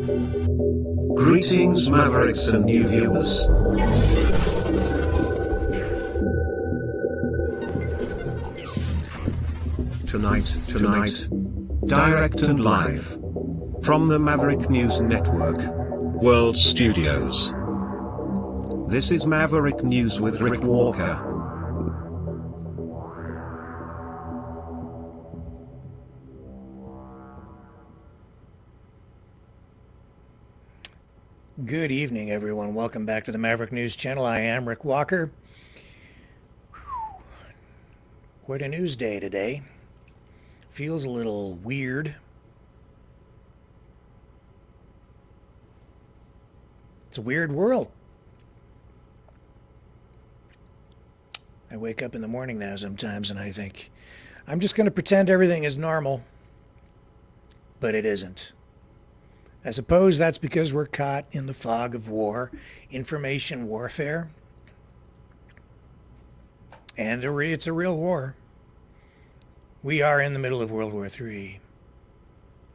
Greetings Mavericks and new viewers. Tonight, direct and live from the Maverick News Network World Studios. This is Maverick News with Rick Walker. Good evening, everyone. Welcome back to the Maverick News Channel. I am Rick Walker. Quite a news day today. Feels a little weird. It's a weird world. I wake up in the morning now sometimes and I think, I'm just going to pretend everything is normal. But it isn't. I suppose that's because we're caught in the fog of war, information warfare. And it's a real war. We are in the middle of World War III.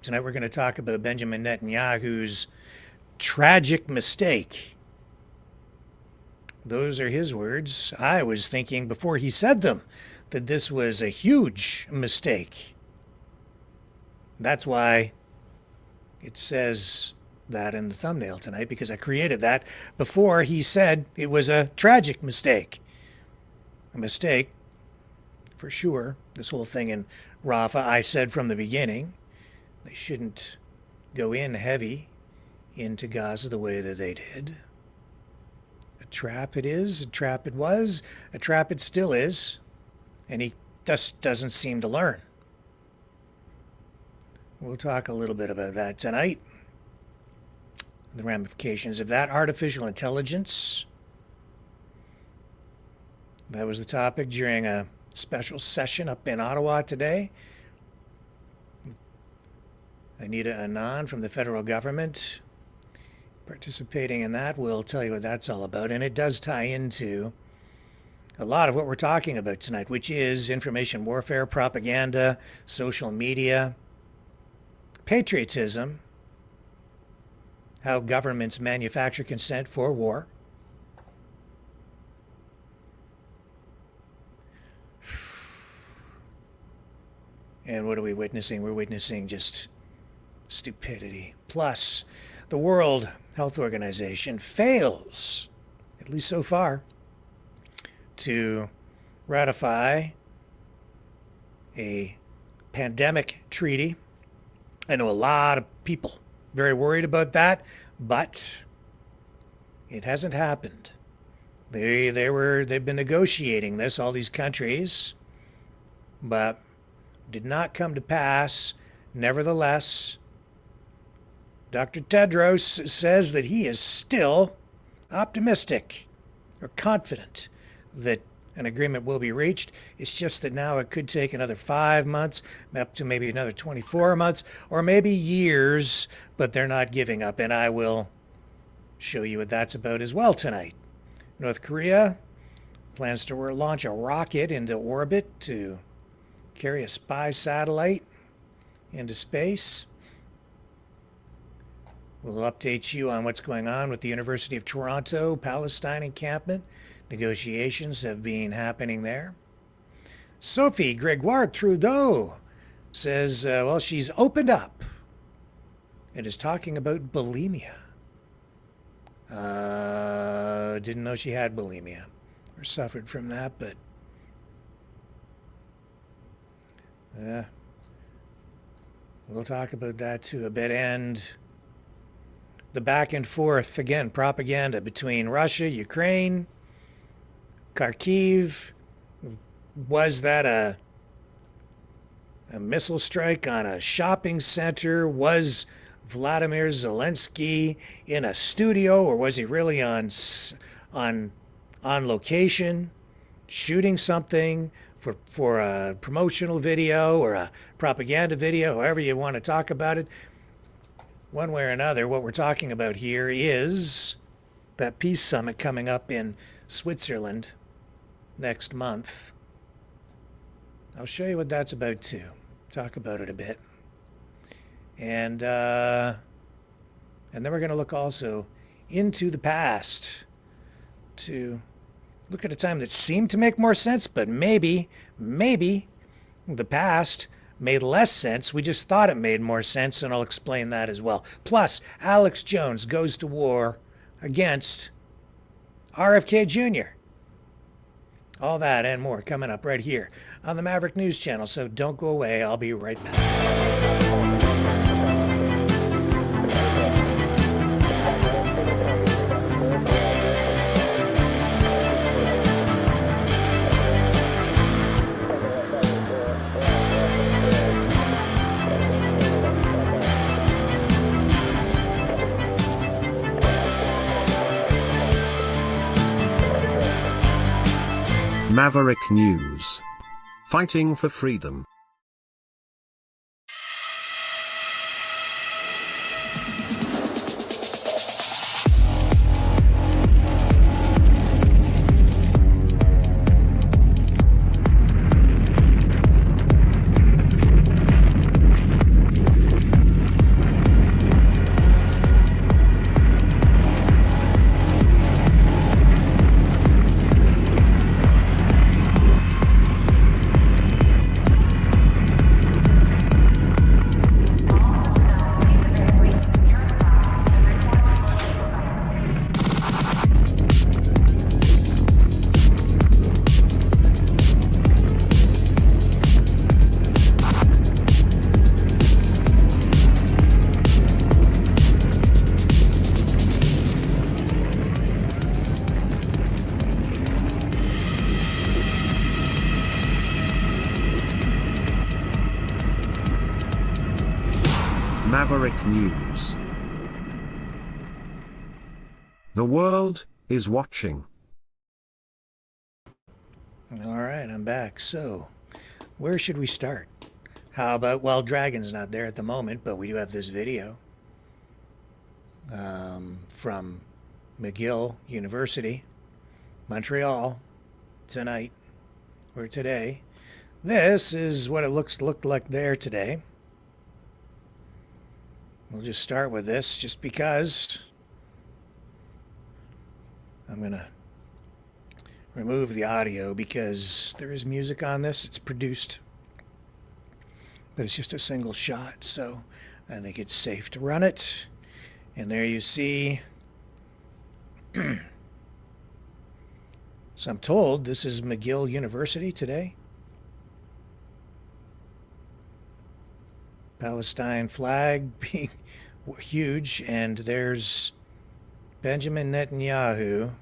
Tonight we're going to talk about Benjamin Netanyahu's tragic mistake. Those are his words. I was thinking before he said them that this was a huge mistake. That's why it says that in the thumbnail tonight, because I created that before he said it was a tragic mistake. A mistake, for sure. This whole thing in Rafah, I said from the beginning, they shouldn't go in heavy into Gaza the way that they did. A trap it is, a trap it was, a trap it still is, and he just doesn't seem to learn. We'll talk a little bit about that tonight. The ramifications of that. Artificial intelligence. That was the topic during a special session up in Ottawa today. Anita Anand from the federal government participating in that. We'll tell you what that's all about. And it does tie into a lot of what we're talking about tonight, which is information warfare, propaganda, social media, patriotism, how governments manufacture consent for war. And what are we witnessing? We're witnessing just stupidity. Plus, the World Health Organization fails, at least so far, to ratify a pandemic treaty. I know a lot of people very worried about that, but it hasn't happened. They've been negotiating this, all these countries, but did not come to pass. Nevertheless, Dr. Tedros says that he is still optimistic or confident that an agreement will be reached. It's just that now it could take another 5 months, up to maybe another 24 months, or maybe years, but they're not giving up, and I will show you what that's about as well tonight. North Korea plans to launch a rocket into orbit to carry a spy satellite into space. We'll update you on what's going on with the University of Toronto Palestine encampment. Negotiations have been happening there. Sophie Gregoire Trudeau says, well, she's opened up and is talking about bulimia. Didn't know she had bulimia or suffered from that, but we'll talk about that too a bit. And the back and forth, again, propaganda between Russia, Ukraine, Kharkiv. Was that a missile strike on a shopping center? Was Vladimir Zelensky in a studio, or was he really on location shooting something for a promotional video or a propaganda video, however you want to talk about it? One way or another, what we're talking about here is that peace summit coming up in Switzerland next month. I'll show you what that's about too. Talk about it a bit. And And then we're going to look also into the past to look at a time that seemed to make more sense, but maybe the past made less sense. We just thought it made more sense, and I'll explain that as well. Plus, Alex Jones goes to war against RFK Jr. All that and more coming up right here on the Maverick News Channel. So don't go away. I'll be right back. Maverick News. Fighting for freedom. Maverick News. The world is watching. All right, I'm back. So, where should we start? How about, well, Dragon's not there at the moment, but we do have this video from McGill University, Montreal, tonight, or today. This is what it looked like there today. We'll just start with this just because I'm going to remove the audio because there is music on this. It's produced, but it's just a single shot, so I think it's safe to run it. And there you see, so I'm told this is McGill University today. Palestine flag being huge, and there's Benjamin Netenyahu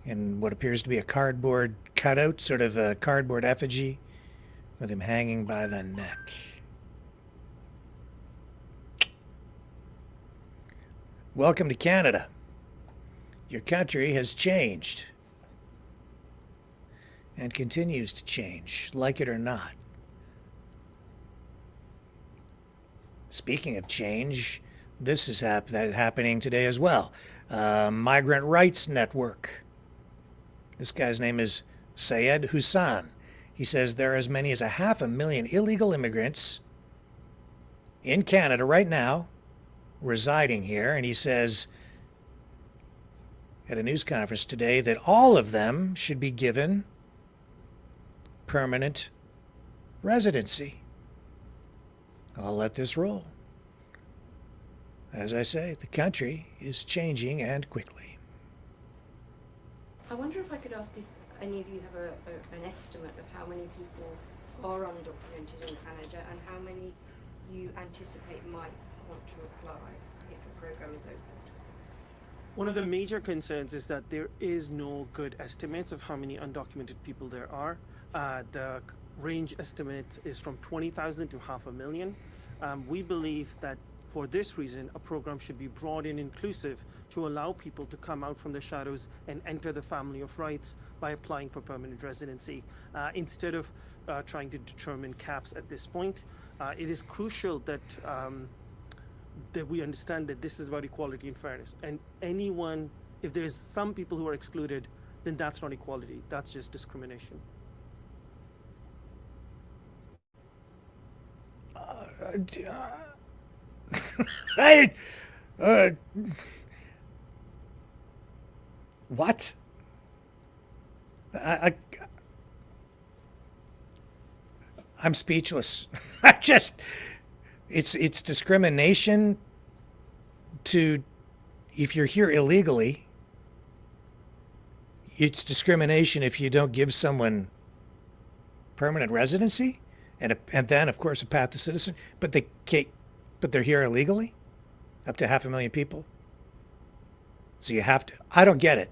in what appears to be a cardboard cutout, sort of a cardboard effigy, with him hanging by the neck. Welcome to Canada. Your country has changed and continues to change, like it or not. Speaking of change, this is happening today as well. Migrant Rights Network. This guy's name is Syed Hussan. He says there are as many as 500,000 illegal immigrants in Canada right now, residing here. And he says at a news conference today that all of them should be given permanent residency. I'll let this roll. As I say, the country is changing, and quickly. I wonder if I could ask if any of you have an estimate of how many people are undocumented in Canada and how many you anticipate might want to apply if a program is opened. One of the major concerns is that there is no good estimates of how many undocumented people there are. The range estimate is from 20,000 to 500,000. We believe that for this reason, a program should be broad and inclusive to allow people to come out from the shadows and enter the family of rights by applying for permanent residency. Instead of trying to determine caps at this point, it is crucial that that we understand that this is about equality and fairness. And anyone, if there's some people who are excluded, then that's not equality, that's just discrimination. Uh, what? I I'm speechless. I just it's discrimination to if you're here illegally. It's discrimination if you don't give someone permanent residency and then of course a path to citizen. But they can't, but they're here illegally, up to 500,000 people. So you have to. I don't get it.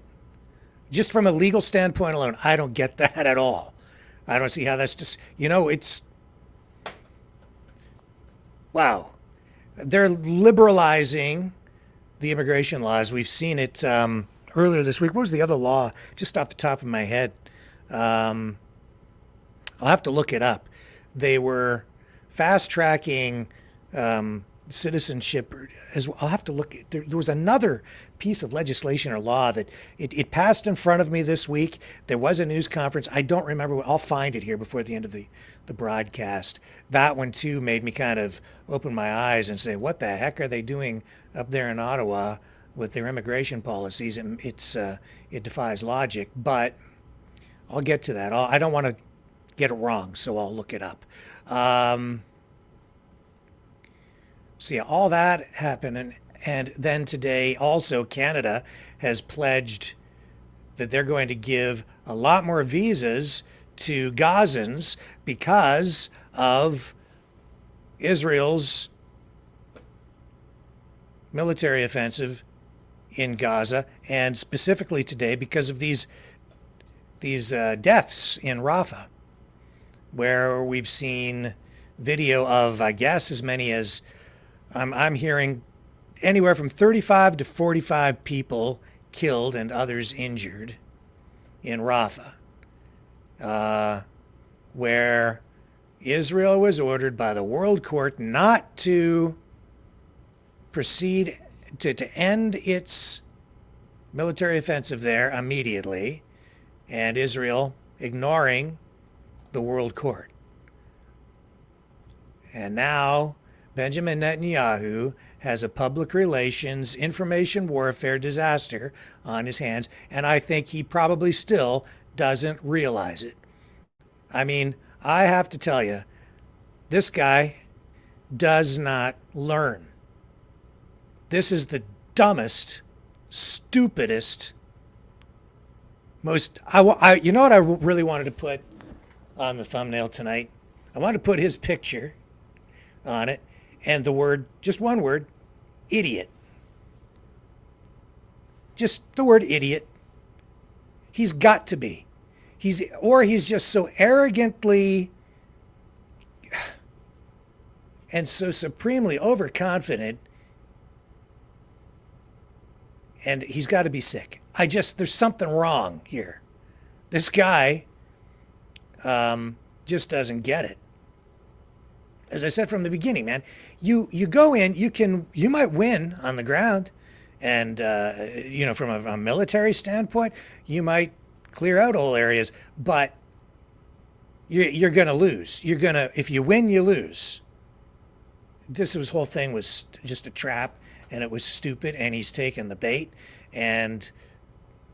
Just from a legal standpoint alone, I don't get that at all. I don't see how that's just. It's wow. They're liberalizing the immigration laws. We've seen it earlier this week. What was the other law? Just off the top of my head. Um, I'll have to look it up. They were fast tracking citizenship as well. I'll have to look. There was another piece of legislation or law that it passed in front of me this week. There was a news conference. I don't remember. I'll find it here before the end of the broadcast. That one too made me kind of open my eyes and say, what the heck are they doing up there in Ottawa with their immigration policies? It defies logic, but I'll get to that. I don't want to get it wrong, so I'll look it up. So yeah, all that happened, and then today also Canada has pledged that they're going to give a lot more visas to Gazans because of Israel's military offensive in Gaza, and specifically today because of these deaths in Rafah, where we've seen video of, I guess, as many as I'm hearing anywhere from 35 to 45 people killed and others injured in Rafah, where Israel was ordered by the World Court not to proceed to end its military offensive there immediately, and Israel ignoring the World Court. And now Benjamin Netanyahu has a public relations information warfare disaster on his hands, and I think he probably still doesn't realize it. I mean, I have to tell you, this guy does not learn. This is the dumbest, stupidest, most. You know what I really wanted to put on the thumbnail tonight? I wanted to put his picture on it and the word, just one word, idiot. Just the word idiot. He's got to be. He's just so arrogantly and so supremely overconfident, and he's got to be sick. There's something wrong here. This guy just doesn't get it. As I said from the beginning, man, you go in, you might win on the ground, and from a military standpoint, you might clear out whole areas, but you're going to lose. If you win, you lose. This whole thing was just a trap, and it was stupid, and he's taken the bait, and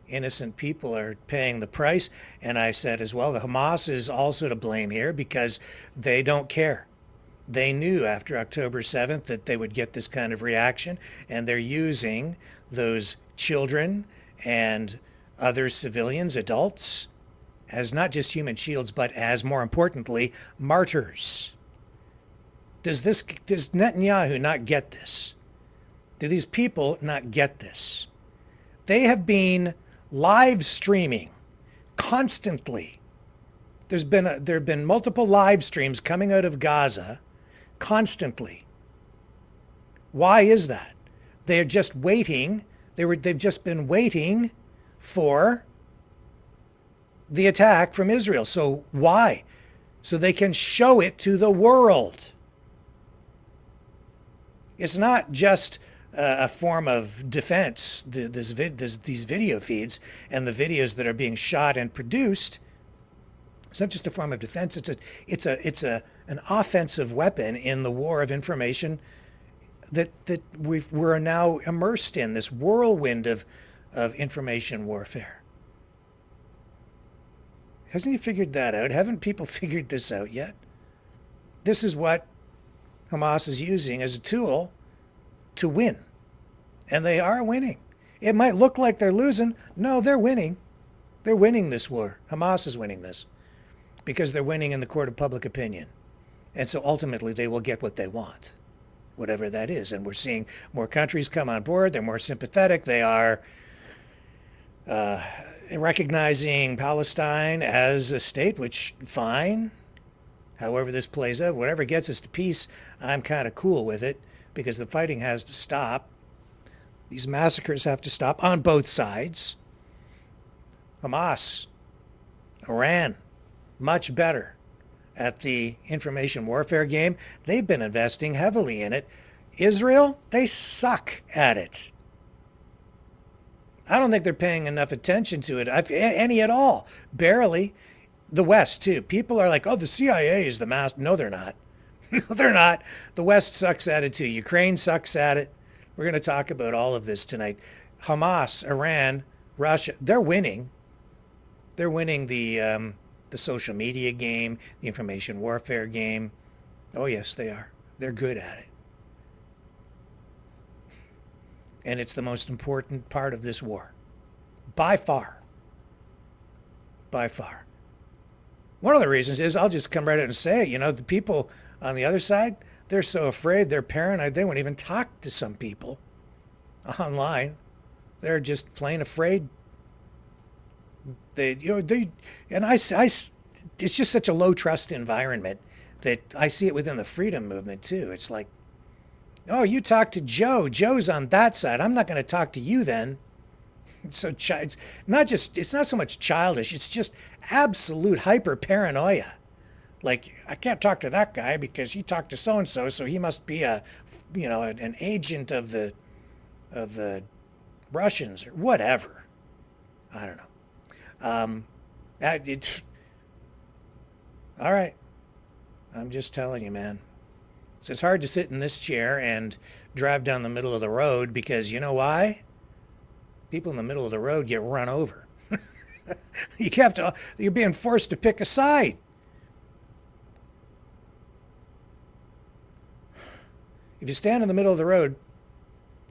innocent people are paying the price. And I said as well, the Hamas is also to blame here because they don't care. They knew after October 7th that they would get this kind of reaction, and they're using those children and other civilians, adults, as not just human shields, but as, more importantly, martyrs. Does Netanyahu not get this? Do these people not get this? They have been live streaming constantly. There have been multiple live streams coming out of Gaza constantly. Why is that? They're just waiting. They've just been waiting for the attack from Israel. So why? So they can show it to the world. It's not just a form of defense, these video feeds and the videos that are being shot and produced. It's not just a form of defense. It's an offensive weapon in the war of information that we're now immersed in, this whirlwind of information warfare. Hasn't he figured that out? Haven't people figured this out yet? This is what Hamas is using as a tool to win. And they are winning. It might look like they're losing. No, they're winning. They're winning this war. Hamas is winning this because they're winning in the court of public opinion. And so ultimately they will get what they want, whatever that is. And we're seeing more countries come on board. They're more sympathetic. They are recognizing Palestine as a state, which, fine. However this plays out, whatever gets us to peace, I'm kind of cool with it because the fighting has to stop. These massacres have to stop on both sides. Hamas, Iran, much better at the information warfare game. They've been investing heavily in it. Israel, they suck at it. I don't think they're paying enough attention to it, any at all. Barely. The West, too. People are like, oh, the CIA is the master. No, they're not. No, they're not. The West sucks at it, too. Ukraine sucks at it. We're going to talk about all of this tonight. Hamas, Iran, Russia, they're winning. They're winning the social media game, the information warfare game. Oh, yes, they are. They're good at it. And it's the most important part of this war. By far. By far. One of the reasons is, I'll just come right out and say it, the people on the other side, they're so afraid, they're paranoid, they won't even talk to some people online. They're just plain afraid. It's just such a low trust environment that I see it within the freedom movement too. It's like, oh, you talk to Joe. Joe's on that side. I'm not going to talk to you then. So it's not so much childish. It's just absolute hyper paranoia. Like, I can't talk to that guy because he talked to so and so he must be an agent of the Russians or whatever. I don't know. All right. I'm just telling you, man. So it's hard to sit in this chair and drive down the middle of the road because you know why? People in the middle of the road get run over. You're being forced to pick a side. If you stand in the middle of the road,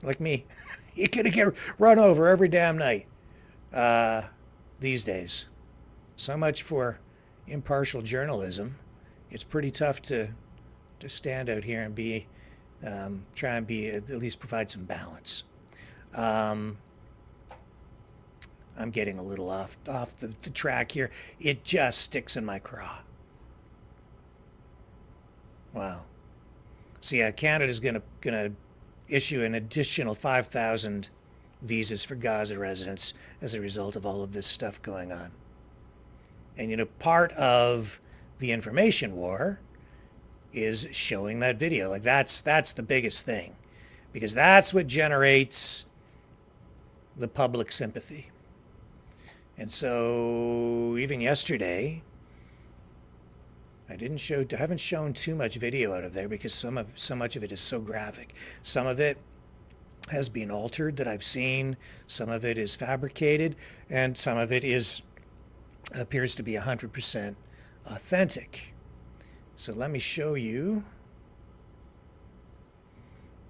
like me, you're going to get run over every damn night these days. So much for impartial journalism. It's pretty tough to stand out here and try and at least provide some balance. I'm getting a little off the track here. It just sticks in my craw. Wow. So yeah, Canada's gonna issue an additional 5,000 visas for Gaza residents as a result of all of this stuff going on. And part of the information war is showing that video. Like that's the biggest thing, because that's what generates the public sympathy. And so even yesterday, I haven't shown too much video out of there because so much of it is so graphic. Some of it has been altered that I've seen. Some of it is fabricated, and some of it appears to be 100% authentic. So let me show you.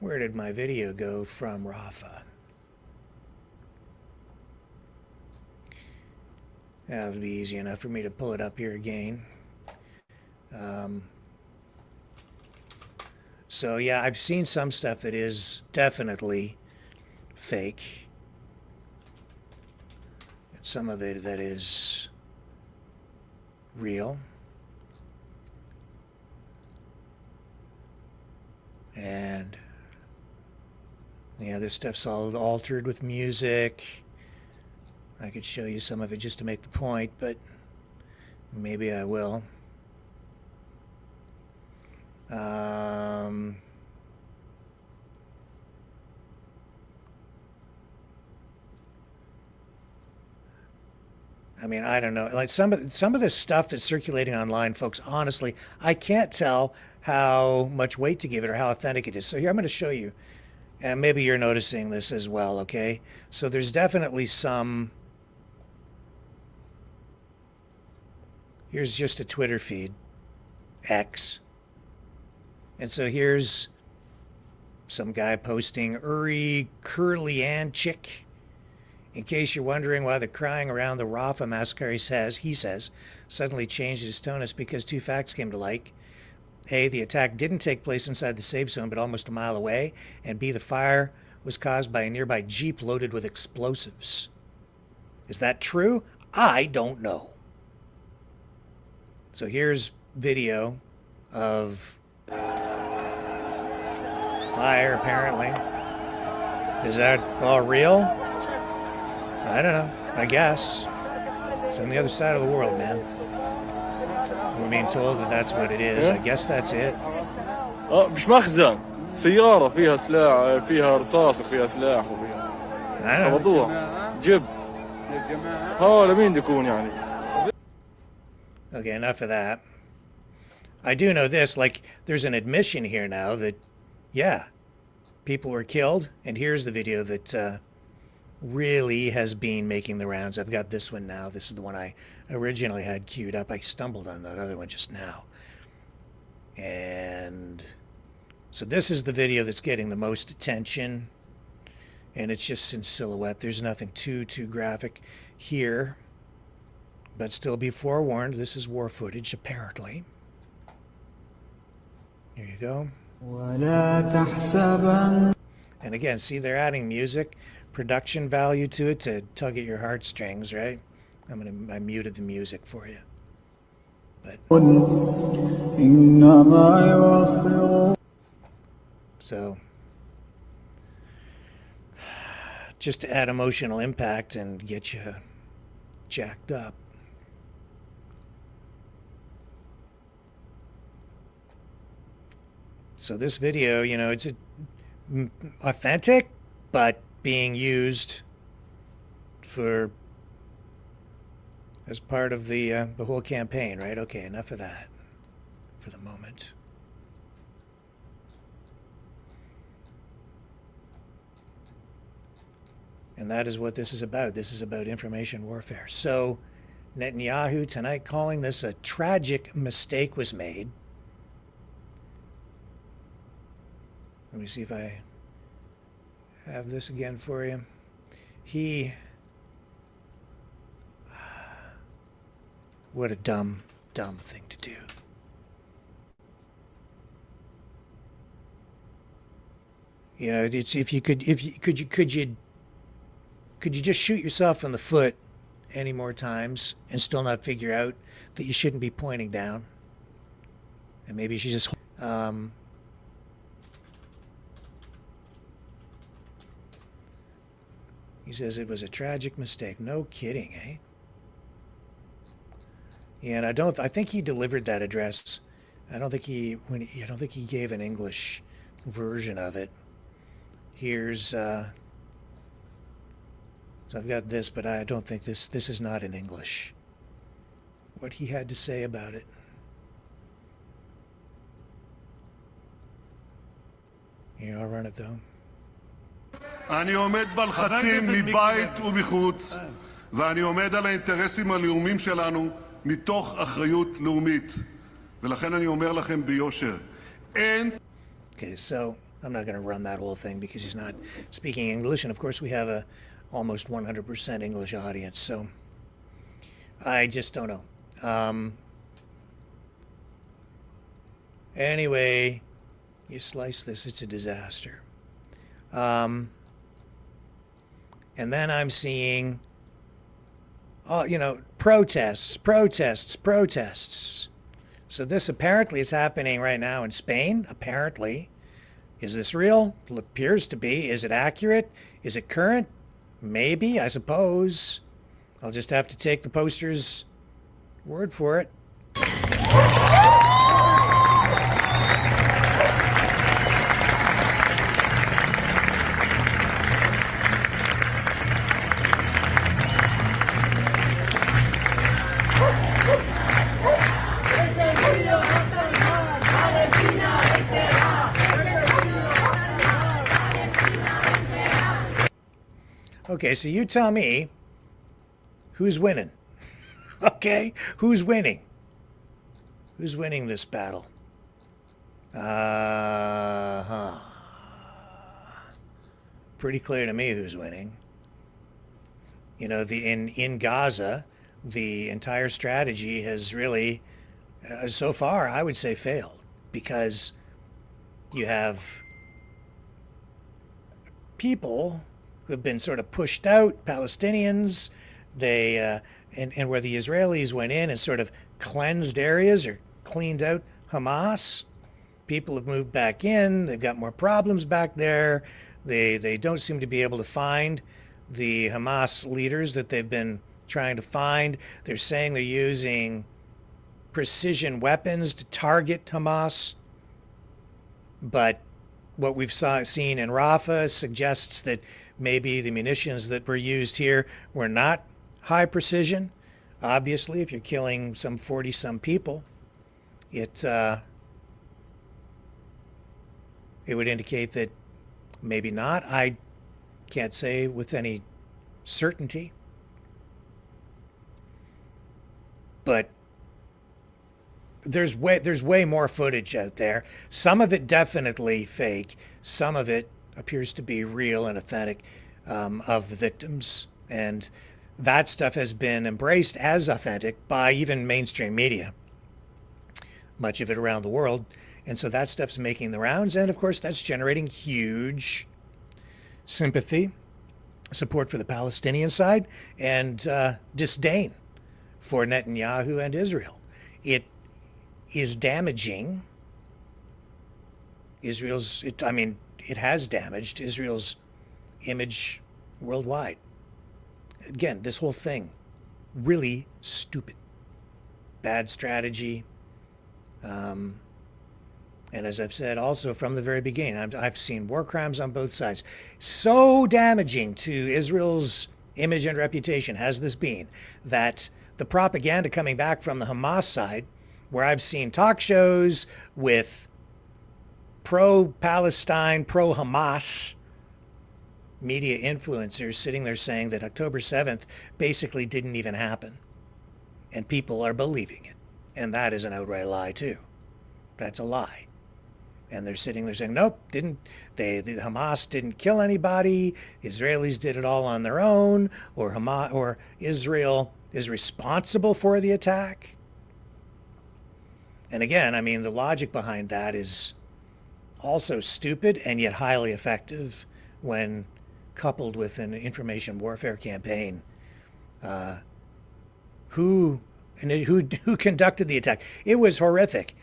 Where did my video go from Rafah? That'll be easy enough for me to pull it up here again. So yeah, I've seen some stuff that is definitely fake. Some of it that is real. And yeah, this stuff's all altered with music. I could show you some of it just to make the point, but maybe I will. I mean, I don't know. Like some of this stuff that's circulating online, folks, honestly, I can't tell how much weight to give it or how authentic it is. So here I'm going to show you, and maybe you're noticing this as well, okay? So there's definitely some. Here's just a Twitter feed, X. And so here's some guy posting Uri Kurlianchik. In case you're wondering why the crying around the Rafah massacre, he says, suddenly changed his tone, it's because two facts came to light. A, the attack didn't take place inside the safe zone, but almost a mile away. And B, the fire was caused by a nearby Jeep loaded with explosives. Is that true? I don't know. So here's video of fire, apparently. Is that all real? I don't know. I guess. It's on the other side of the world, man. We're being told that that's what it is. I guess that's it. مش مخزن سيارة فيها سلاح فيها رصاص وفيها سلاح وفيها I don't know. موضوع جيب ها لمين يكون يعني. Okay, enough of that. I do know this, like, there's an admission here now that, yeah, people were killed, and here's the video that really has been making the rounds. I've got this one now. This is the one I originally had queued up. I stumbled on that other one just now. And so this is the video that's getting the most attention, and it's just in silhouette. There's nothing too graphic here, but still be forewarned, this is war footage, apparently. Here you go. And again, see, they're adding music, production value to it to tug at your heartstrings, right? I muted the music for you. But so just to add emotional impact and get you jacked up. So this video, you know, it's authentic, but being used for as part of the whole campaign, right? Okay, enough of that for the moment. And that is what this is about. This is about information warfare. So Netenyahu tonight calling this a tragic mistake was made. Let me see if I have this again for you. What a dumb thing to do. You know, it's could you just shoot yourself in the foot any more times and still not figure out that you shouldn't be pointing down? And maybe you should just he says it was a tragic mistake. No kidding, eh? Yeah, and I think he delivered that address. I don't think he gave an English version of it. Here's so I've got this, but I don't think this is not in English. What he had to say about it. Here, I'll run it though. אני עומד בלחצים מבית ומחוץ, ואני עומד על האינטרסים הלאומיים שלנו מתוך אחריות לאומית. ולכן אני אומר לכם ביושר, אין... Okay, so I'm not going to run that whole thing because he's not speaking English, and of course we have a almost 100% English audience, so I just don't know. Anyway, you slice this, it's a disaster. And then I'm seeing, you know, protests. So this apparently is happening right now in Spain, apparently. Is this real? It appears to be. Is it accurate? Is it current? Maybe, I suppose. I'll just have to take the poster's word for it. Okay, so you tell me who's winning. Okay, who's winning? Who's winning this battle? Pretty clear to me who's winning. You know, in Gaza, the entire strategy has really, so far, I would say failed, because you have people who have been sort of pushed out, Palestinians, and where the Israelis went in and sort of cleansed areas or cleaned out Hamas. People have moved back in. They've got more problems back there. They don't seem to be able to find the Hamas leaders that they've been trying to find. They're saying they're using precision weapons to target Hamas. But what we've seen in Rafah suggests that maybe the munitions that were used here were not high precision. Obviously, if you're killing some 40-some people, it would indicate that maybe not. I can't say with any certainty. But there's way more footage out there. Some of it definitely fake. Some of it appears to be real and authentic, of the victims. And that stuff has been embraced as authentic by even mainstream media, much of it around the world. And so that stuff's making the rounds. And of course, that's generating huge sympathy, support for the Palestinian side, and disdain for Netanyahu and Israel. It is damaging it has damaged Israel's image worldwide. Again, this whole thing, really stupid. Bad strategy. And as I've said also from the very beginning, I've seen war crimes on both sides. So damaging to Israel's image and reputation has this been that the propaganda coming back from the Hamas side, where I've seen talk shows with pro-Palestine, pro-Hamas media influencers sitting there saying that October 7th basically didn't even happen. And people are believing it. And that is an outright lie too. That's a lie. And they're sitting there saying, nope, the Hamas didn't kill anybody. Israelis did it all on their own, or Israel is responsible for the attack. And again, I mean, the logic behind that is also stupid and yet highly effective when coupled with an information warfare campaign. Who conducted the attack? It was horrific.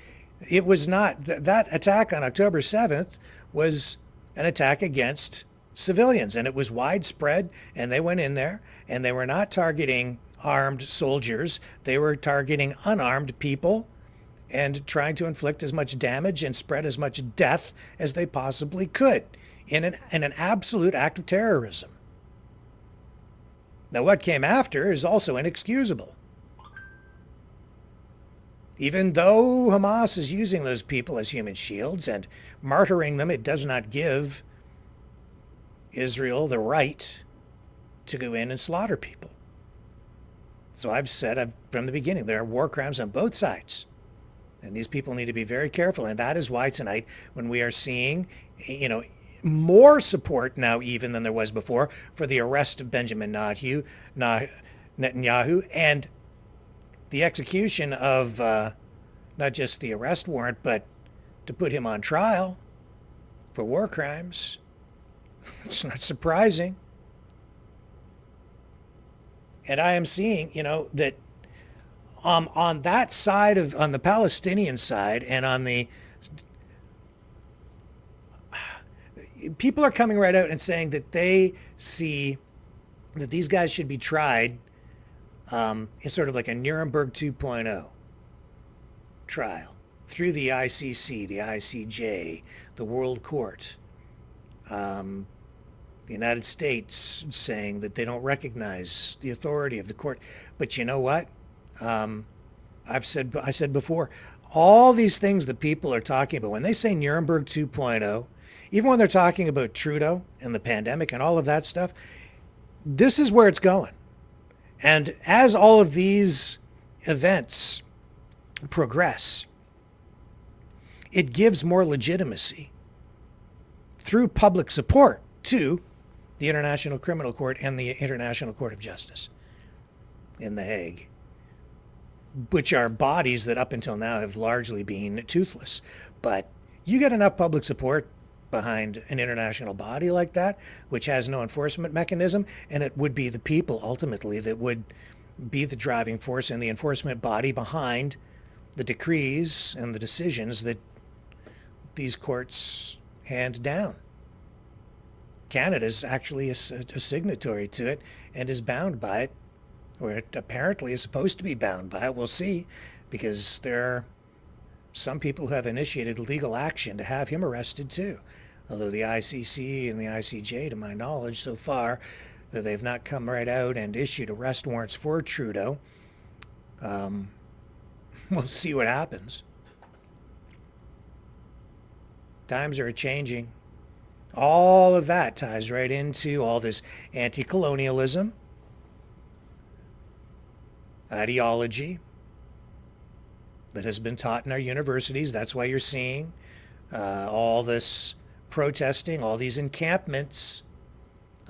It was not, that attack on October 7th was an attack against civilians, and it was widespread, and they went in there, and they were not targeting armed soldiers. They were targeting unarmed people and trying to inflict as much damage and spread as much death as they possibly could in an absolute act of terrorism. Now, what came after is also inexcusable. Even though Hamas is using those people as human shields and martyring them, it does not give Israel the right to go in and slaughter people. So I've said from the beginning, there are war crimes on both sides. And these people need to be very careful. And that is why tonight, when we are seeing, more support now even than there was before for the arrest of Benjamin Netanyahu and the execution of not just the arrest warrant, but to put him on trial for war crimes. It's not surprising. And I am seeing, that on that side on the Palestinian side and on the, people are coming right out and saying that they see that these guys should be tried it's sort of like a Nuremberg 2.0 trial through the ICC, the ICJ, the World Court. The United States saying that they don't recognize the authority of the court. But you know what? I said before, all these things that people are talking about, when they say Nuremberg 2.0, even when they're talking about Trudeau and the pandemic and all of that stuff, this is where it's going. And as all of these events progress, it gives more legitimacy through public support to the International Criminal Court and the International Court of Justice in The Hague, which are bodies that up until now have largely been toothless. But you get enough public support behind an international body like that, which has no enforcement mechanism, and it would be the people ultimately that would be the driving force and the enforcement body behind the decrees and the decisions that these courts hand down. Canada is actually a signatory to it and is bound by it, or it apparently is supposed to be bound by it. We'll see, because there are some people who have initiated legal action to have him arrested too. Although the ICC and the ICJ, to my knowledge so far, they've not come right out and issued arrest warrants for Trudeau. We'll see what happens. Times are changing. All of that ties right into all this anti-colonialism ideology that has been taught in our universities. That's why you're seeing all this protesting, all these encampments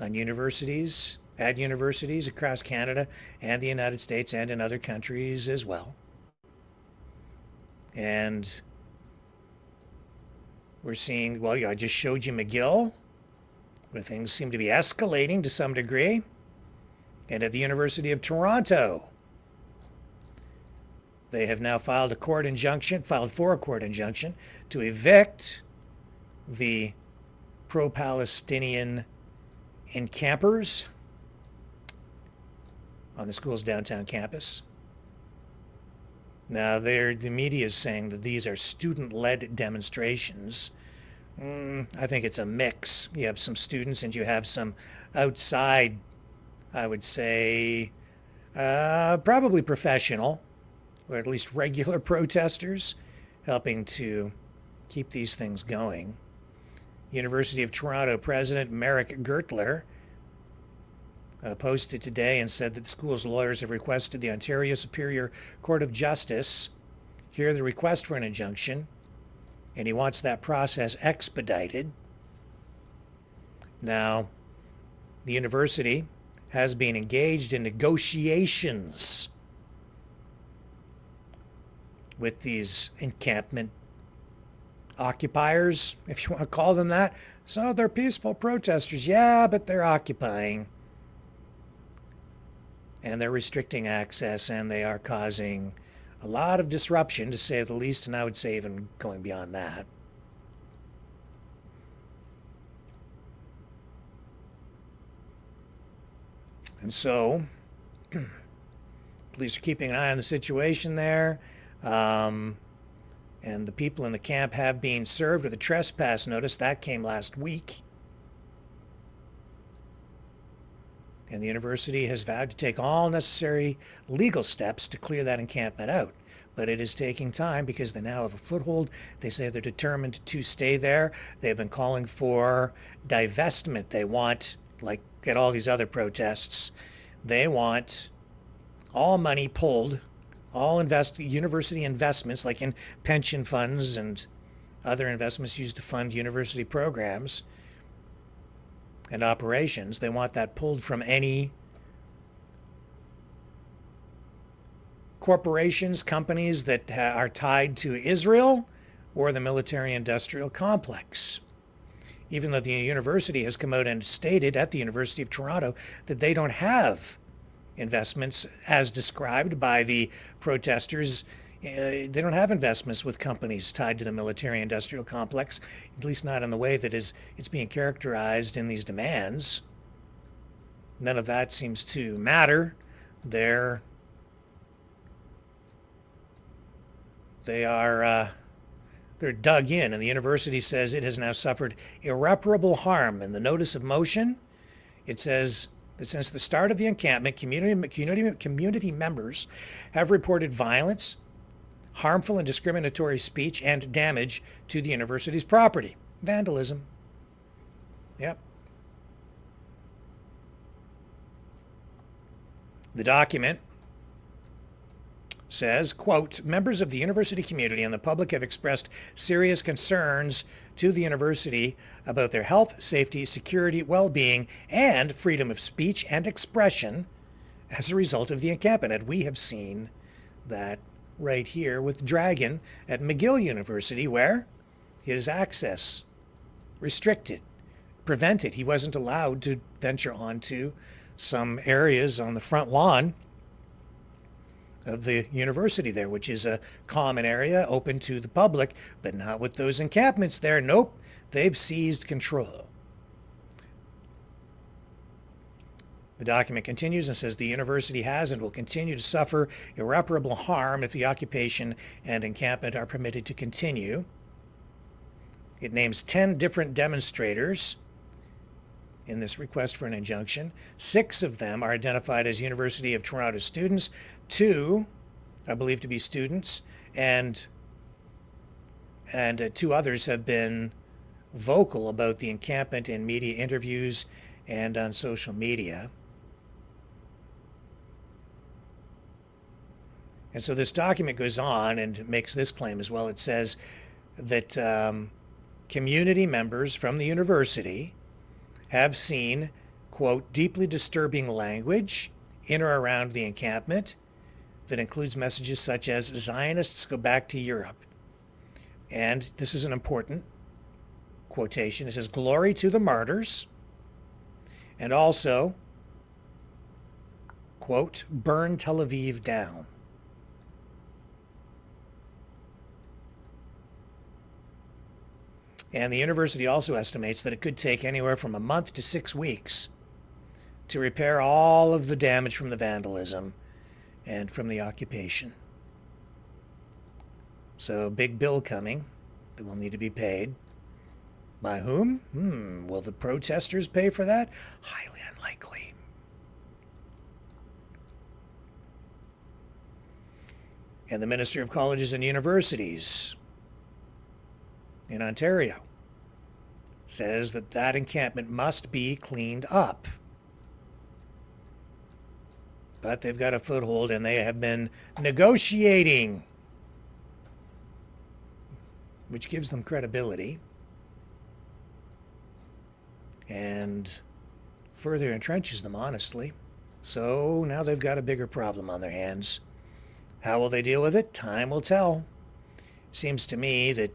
on universities, at universities across Canada and the United States and in other countries as well. And we're seeing, well, I just showed you McGill, where things seem to be escalating to some degree. And at the University of Toronto, they have now filed for a court injunction to evict the pro-Palestinian encampers on the school's downtown campus. Now, the media is saying that these are student-led demonstrations. I think it's a mix. You have some students and you have some outside, I would say, probably professional, or at least regular protesters, helping to keep these things going. University of Toronto President Maverick posted today and said that the school's lawyers have requested the Ontario Superior Court of Justice hear the request for an injunction, and he wants that process expedited. Now, the university has been engaged in negotiations with these encampment occupiers, if you want to call them that. So they're peaceful protesters, yeah, but they're occupying. And they're restricting access, and they are causing a lot of disruption, to say the least, and I would say even going beyond that. And so, police are keeping an eye on the situation there. And the people in the camp have been served with a trespass notice. That came last week. And the university has vowed to take all necessary legal steps to clear that encampment out. But it is taking time because they now have a foothold. They say they're determined to stay there. They've been calling for divestment. They want, like at all these other protests, they want all money pulled, all university investments, like in pension funds and other investments used to fund university programs and operations. They want that pulled from any corporations, companies that are tied to Israel or the military-industrial complex. Even though the university has come out and stated at the University of Toronto that they don't have investments as described by the protesters. They don't have investments with companies tied to the military-industrial complex, at least not in the way that it's being characterized in these demands. None of that seems to matter. They're dug in, and the university says it has now suffered irreparable harm. In the notice of motion, it says that since the start of the encampment, community members have reported violence, harmful and discriminatory speech, and damage to the university's property. Vandalism. Yep. The document says, quote, members of the university community and the public have expressed serious concerns to the university about their health, safety, security, well-being, and freedom of speech and expression as a result of the encampment. And we have seen that right here with Dragon at McGill University, where his access restricted, prevented. He wasn't allowed to venture onto some areas on the front lawn of the university there, which is a common area open to the public, but not with those encampments there. Nope, they've seized control. The document continues and says the university has and will continue to suffer irreparable harm if the occupation and encampment are permitted to continue. It names 10 different demonstrators in this request for an injunction. 6 of them are identified as University of Toronto students. 2 are believed to be students, and 2 others have been vocal about the encampment in media interviews and on social media. And so this document goes on and makes this claim as well. It says that community members from the university have seen, quote, deeply disturbing language in or around the encampment that includes messages such as Zionists go back to Europe. And this is an important quotation. It says, glory to the martyrs. And also, quote, burn Tel Aviv down. And the university also estimates that it could take anywhere from a month to 6 weeks to repair all of the damage from the vandalism and from the occupation. So, big bill coming that will need to be paid. By whom? Will the protesters pay for that? Highly unlikely. And the Minister of Colleges and Universities in Ontario says that that encampment must be cleaned up. But they've got a foothold and they have been negotiating, which gives them credibility and further entrenches them, honestly. So now they've got a bigger problem on their hands. How will they deal with it? Time will tell. Seems to me that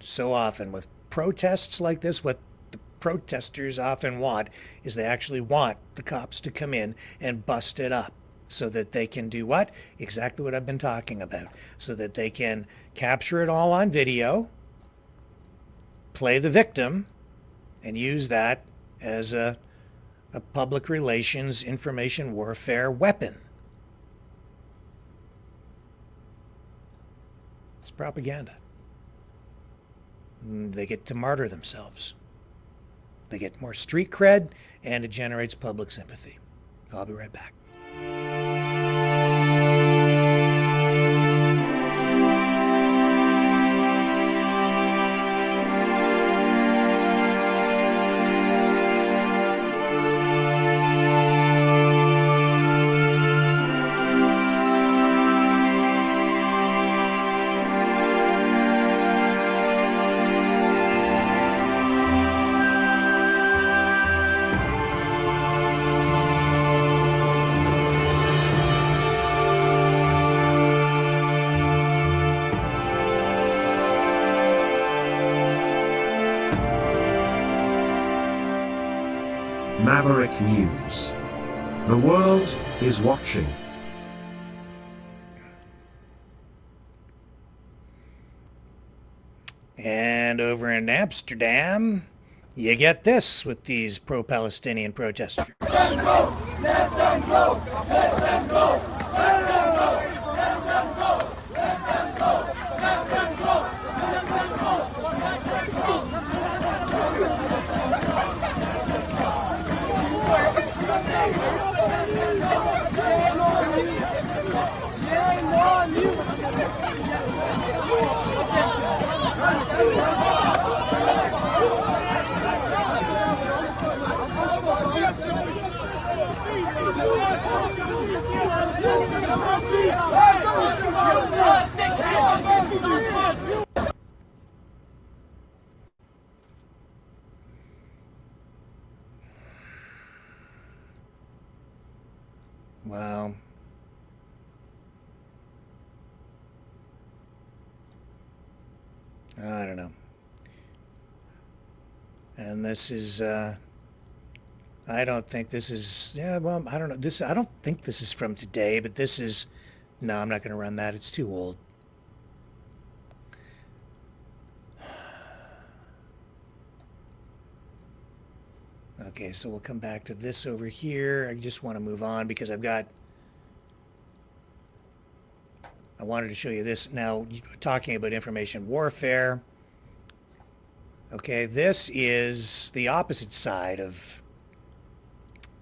so often with protests like this, what the protesters often want is they actually want the cops to come in and bust it up so that they can do what? Exactly what I've been talking about. So that they can capture it all on video, play the victim, and use that as a public relations information warfare weapon. It's propaganda. They get to martyr themselves. They get more street cred, and it generates public sympathy. I'll be right back. Maverick News. The world is watching. And over in Amsterdam, you get this with these pro-Palestinian protesters. Let them go! Let them go! Let them go! Let them go! Let them go! Let them go! Let them go! Let them go! Let them go! Shame on you! Shame on you! Wow. I don't know. And this is, I don't think this is, yeah, well, I don't know. I don't think this is from today, but this is, no, I'm not going to run that. It's too old. Okay, so we'll come back to this over here. I just want to move on because I wanted to show you this. Now, talking about information warfare. Okay, this is the opposite side of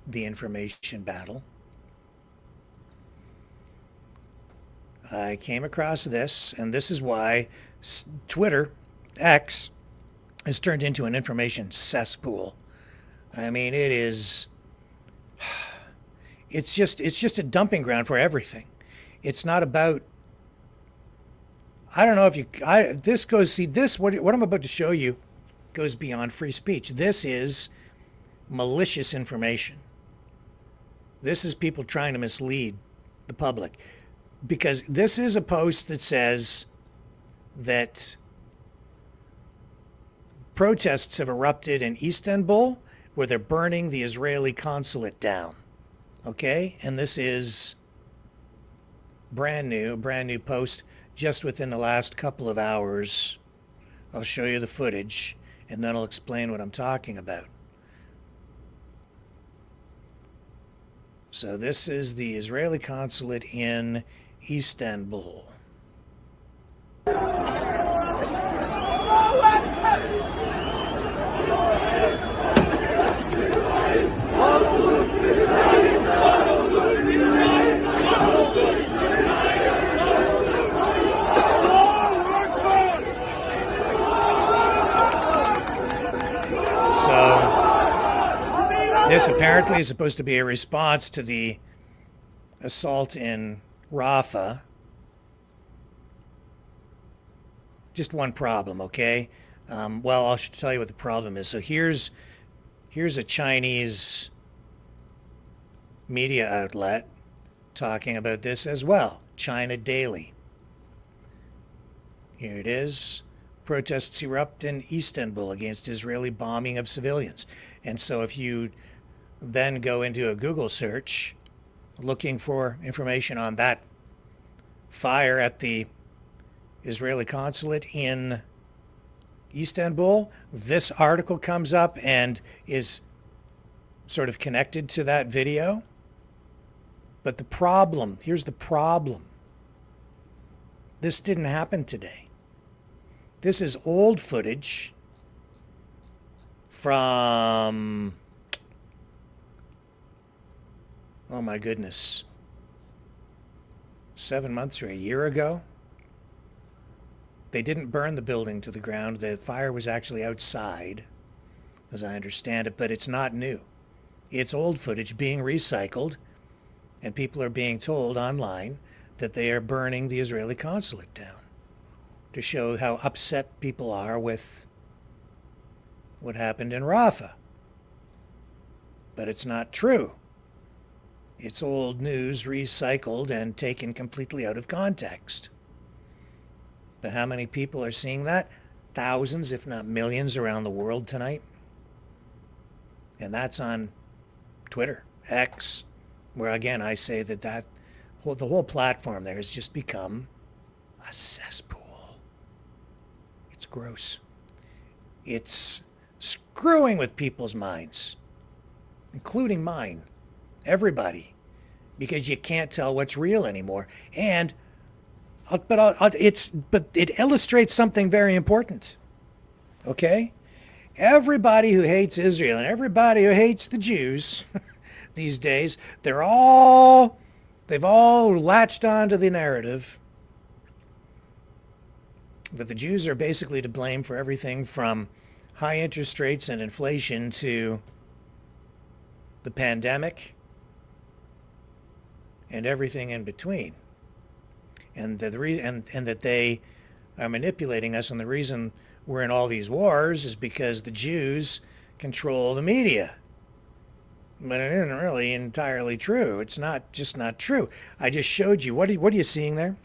the information battle. I came across this, and this is why Twitter, X, has turned into an information cesspool. I mean, it's just a dumping ground for everything. It's not about, I don't know if what I'm about to show you goes beyond free speech. This is malicious information. This is people trying to mislead the public. Because this is a post that says that protests have erupted in Istanbul where they're burning the Israeli consulate down. Okay? And this is a brand new post just within the last couple of hours. I'll show you the footage and then I'll explain what I'm talking about. So this is the Israeli consulate in Istanbul. This apparently is supposed to be a response to the assault in Rafah. Just one problem, okay? Well, I'll tell you what the problem is. So here's a Chinese media outlet talking about this as well. China Daily. Here it is. Protests erupt in Istanbul against Israeli bombing of civilians. And so if you then go into a Google search looking for information on that fire at the Israeli consulate in Istanbul, this article comes up and is sort of connected to that video. But the problem, here's the problem. This didn't happen today. This is old footage from, oh my goodness, 7 months or a year ago. They didn't burn the building to the ground. The fire was actually outside, as I understand it, but it's not new. It's old footage being recycled, and people are being told online that they are burning the Israeli consulate down to show how upset people are with what happened in Rafah. But it's not true. It's old news recycled and taken completely out of context. But how many people are seeing that? Thousands, if not millions, around the world tonight. And that's on Twitter, X, where again I say that the whole platform there has just become a cesspool. It's gross. It's screwing with people's minds, including mine, everybody, because you can't tell what's real anymore. And but it illustrates something very important. Okay? Everybody who hates Israel and everybody who hates the Jews these days, they've all latched onto the narrative that the Jews are basically to blame for everything from high interest rates and inflation to the pandemic and everything in between. And and that they are manipulating us, and the reason we're in all these wars is because the Jews control the media. But it isn't really entirely true. It's not true. I just showed you. What are you seeing there?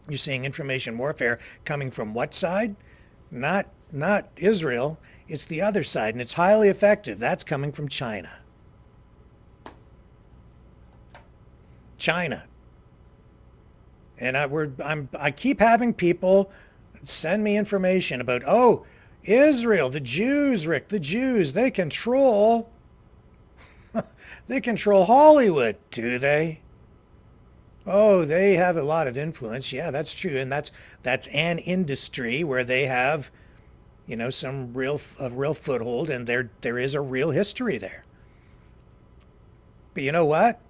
You're seeing information warfare coming from what side? Not Israel. It's the other side, and it's highly effective. That's coming from China. China. And I keep having people send me information about, oh, Israel, the Jews, Rick, the Jews, they control Hollywood, do they? Oh, they have a lot of influence. Yeah, that's true, and that's an industry where they have, some real foothold, and there is a real history there. But you know what?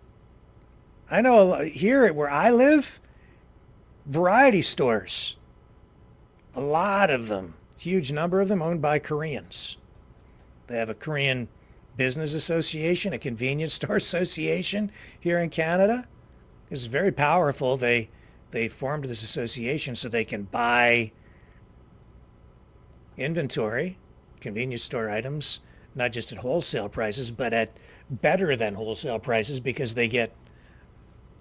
I know here where I live, variety stores, a lot of them, huge number of them owned by Koreans. They have a Korean business association, a convenience store association here in Canada. It's very powerful. They formed this association so they can buy inventory, convenience store items, not just at wholesale prices, but at better than wholesale prices, because they get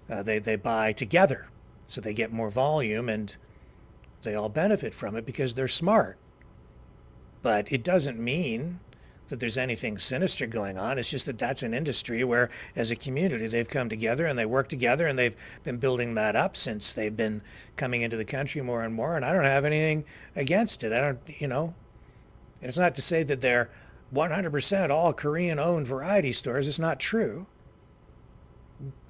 they buy together, so they get more volume, and they all benefit from it because they're smart. But it doesn't mean that there's anything sinister going on. It's just that that's an industry where, as a community, they've come together and they work together, and they've been building that up since they've been coming into the country more and more. And I don't have anything against it. I don't, and it's not to say that they're 100% all Korean-owned variety stores. It's not true.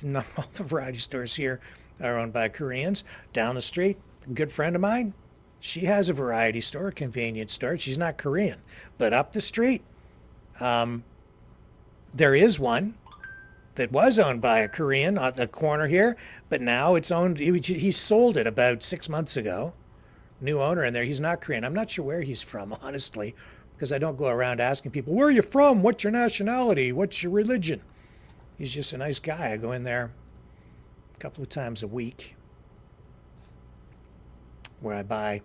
Not all the variety stores here are owned by Koreans. Down the street, a good friend of mine, she has a variety store, a convenience store. She's not Korean. But up the street, there is one that was owned by a Korean on the corner here, but now it's owned, he sold it about 6 months ago. New owner in there. He's not Korean. I'm not sure where he's from, honestly, because I don't go around asking people, where are you from? What's your nationality? What's your religion? He's just a nice guy. I go in there a couple of times a week where I buy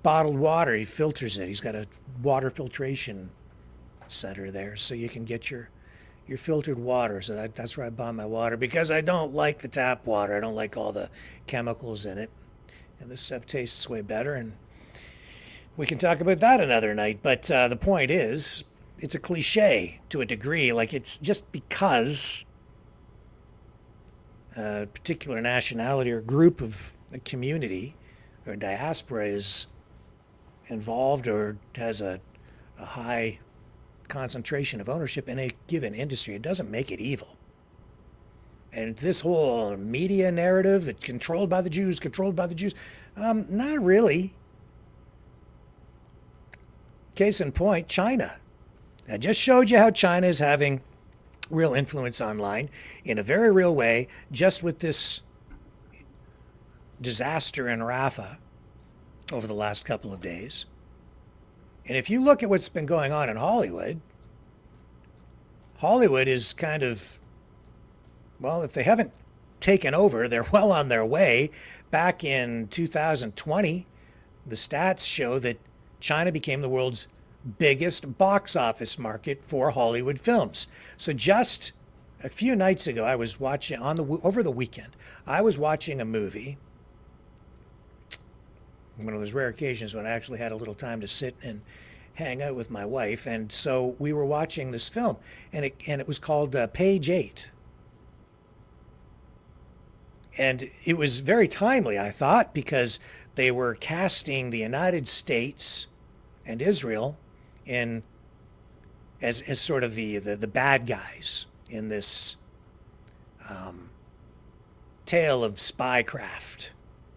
bottled water. He filters it. He's got a water filtration center there, so you can get your filtered water. So that's where I buy my water, because I don't like the tap water. I don't like all the chemicals in it. And this stuff tastes way better, and we can talk about that another night. But the point is, it's a cliche to a degree. Like, it's just because a particular nationality or group of a community or diaspora is involved or has a high concentration of ownership in a given industry, it doesn't make it evil. And this whole media narrative that controlled by the Jews, not really. Case in point, China. I just showed you how China is having real influence online in a very real way, just with this disaster in Rafah over the last couple of days. And if you look at what's been going on in Hollywood, Hollywood is kind of, well, if they haven't taken over, they're well on their way. Back in 2020, the stats show that China became the world's biggest box office market for Hollywood films. So just a few nights ago, I was watching over the weekend, I was watching a movie. One of those rare occasions when I actually had a little time to sit and hang out with my wife, and so we were watching this film, and it was called Page 8. And it was very timely, I thought, because they were casting the United States and Israel in as sort of the bad guys in this tale of spycraft.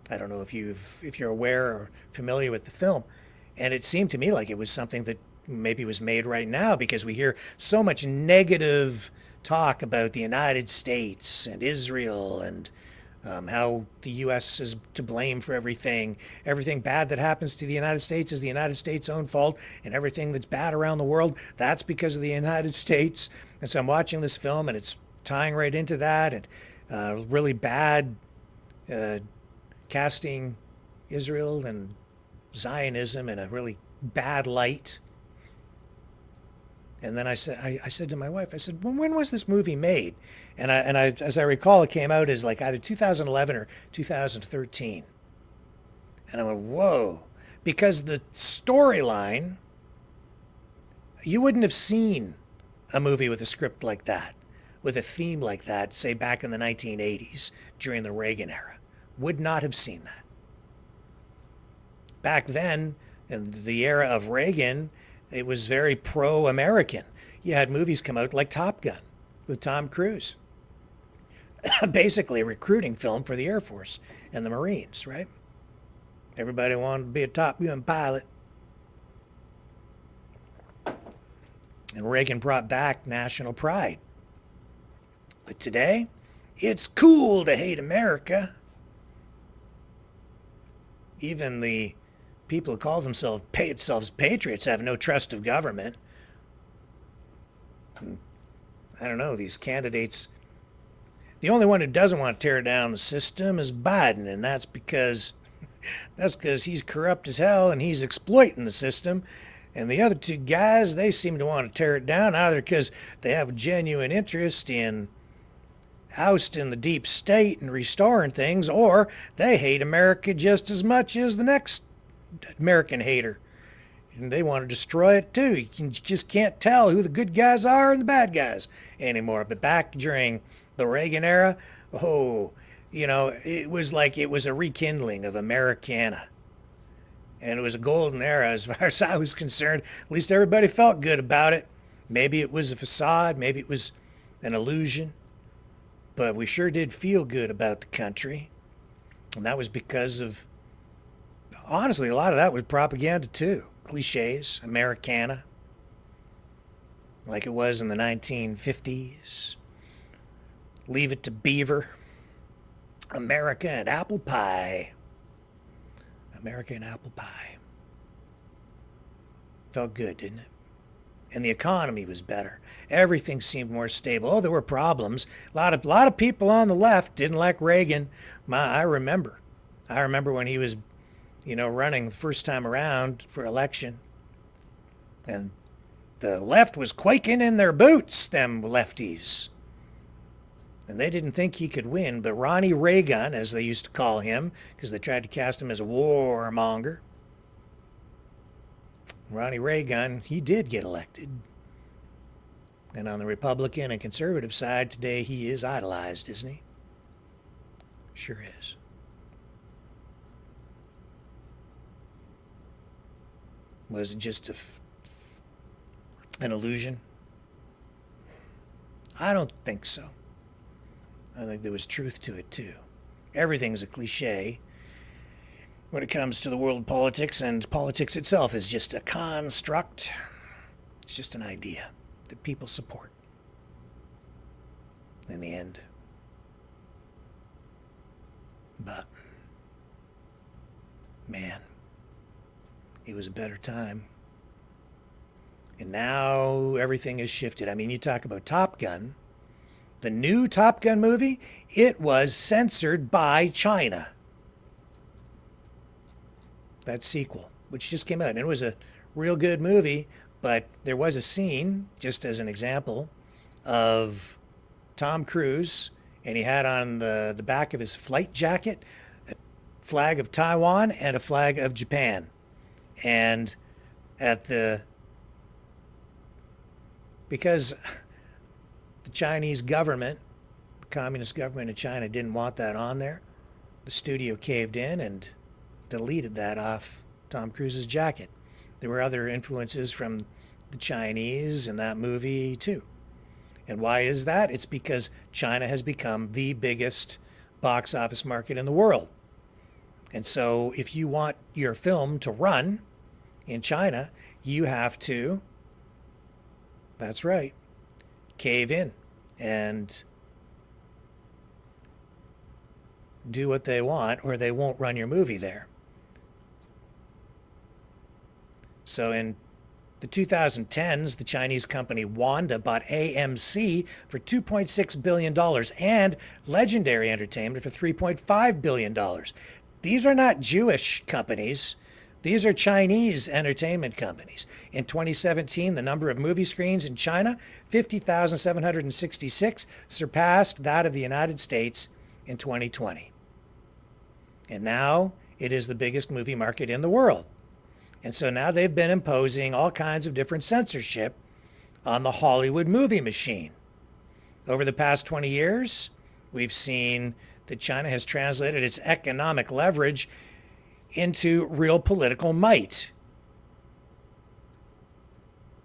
I don't know if you're aware or familiar with the film, and it seemed to me like it was something that maybe was made right now, because we hear so much negative talk about the United States and Israel, and how the U.S. is to blame for everything. Everything bad that happens to the United States is the United States' own fault, and everything that's bad around the world, that's because of the United States. And so I'm watching this film, and it's tying right into that. And really bad casting Israel and Zionism in a really bad light. And then I said to my wife, I said, when was this movie made? And as I recall, it came out as like either 2011 or 2013. And I went, whoa, because the storyline, you wouldn't have seen a movie with a script like that, with a theme like that, say back in the 1980s during the Reagan era. Would not have seen that. Back then, in the era of Reagan, it was very pro-American. You had movies come out like Top Gun with Tom Cruise. Basically a recruiting film for the Air Force and the Marines, right? Everybody wanted to be a Top Gun pilot. And Reagan brought back national pride. But today, it's cool to hate America. Even the people who call themselves patriots have no trust of government. And I don't know, these candidates. The only one who doesn't want to tear down the system is Biden, and that's because he's corrupt as hell and he's exploiting the system. And the other two guys, they seem to want to tear it down, either because they have a genuine interest in ousting the deep state and restoring things, or they hate America just as much as the next American hater. And they want to destroy it too. You just can't tell who the good guys are and the bad guys anymore. But back during the Reagan era, it was like it was a rekindling of Americana. And it was a golden era as far as I was concerned. At least everybody felt good about it. Maybe it was a facade, maybe it was an illusion. But we sure did feel good about the country. And that was because of, honestly, a lot of that was propaganda too. Cliches, Americana, like it was in the 1950s. Leave It to Beaver. America and apple pie. America and apple pie. Felt good, didn't it? And the economy was better. Everything seemed more stable. Oh, there were problems. A lot of people on the left didn't like Reagan. I remember when he was, running the first time around for election. And the left was quaking in their boots, them lefties. And they didn't think he could win, but Ronnie Reagan, as they used to call him, because they tried to cast him as a warmonger, Ronnie Reagan, he did get elected. And on the Republican and conservative side today, he is idolized, isn't he? Sure is. Was it just an illusion? I don't think so. I think there was truth to it, too. Everything's a cliche when it comes to the world of politics, and politics itself is just a construct. It's just an idea that people support in the end. But, man, it was a better time. And now everything has shifted. I mean, you talk about Top Gun. The new Top Gun movie, it was censored by China. That sequel, which just came out. And it was a real good movie, but there was a scene, just as an example, of Tom Cruise, and he had on the back of his flight jacket a flag of Taiwan and a flag of Japan. And because the Chinese government, the communist government of China, didn't want that on there, the studio caved in and deleted that off Tom Cruise's jacket. There were other influences from the Chinese in that movie too. And why is that? It's because China has become the biggest box office market in the world. And so if you want your film to run in China, you have to, that's right, cave in and do what they want, or they won't run your movie there. So in The 2010s, the Chinese company Wanda bought AMC for $2.6 billion and Legendary Entertainment for $3.5 billion. These are not Jewish companies. These are Chinese entertainment companies. In 2017, the number of movie screens in China, 50,766, surpassed that of the United States in 2020. And now it is the biggest movie market in the world. And so now they've been imposing all kinds of different censorship on the Hollywood movie machine. Over the past 20 years, we've seen that China has translated its economic leverage into real political might.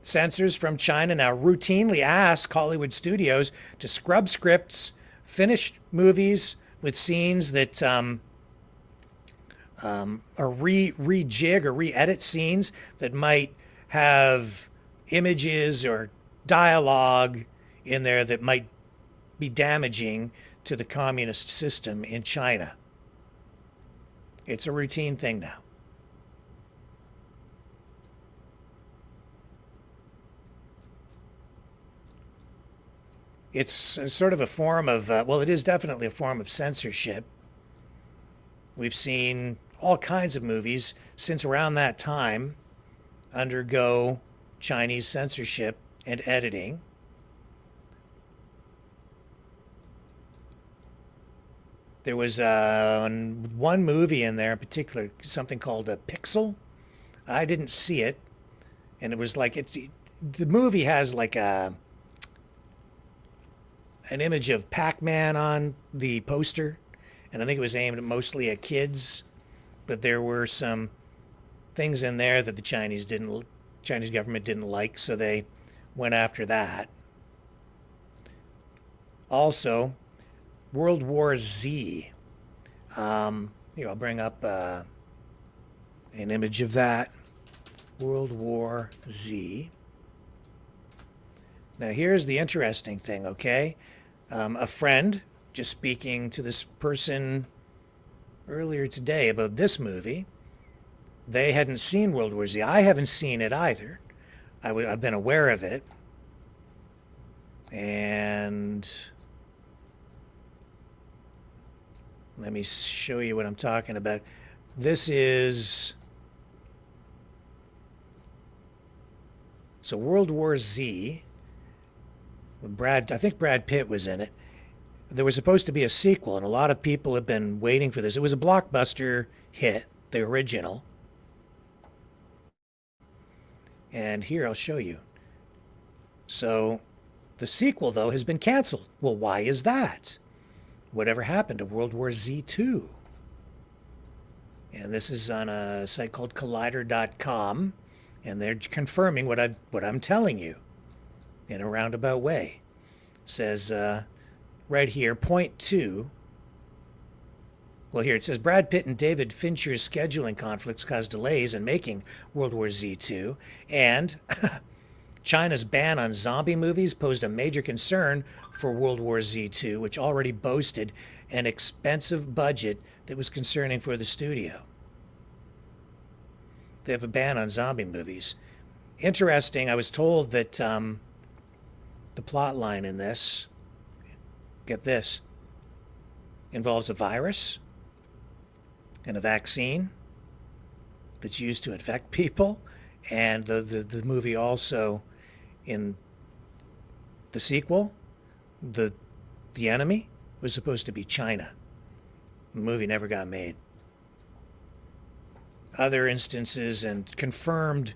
Censors from China now routinely ask Hollywood studios to scrub scripts, finish movies with scenes that or rejig or re-edit scenes that might have images or dialogue in there that might be damaging to the communist system in China. It's a routine thing now. It's sort of a form of, well, it is definitely a form of censorship. We've seen all kinds of movies since around that time undergo Chinese censorship and editing. There was one movie in there in particular, something called a Pixel. I didn't see it, and it was like the movie has like an image of Pac-Man on the poster, and I think it was aimed mostly at kids, but there were some things in there that the Chinese government didn't like, so they went after that. Also, World War Z. Here, I'll bring up an image of that. World War Z. Now, here's the interesting thing, okay? A friend, just speaking to this person earlier today about this movie, they hadn't seen World War Z. I haven't seen it either. I've been aware of it. And let me show you what I'm talking about. This is... So World War Z, I think Brad Pitt was in it. There was supposed to be a sequel, and a lot of people have been waiting for this. It was a blockbuster hit, the original. And here, I'll show you. So the sequel, though, has been canceled. Well, why is that? Whatever happened to World War Z2? And this is on a site called Collider.com, and they're confirming what I'm telling you in a roundabout way. It says right here, point 2. Well, here it says Brad Pitt and David Fincher's scheduling conflicts caused delays in making World War Z2, and China's ban on zombie movies posed a major concern for World War Z2, which already boasted an expensive budget that was concerning for the studio. They have a ban on zombie movies. Interesting, I was told that the plot line in this, get this, involves a virus and a vaccine that's used to infect people, and the movie also, in the sequel, the enemy was supposed to be China. The movie never got made. Other instances and confirmed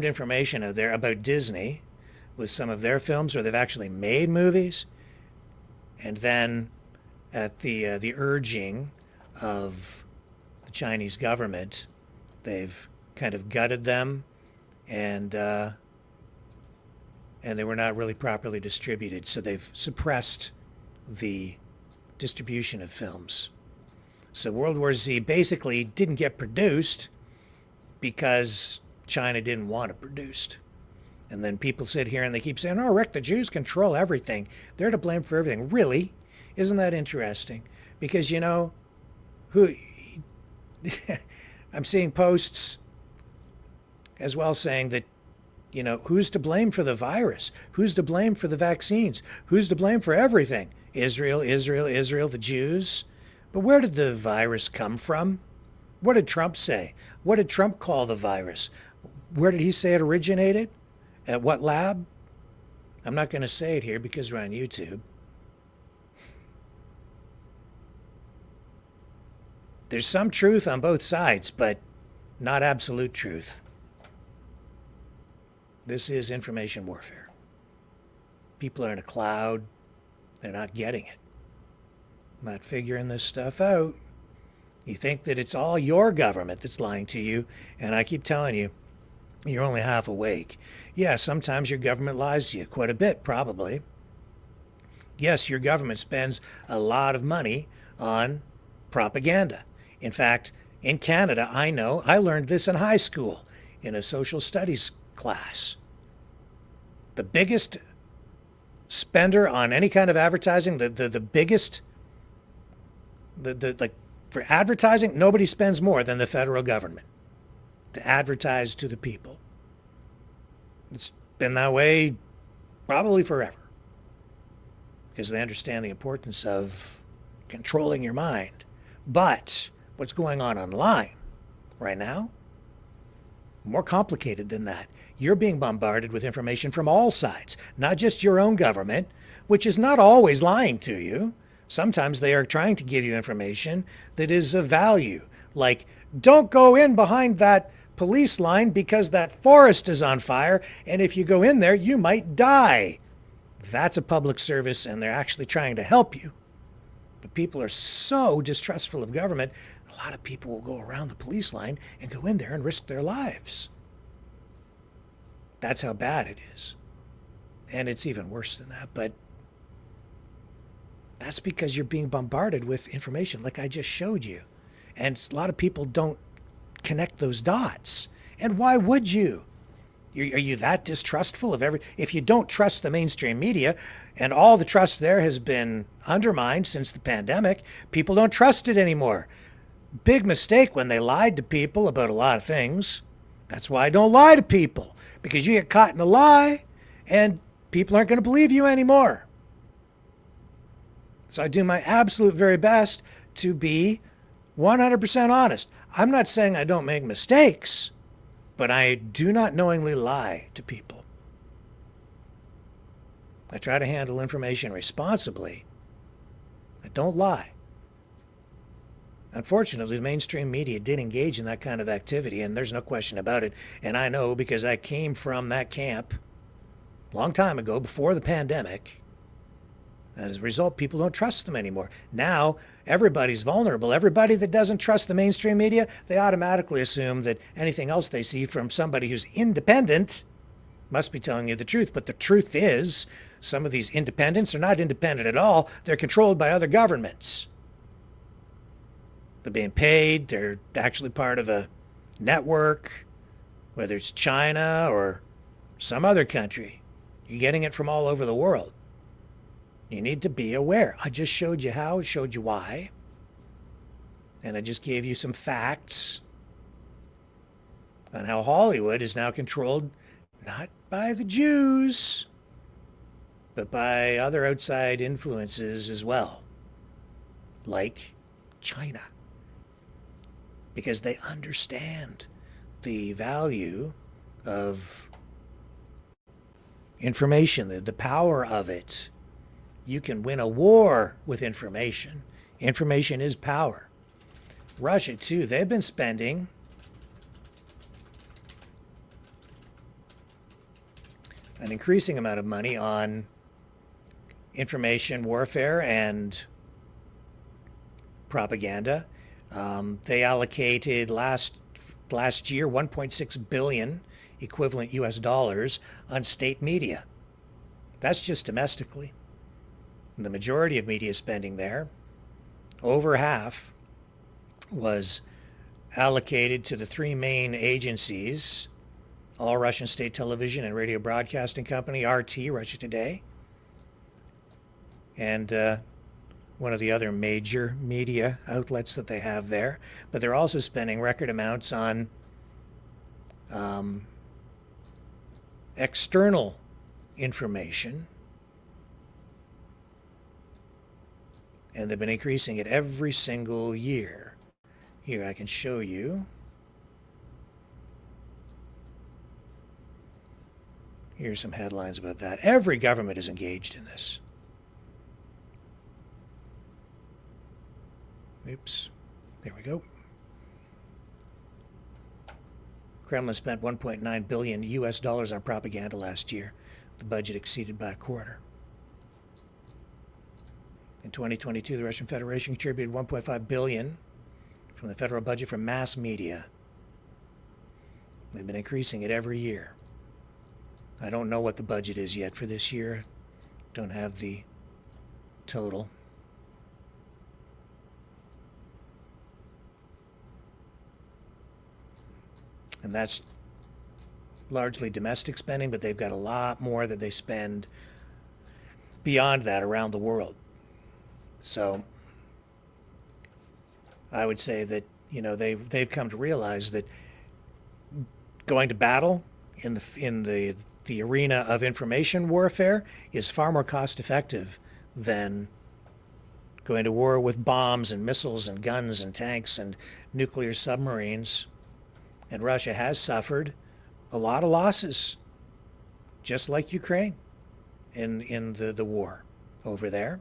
information out there about Disney with some of their films where they've actually made movies, and then at the urging of the Chinese government, they've kind of gutted them, and they were not really properly distributed, so they've suppressed the distribution of films. So World War Z basically didn't get produced because China didn't want it produced. And then people sit here and they keep saying, oh, Rick, the Jews control everything. They're to blame for everything. Really? Isn't that interesting? Because, you know, I'm seeing posts as well saying that, who's to blame for the virus? Who's to blame for the vaccines? Who's to blame for everything? Israel, Israel, Israel, the Jews. But where did the virus come from? What did Trump say? What did Trump call the virus? Where did he say it originated? At what lab? I'm not going to say it here because we're on YouTube. There's some truth on both sides, but not absolute truth. This is information warfare. People are in a cloud. They're not getting it. Not figuring this stuff out. You think that it's all your government that's lying to you, and I keep telling you, you're only half awake. Yeah, sometimes your government lies to you, quite a bit, probably. Yes, your government spends a lot of money on propaganda. In fact, in Canada, I learned this in high school in a social studies class. The biggest spender on any kind of advertising, the biggest, like for advertising, nobody spends more than the federal government to advertise to the people. It's been that way probably forever because they understand the importance of controlling your mind. But what's going on online right now, more complicated than that. You're being bombarded with information from all sides, not just your own government, which is not always lying to you. Sometimes they are trying to give you information that is of value, like don't go in behind that police line because that forest is on fire, and if you go in there, you might die. That's a public service, and they're actually trying to help you. But people are so distrustful of government, a lot of people will go around the police line and go in there and risk their lives. That's how bad it is. And it's even worse than that, but that's because you're being bombarded with information like I just showed you. And a lot of people don't connect those dots. And why would you? Are you that distrustful of if you don't trust the mainstream media, and all the trust there has been undermined since the pandemic, people don't trust it anymore. Big mistake when they lied to people about a lot of things. That's why I don't lie to people, because you get caught in a lie and people aren't going to believe you anymore. So I do my absolute very best to be 100% honest. I'm not saying I don't make mistakes, but I do not knowingly lie to people. I try to handle information responsibly. I don't lie. Unfortunately, the mainstream media did engage in that kind of activity, and there's no question about it. And I know because I came from that camp a long time ago, before the pandemic. As a result, people don't trust them anymore. Now, everybody's vulnerable. Everybody that doesn't trust the mainstream media, they automatically assume that anything else they see from somebody who's independent must be telling you the truth. But the truth is, some of these independents are not independent at all. They're controlled by other governments. They're being paid. They're actually part of a network, whether it's China or some other country. You're getting it from all over the world. You need to be aware. I just showed you how, showed you why. And I just gave you some facts on how Hollywood is now controlled not by the Jews, but by other outside influences as well, like China. Because they understand the value of information, the power of it. You can win a war with information. Information is power. Russia, too, they've been spending an increasing amount of money on information warfare and propaganda. They allocated last year 1.6 billion equivalent US dollars on state media. That's just domestically. The majority of media spending there, over half, was allocated to the three main agencies: All Russian State Television and Radio Broadcasting Company, RT, Russia Today, and one of the other major media outlets that they have there. But they're also spending record amounts on external information. And they've been increasing it every single year. Here, I can show you. Here's some headlines about that. Every government is engaged in this. Oops. There we go. Kremlin spent 1.9 billion US dollars on propaganda last year. The budget exceeded by a quarter. In 2022, the Russian Federation contributed 1.5 billion from the federal budget for mass media. They've been increasing it every year. I don't know what the budget is yet for this year. Don't have the total. And that's largely domestic spending, but they've got a lot more that they spend beyond that around the world. So I would say that, you know, they've come to realize that going to battle in the arena of information warfare is far more cost effective than going to war with bombs and missiles and guns and tanks and nuclear submarines. And Russia has suffered a lot of losses, just like Ukraine in the war over there.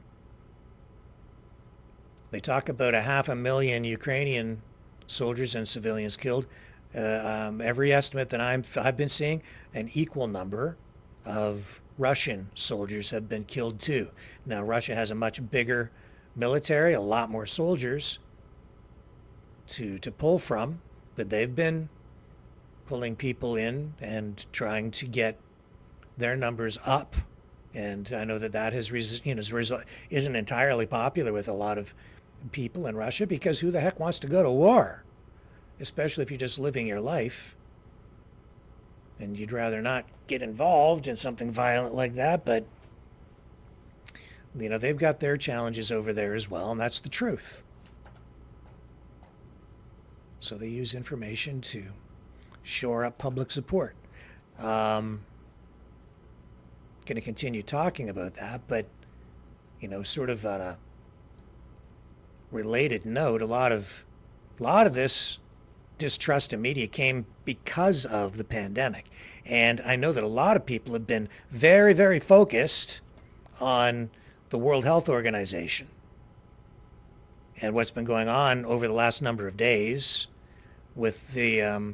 They talk about 500,000 Ukrainian soldiers and civilians killed. Every estimate that I've been seeing, an equal number of Russian soldiers have been killed too. Now, Russia has a much bigger military, a lot more soldiers to pull from, but they've been pulling people in and trying to get their numbers up. And I know that isn't entirely popular with a lot of people in Russia, because who the heck wants to go to war? Especially if you're just living your life and you'd rather not get involved in something violent like that. But, you know, they've got their challenges over there as well, and that's the truth. So they use information to shore up public support. Going to continue talking about that, but, you know, sort of on a related note, a lot of this distrust in media came because of the pandemic. And I know that a lot of people have been very, very focused on the World Health Organization and what's been going on over the last number of days with the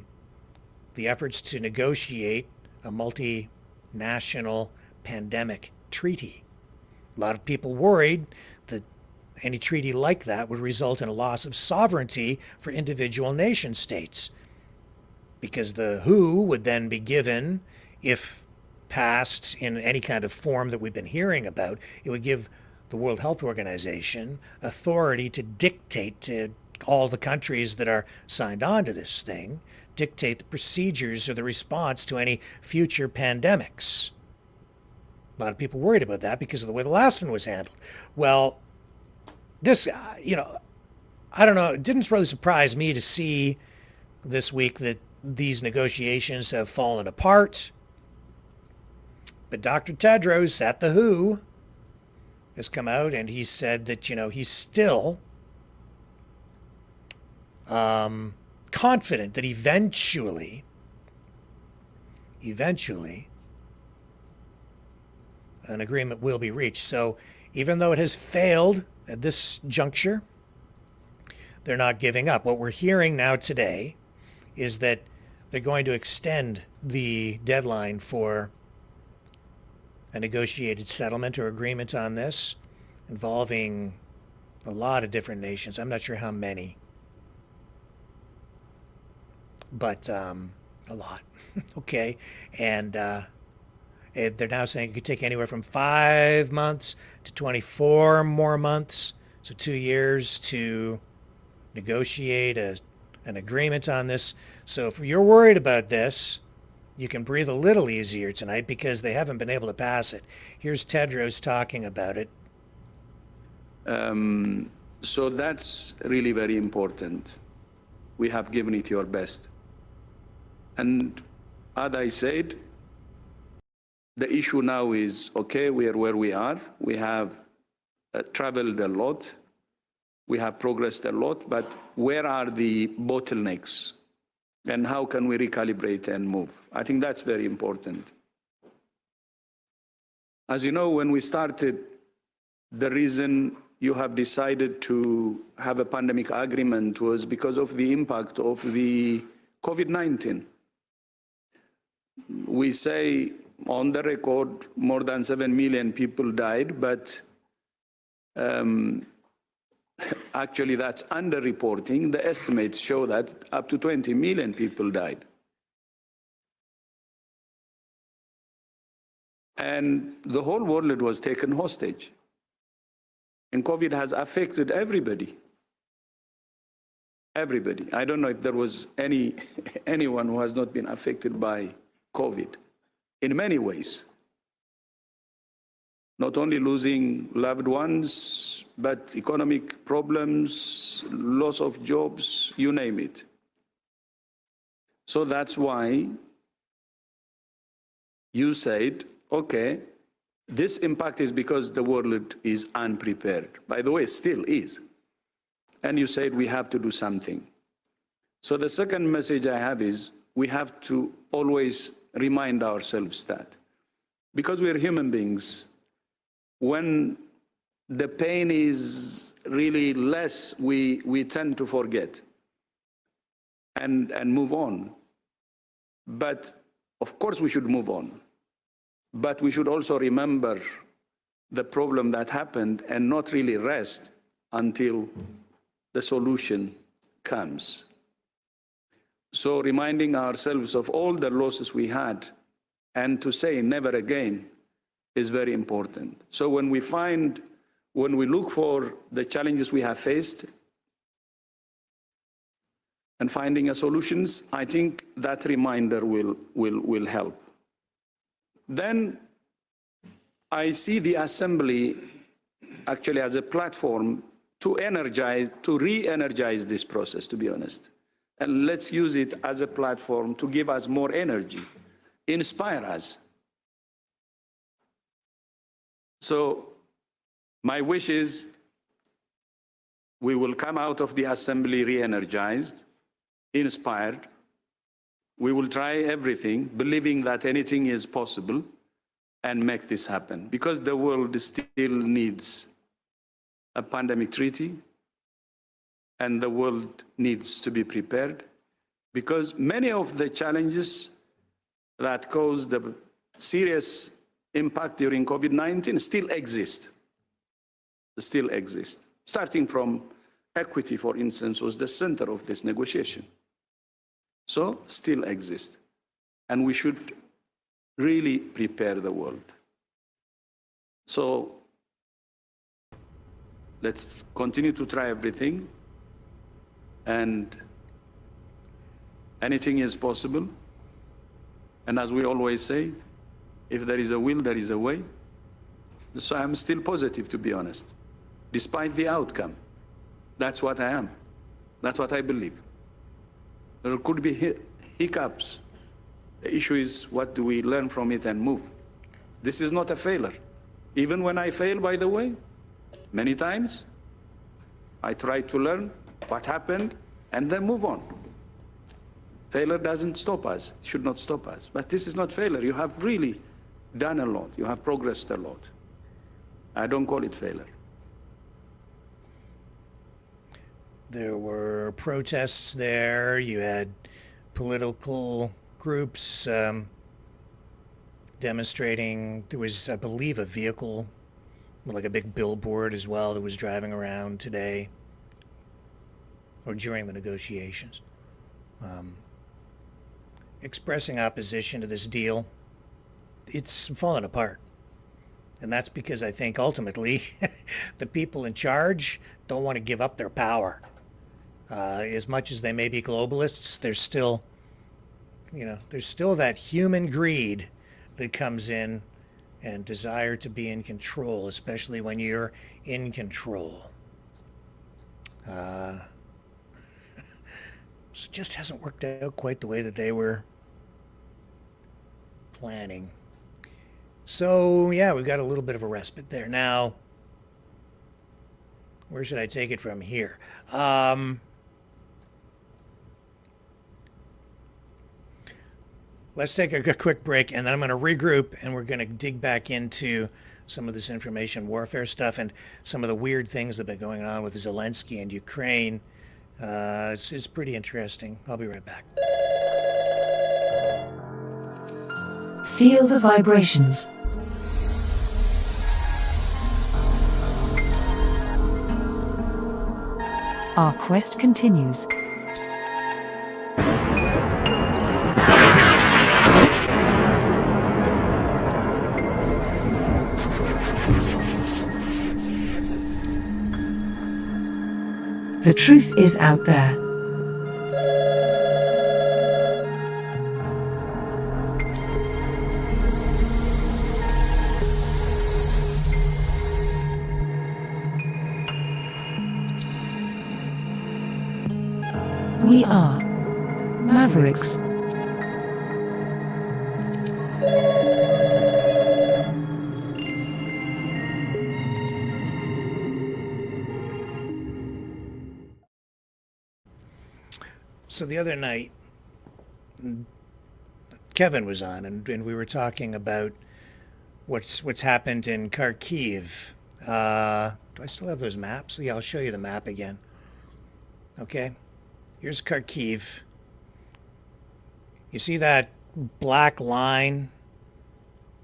efforts to negotiate a multinational pandemic treaty. A lot of people worried that any treaty like that would result in a loss of sovereignty for individual nation states, because the WHO would then be given, if passed in any kind of form that we've been hearing about, it would give the World Health Organization authority to dictate to all the countries that are signed on to this thing, dictate the procedures or the response to any future pandemics. A lot of people worried about that because of the way the last one was handled. Well, this, I don't know, it didn't really surprise me to see this week that these negotiations have fallen apart. But Dr. Tedros at the WHO has come out and he said that, he's still confident that eventually, an agreement will be reached. So even though it has failed at this juncture, they're not giving up. What we're hearing now today is that they're going to extend the deadline for a negotiated settlement or agreement on this, involving a lot of different nations. I'm not sure how many, but a lot. Okay. And they're now saying it could take anywhere from 5 months to 24 more months, so 2 years, to negotiate an agreement on this. So if you're worried about this, you can breathe a little easier tonight because they haven't been able to pass it. Here's Tedros talking about it. So that's really very important. We have given it your best. And as I said, the issue now is, okay, we are where we are. We have traveled a lot. We have progressed a lot, but where are the bottlenecks? And how can we recalibrate and move? I think that's very important. As you know, when we started, the reason you have decided to have a pandemic agreement was because of the impact of the COVID-19. We say on the record, more than 7 million people died, but actually that's underreporting. The estimates show that up to 20 million people died. And the whole world was taken hostage. And COVID has affected everybody. Everybody. I don't know if there was anyone who has not been affected by COVID in many ways. Not only losing loved ones, but economic problems, loss of jobs, you name it. So that's why you said, okay, this impact is because the world is unprepared. By the way, still is. And you said we have to do something. So the second message I have is we have to always remind ourselves that. Because we're human beings, when the pain is really less, we tend to forget and move on. But of course we should move on. But we should also remember the problem that happened and not really rest until the solution comes. So reminding ourselves of all the losses we had and to say never again is very important. So when we look for the challenges we have faced and finding solutions, I think that reminder will help. Then I see the assembly actually as a platform to re-energize this process, to be honest. And let's use it as a platform to give us more energy, inspire us. So my wish is we will come out of the assembly re-energized, inspired. We will try everything, believing that anything is possible, and make this happen. Because the world still needs a pandemic treaty, and the world needs to be prepared, because many of the challenges that caused the serious impact during COVID-19 still exist. Starting from equity, for instance, was the center of this negotiation. So still exist. And we should really prepare the world. So let's continue to try everything, and anything is possible. And as we always say, if there is a will, there is a way. So I'm still positive, to be honest, despite the outcome. That's what I am. That's what I believe. There could be hiccups. The issue is, what do we learn from it and move? This is not a failure. Even when I fail, by the way, many times, I try to learn what happened and then move on. Failure doesn't stop us, should not stop us. But this is not failure. You have really done a lot. You have progressed a lot. I don't call it failure. There were protests there. You had political groups demonstrating. There was, I believe, a vehicle with like a big billboard as well that was driving around today or during the negotiations, expressing opposition to this deal. It's fallen apart. And that's because I think ultimately the people in charge don't want to give up their power. As much as they may be globalists, there's still that human greed that comes in and desire to be in control, especially when you're in control. So it just hasn't worked out quite the way that they were planning. So, yeah, we've got a little bit of a respite there. Now, where should I take it from here? Let's take a quick break, and then I'm going to regroup, and we're going to dig back into some of this information warfare stuff and some of the weird things that have been going on with Zelensky and Ukraine. It's pretty interesting. I'll be right back. Feel the vibrations. Our quest continues. The truth is out there. We are Mavericks. So the other night, Kevin was on, and we were talking about what's happened in Kharkiv. Do I still have those maps? Yeah, I'll show you the map again. Okay, here's Kharkiv. You see that black line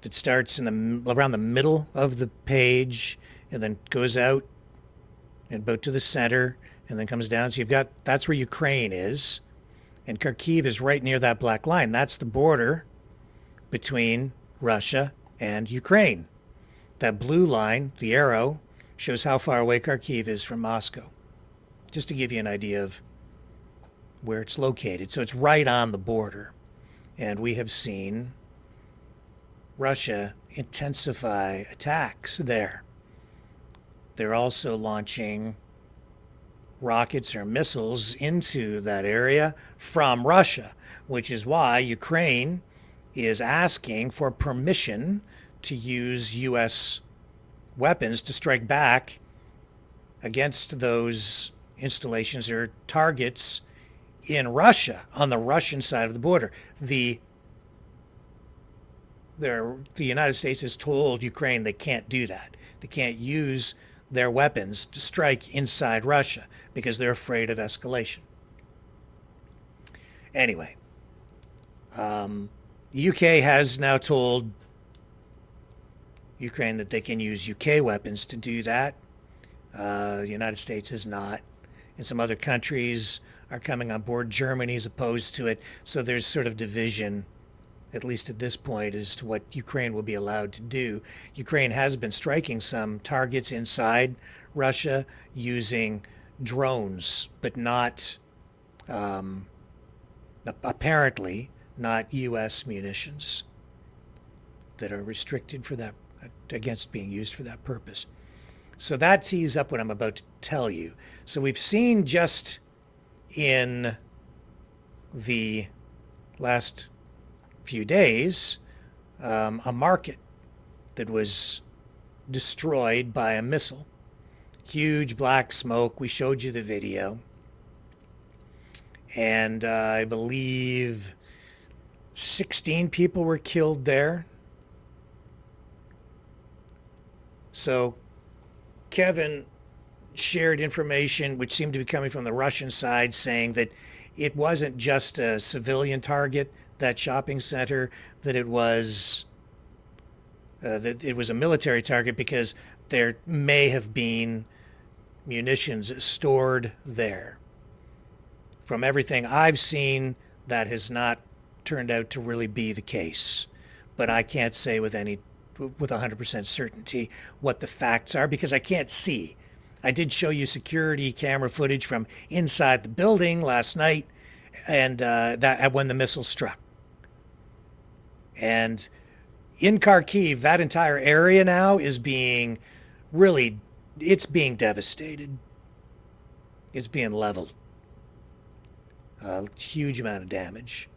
that starts in around the middle of the page and then goes out and about to the center and then comes down. So that's where Ukraine is. And Kharkiv is right near that black line. That's the border between Russia and Ukraine. That blue line, the arrow, shows how far away Kharkiv is from Moscow. Just to give you an idea of where it's located. So it's right on the border. And we have seen Russia intensify attacks there. They're also launching rockets or missiles into that area from Russia, which is why Ukraine is asking for permission to use U.S. weapons to strike back against those installations or targets in Russia, on the Russian side of the border. The United States has told Ukraine they can't do that. They can't use their weapons to strike inside Russia because they're afraid of escalation. Anyway, the UK has now told Ukraine that they can use UK weapons to do that. The United States has not. And some other countries are coming on board. Germany is opposed to it. So there's sort of division, at least at this point, as to what Ukraine will be allowed to do. Ukraine has been striking some targets inside Russia using drones, but not, apparently, not U.S. munitions that are restricted for that, against being used for that purpose. So that tees up what I'm about to tell you. So we've seen just in the last few days a market that was destroyed by a missile. Huge black smoke. We showed you the video. And I believe 16 people were killed there. So Kevin shared information which seemed to be coming from the Russian side saying that it wasn't just a civilian target, that shopping center, that it was a military target because there may have been munitions stored there. From everything I've seen, that has not turned out to really be the case. But I can't say with 100% certainty what the facts are because I can't see. I did show you security camera footage from inside the building last night, and that when the missile struck. And in Kharkiv, that entire area now is being really, it's being devastated. It's being leveled. A huge amount of damage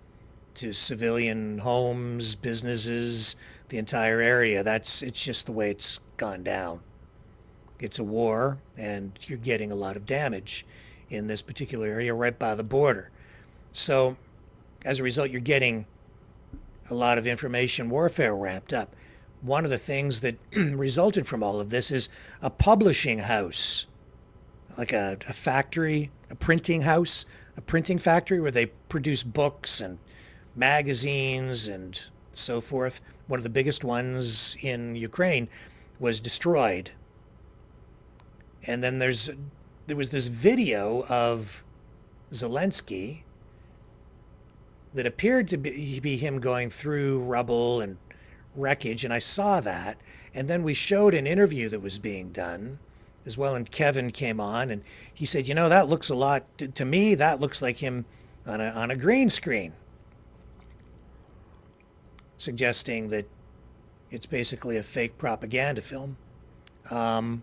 to civilian homes, businesses, the entire area. It's just the way it's gone down. It's a war, and you're getting a lot of damage in this particular area right by the border. So, as a result, you're getting a lot of information warfare ramped up. One of the things that resulted from all of this is a publishing house, like a factory, a printing house, a printing factory where they produce books and magazines and so forth. One of the biggest ones in Ukraine was destroyed. And then there was this video of Zelensky that appeared to be him going through rubble and wreckage, and I saw that. And then we showed an interview that was being done as well, and Kevin came on, and he said, that looks a lot, to me, that looks like him on a green screen, suggesting that it's basically a fake propaganda film. From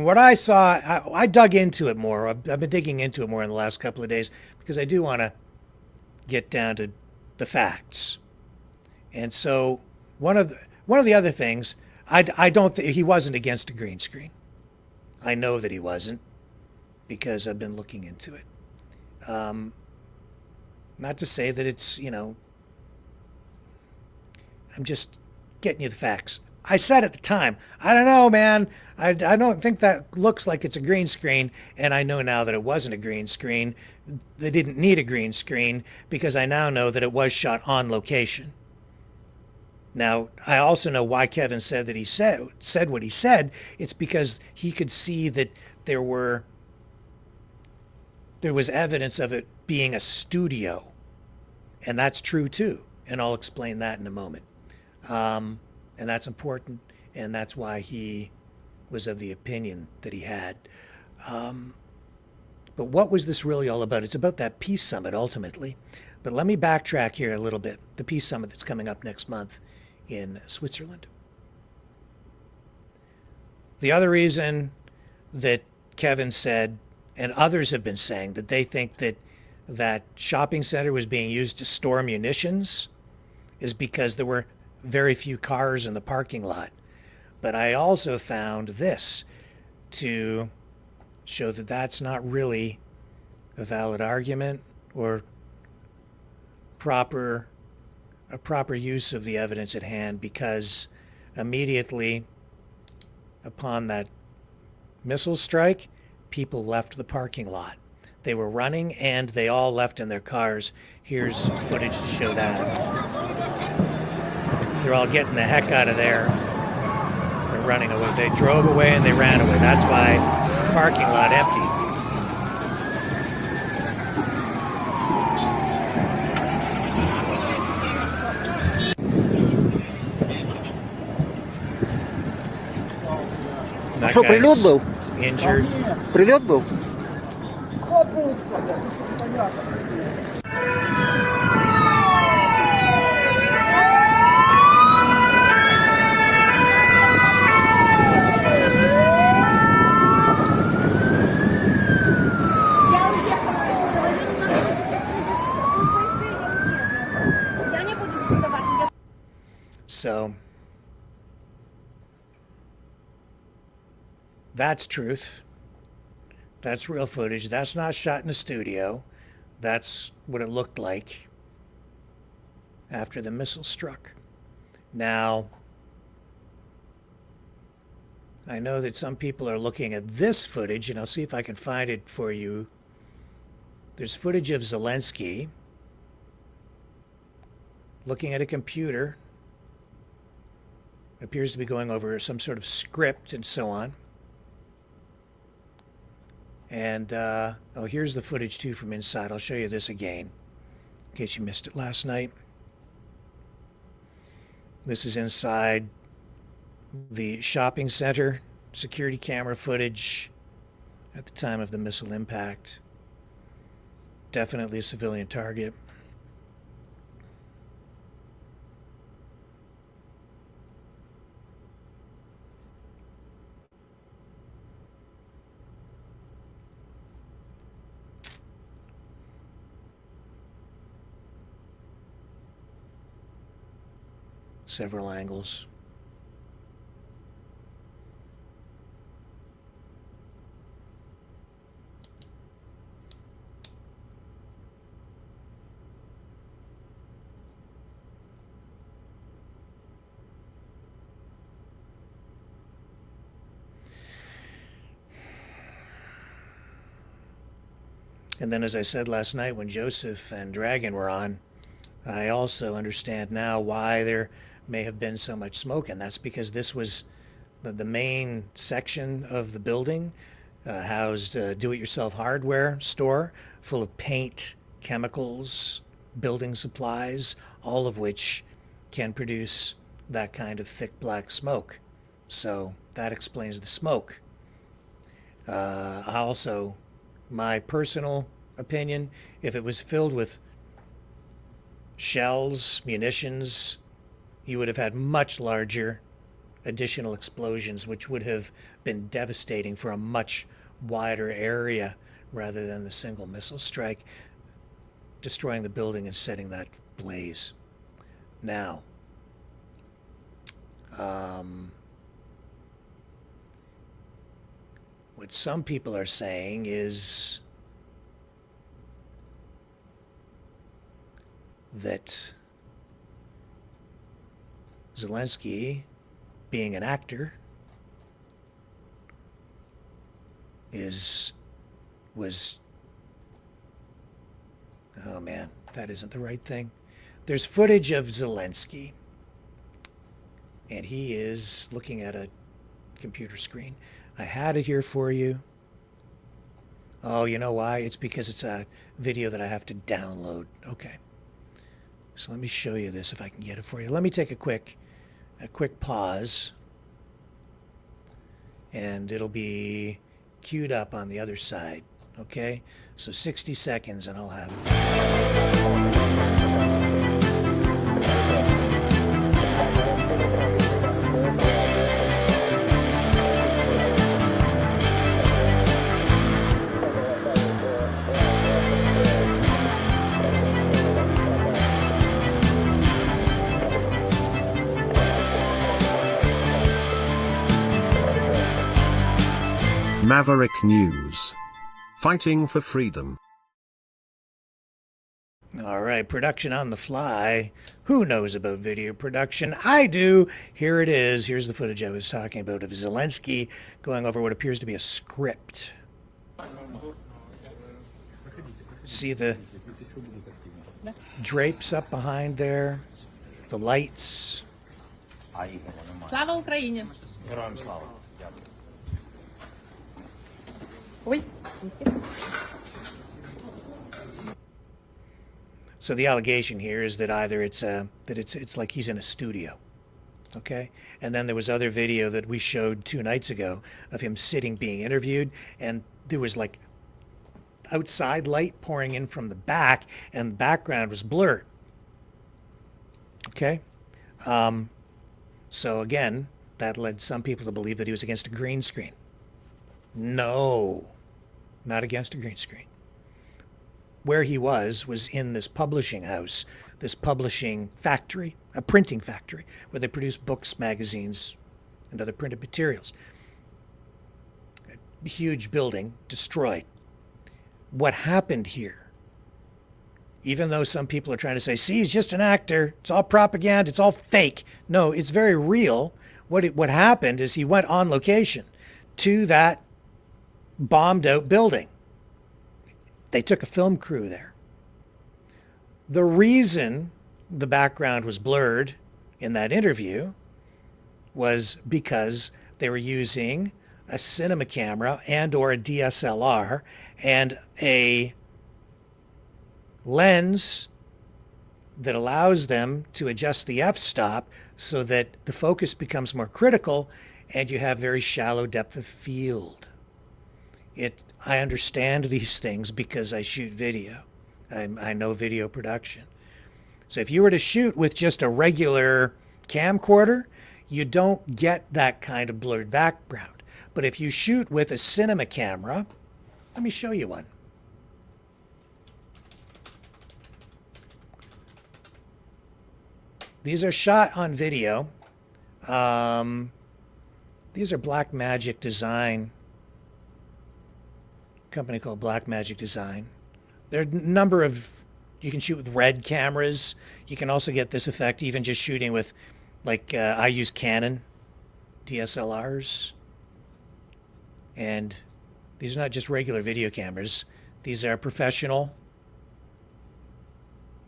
what I saw, I dug into it more. I've been digging into it more in the last couple of days because I do want to get down to the facts. And so one of the other things, I don't think he wasn't against a green screen. I know that he wasn't because I've been looking into it. Not to say that it's, I'm just getting you the facts. I said at the time, I don't know, man. I don't think that looks like it's a green screen. And I know now that it wasn't a green screen. They didn't need a green screen because I now know that it was shot on location. Now, I also know why Kevin said that he said what he said. It's because he could see that there was evidence of it being a studio. And that's true too. And I'll explain that in a moment. And that's important, and that's why he was of the opinion that he had. But what was this really all about? It's about that peace summit, ultimately. But let me backtrack here a little bit. The peace summit that's coming up next month in Switzerland. The other reason that Kevin said, and others have been saying, that they think that that shopping center was being used to store munitions is because there were very few cars in the parking lot. But I also found this to show that that's not really a valid argument or a proper use of the evidence at hand, because immediately upon that missile strike, people left the parking lot. They were running and they all left in their cars. Here's footage to show that. They're all getting the heck out of there. They're running away. They drove away and they ran away. That's why the parking lot emptied. That Что, прилет guy's был? injured. Прилет был? So that's truth. That's real footage. That's not shot in a studio. That's what it looked like after the missile struck. Now, I know that some people are looking at this footage, and I'll see if I can find it for you. There's footage of Zelensky looking at a computer. It appears to be going over some sort of script and so on. And, here's the footage too from inside. I'll show you this again, in case you missed it last night. This is inside the shopping center, security camera footage at the time of the missile impact. Definitely a civilian target. several angles. And then, as I said last night when Joseph and Dragon were on, I also understand now why there may have been so much smoke, and that's because this was the main section of the building, housed a do-it-yourself hardware store full of paint, chemicals, building supplies, all of which can produce that kind of thick black smoke. So that explains the smoke. Also, my personal opinion, if it was filled with shells, munitions, you would have had much larger additional explosions, which would have been devastating for a much wider area rather than the single missile strike, destroying the building and setting that blaze. Now, what some people are saying is that Zelensky, being an actor, was oh man, that isn't the right thing. There's footage of Zelensky, and he is looking at a computer screen. I had it here for you. Oh, you know why? It's because it's a video that I have to download. Okay. So let me show you this if I can get it for you. Let me take a quick pause, and it'll be queued up on the other side. Okay? So 60 seconds and I'll have it. Maverick News. Fighting for freedom. All right, production on the fly. Who knows about video production? I do. Here it is. Here's the footage I was talking about of Zelensky going over what appears to be a script. See the drapes up behind there, the lights. Слава Україні! Героям слава! Ой. So the allegation here is that either it's like he's in a studio, okay? And then there was other video that we showed 2 nights ago of him sitting being interviewed, and there was like outside light pouring in from the back, and the background was blurred. Okay? So again, that led some people to believe that he was against a green screen. No, not against a green screen. Where he was in this publishing house, this publishing factory, a printing factory, where they produce books, magazines, and other printed materials. A huge building destroyed. What happened here, even though some people are trying to say, see, he's just an actor, it's all propaganda, it's all fake. No, it's very real. What happened is he went on location to that bombed out building. They took a film crew there. The reason the background was blurred in that interview was because they were using a cinema camera and or a DSLR and a lens that allows them to adjust the f-stop so that the focus becomes more critical and you have very shallow depth of field. I understand these things because I shoot video. I know video production. So if you were to shoot with just a regular camcorder, you don't get that kind of blurred background. But if you shoot with a cinema camera, let me show you one. These are shot on video. These are Black Magic Design. Company called Black Magic Design. There are a number of, you can shoot with red cameras. You can also get this effect even just shooting with, like, I use Canon DSLRs. And these are not just regular video cameras. These are professional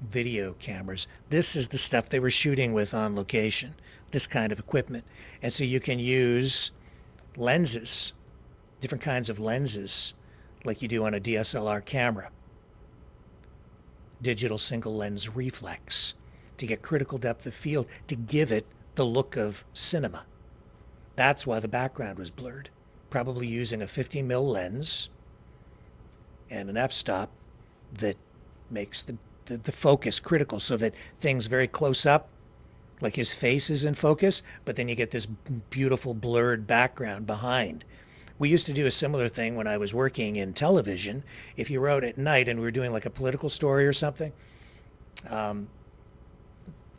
video cameras. This is the stuff they were shooting with on location, this kind of equipment. And so you can use lenses, different kinds of lenses, like you do on a DSLR camera. Digital single lens reflex, to get critical depth of field, to give it the look of cinema. That's why the background was blurred. Probably using a 50mm lens and an f-stop that makes the focus critical, so that things very close up, like his face is in focus, but then you get this beautiful blurred background behind. We used to do a similar thing when I was working in television. If you were out at night and we were doing like a political story or something,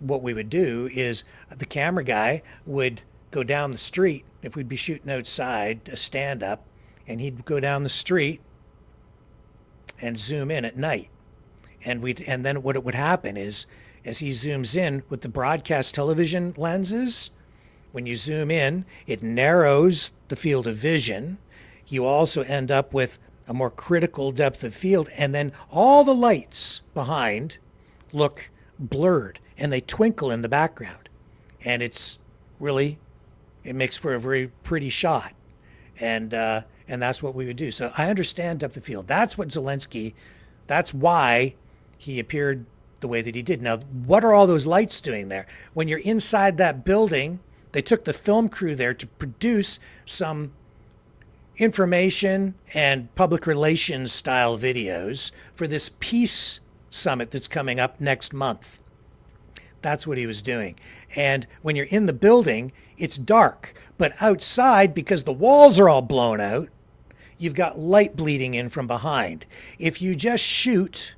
what we would do is the camera guy would go down the street. If we'd be shooting outside, a stand-up, and he'd go down the street and zoom in at night. And then what would happen is, as he zooms in with the broadcast television lenses, when you zoom in, it narrows the field of vision. You also end up with a more critical depth of field, and then all the lights behind look blurred, and they twinkle in the background. And it's really, it makes for a very pretty shot. And that's what we would do. So I understand depth of field. That's what Zelensky, that's why he appeared the way that he did. Now, what are all those lights doing there? When you're inside that building, they took the film crew there to produce some information and public relations style videos for this peace summit that's coming up next month. That's what he was doing. And when you're in the building, it's dark. But outside, because the walls are all blown out, you've got light bleeding in from behind. If you just shoot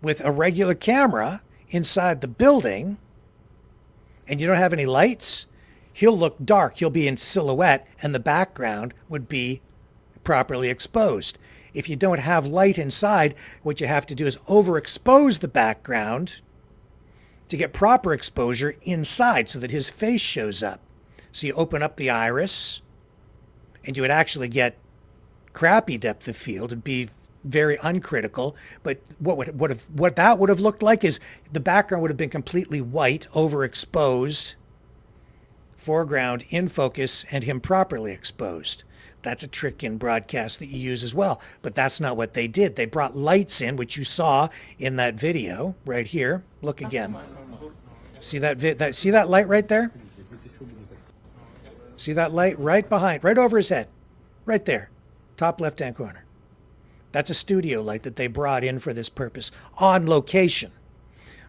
with a regular camera inside the building and you don't have any lights, he'll look dark. He'll be in silhouette and the background would be properly exposed. If you don't have light inside, what you have to do is overexpose the background to get proper exposure inside so that his face shows up. So you open up the iris and you would actually get crappy depth of field. It'd be very uncritical, but what that would have looked like is the background would have been completely white, overexposed, foreground in focus, and him properly exposed. That's a trick in broadcast that you use as well, but that's not what they did. They brought lights in, which you saw in that video right here. Look again. See that see that light right there? See that light right behind, right over his head, right there, top left-hand corner. That's a studio light that they brought in for this purpose, on location.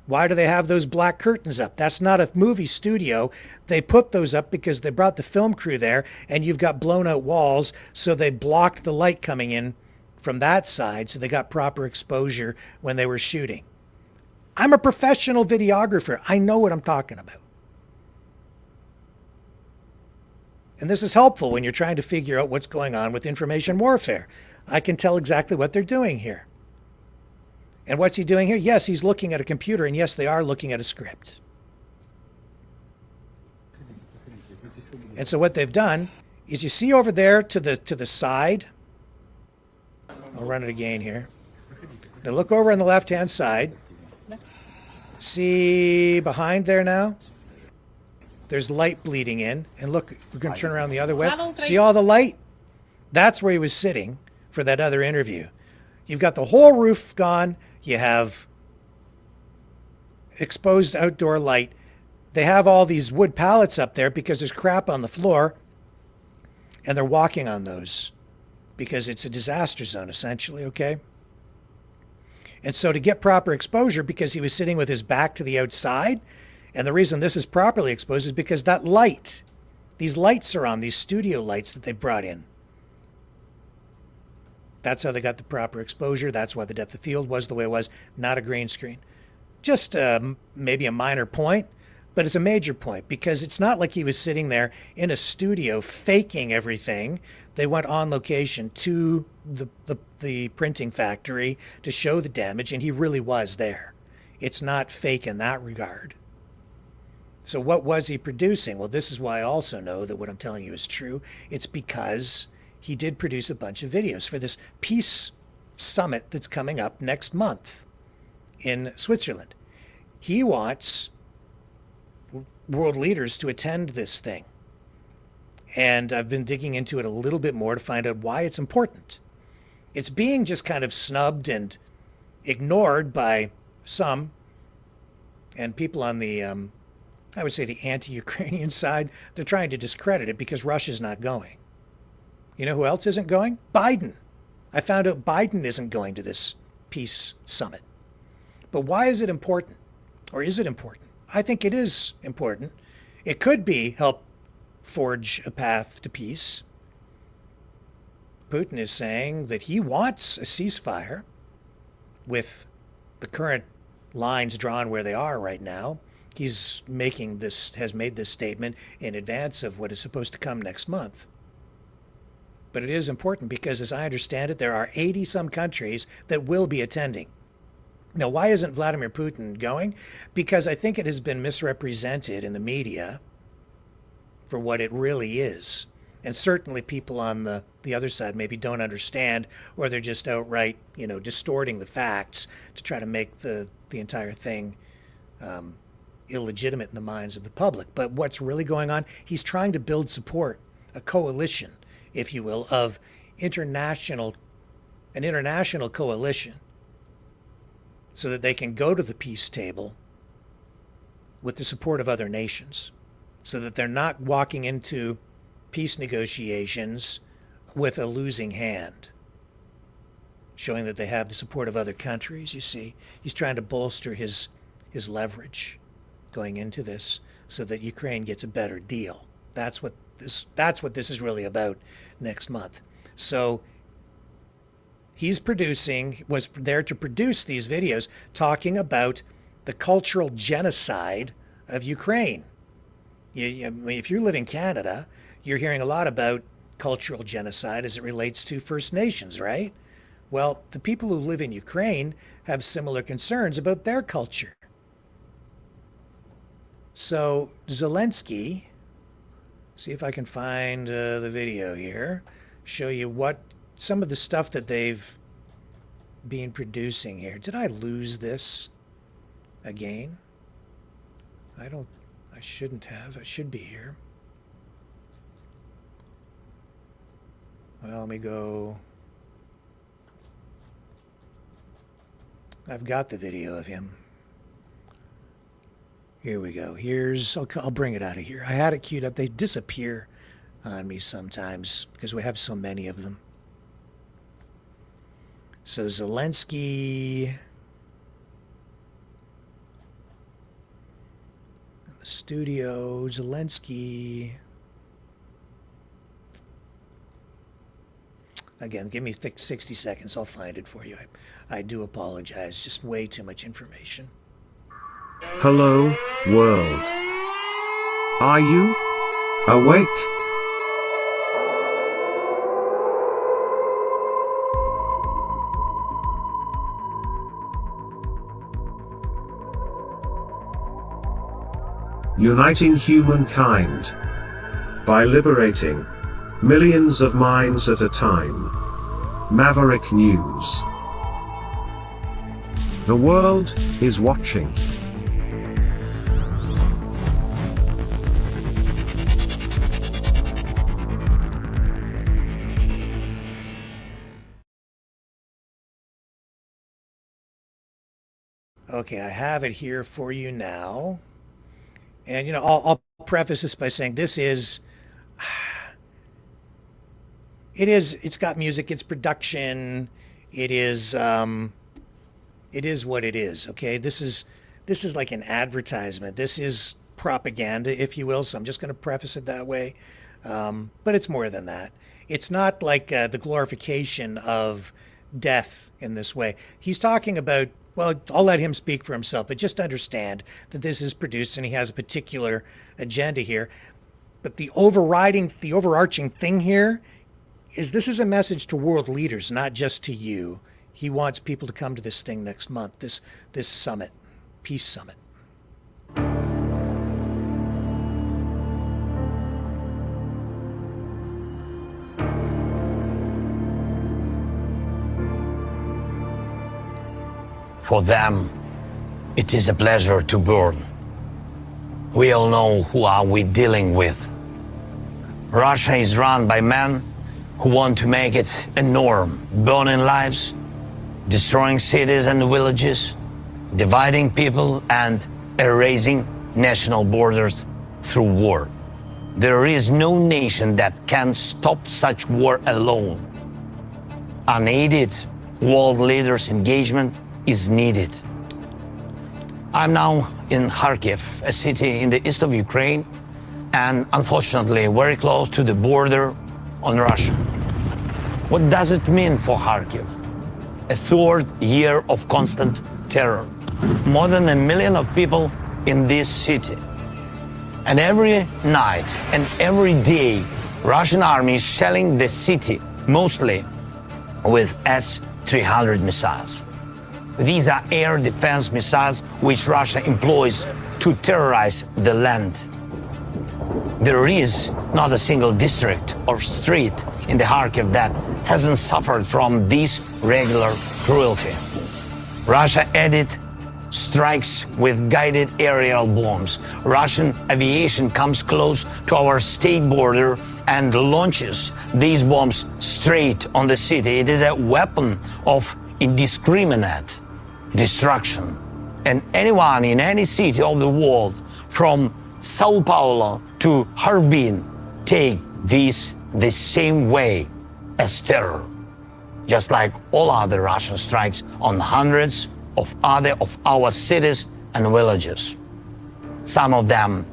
Why do they have those black curtains up? That's not a movie studio. They put those up because they brought the film crew there, and you've got blown out walls, so they blocked the light coming in from that side, so they got proper exposure when they were shooting. I'm a professional videographer. I know what I'm talking about. And this is helpful when you're trying to figure out what's going on with information warfare. I can tell exactly what they're doing here. And what's he doing here? Yes, he's looking at a computer, and yes, they are looking at a script. And so what they've done is, you see over there to the side, I'll run it again here. Now look over on the left-hand side. See behind there now? There's light bleeding in. And look, we're going to turn around the other way. See all the light? That's where he was sitting for that other interview. You've got the whole roof gone. You have exposed outdoor light. They have all these wood pallets up there because there's crap on the floor, and they're walking on those because it's a disaster zone, essentially, okay? And so to get proper exposure, because he was sitting with his back to the outside, and the reason this is properly exposed is because that light, these lights are on, these studio lights that they brought in. That's how they got the proper exposure. That's why the depth of field was the way it was, not a green screen. just maybe a minor point, but it's a major point because it's not like he was sitting there in a studio faking everything. They went on location to the printing factory to show the damage, and he really was there. It's not fake in that regard. So what was he producing? Well, this is why I also know that what I'm telling you is true. It's because he did produce a bunch of videos for this peace summit that's coming up next month in Switzerland. He wants world leaders to attend this thing. And I've been digging into it a little bit more to find out why it's important. It's being just kind of snubbed and ignored by some, and people on the, I would say the anti-Ukrainian side. They're trying to discredit it because Russia's not going. You know who else isn't going? Biden. I found out Biden isn't going to this peace summit. But why is it important? Or is it important? I think it is important. It could be help forge a path to peace. Putin is saying that he wants a ceasefire with the current lines drawn where they are right now. He's has made this statement in advance of what is supposed to come next month. But it is important because, as I understand it, there are 80-some countries that will be attending. Now, why isn't Vladimir Putin going? Because I think it has been misrepresented in the media for what it really is. And certainly people on the other side maybe don't understand, or they're just outright, distorting the facts to try to make the entire thing illegitimate in the minds of the public. But what's really going on, he's trying to build support, a coalition, if you will, of an international coalition, so that they can go to the peace table with the support of other nations, so that they're not walking into peace negotiations with a losing hand, showing that they have the support of other countries. You see, he's trying to bolster his leverage going into this so that Ukraine gets a better deal. That's what this is really about next month. So was there to produce these videos talking about the cultural genocide of Ukraine. If you live in Canada, you're hearing a lot about cultural genocide as it relates to First Nations, right? Well, the people who live in Ukraine have similar concerns about their culture. So Zelensky, see if I can find the video here, show you some of the stuff that they've been producing here. Did I lose this again? I shouldn't have. I should be here. Well, let me go. I've got the video of him. Here we go. I'll bring it out of here. I had it queued up. They disappear on me sometimes because we have so many of them. So Zelensky in the studio. Zelensky. Again, give me 60 seconds. I'll find it for you. I do apologize. Just way too much information. Hello, world. Are you awake? Uniting humankind by liberating millions of minds at a time. Maverick News. The world is watching. Okay, I have it here for you now. And, I'll preface this by saying it's got music, it's production, it is what it is, okay? This is like an advertisement. This is propaganda, if you will, so I'm just going to preface it that way. But it's more than that. It's not like the glorification of death in this way. He's talking about Well, I'll let him speak for himself, but just understand that this is produced and he has a particular agenda here. But the overarching thing here is this is a message to world leaders, not just to you. He wants people to come to this thing next month, this summit, peace summit. For them, it is a pleasure to burn. We all know who are we dealing with. Russia is run by men who want to make it a norm, burning lives, destroying cities and villages, dividing people and erasing national borders through war. There is no nation that can stop such war alone. Unaided world leaders' engagement is needed. I'm now in Kharkiv, a city in the east of Ukraine, and unfortunately very close to the border on Russia. What does it mean for Kharkiv? A third year of constant terror. More than 1 million of people in this city. And every night and every day, Russian army is shelling the city, mostly with S-300 missiles. These are air defense missiles which Russia employs to terrorize the land. There is not a single district or street in the Kharkiv that hasn't suffered from this regular cruelty. Russia added strikes with guided aerial bombs. Russian aviation comes close to our state border and launches these bombs straight on the city. It is a weapon of indiscriminate destruction. And anyone in any city of the world, from Sao Paulo to Harbin, take this the same way as terror, just like all other Russian strikes on hundreds of other of our cities and villages. Some of them,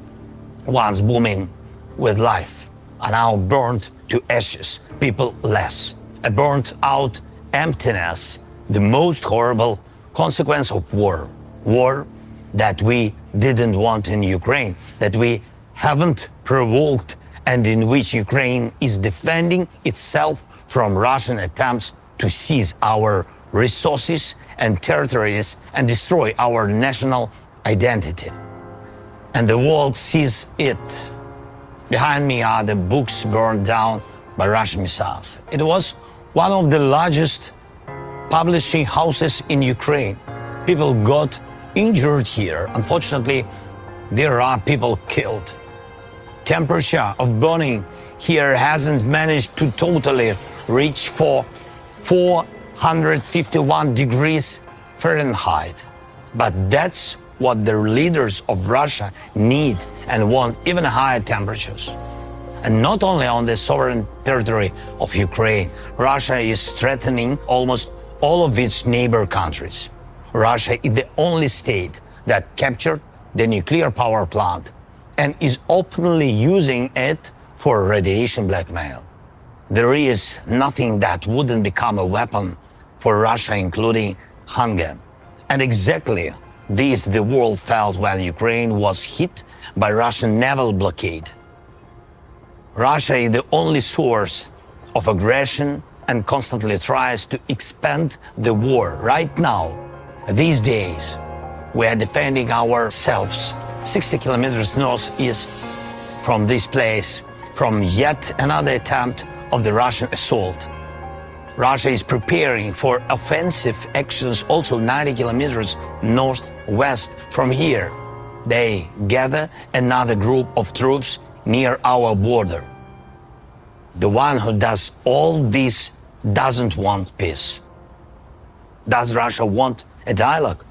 once booming with life, are now burned to ashes, people less. A burnt out emptiness, the most horrible consequence of war. War that we didn't want in Ukraine, that we haven't provoked, and in which Ukraine is defending itself from Russian attempts to seize our resources and territories and destroy our national identity. And the world sees it. Behind me are the books burned down by Russian missiles. It was one of the largest publishing houses in Ukraine. People got injured here. Unfortunately, there are people killed. Temperature of burning here hasn't managed to totally reach for 451 degrees Fahrenheit. But that's what the leaders of Russia need and want, even higher temperatures. And not only on the sovereign territory of Ukraine, Russia is threatening almost all of its neighbor countries. Russia is the only state that captured the nuclear power plant and is openly using it for radiation blackmail. There is nothing that wouldn't become a weapon for Russia, including hunger. And exactly this the world felt when Ukraine was hit by Russian naval blockade. Russia is the only source of aggression and constantly tries to expand the war. Right now, these days, we are defending ourselves 60 kilometers northeast from this place, from yet another attempt of the Russian assault. Russia is preparing for offensive actions also 90 kilometers northwest from here. They gather another group of troops near our border. The one who does all this doesn't want peace. Does Russia want a dialogue?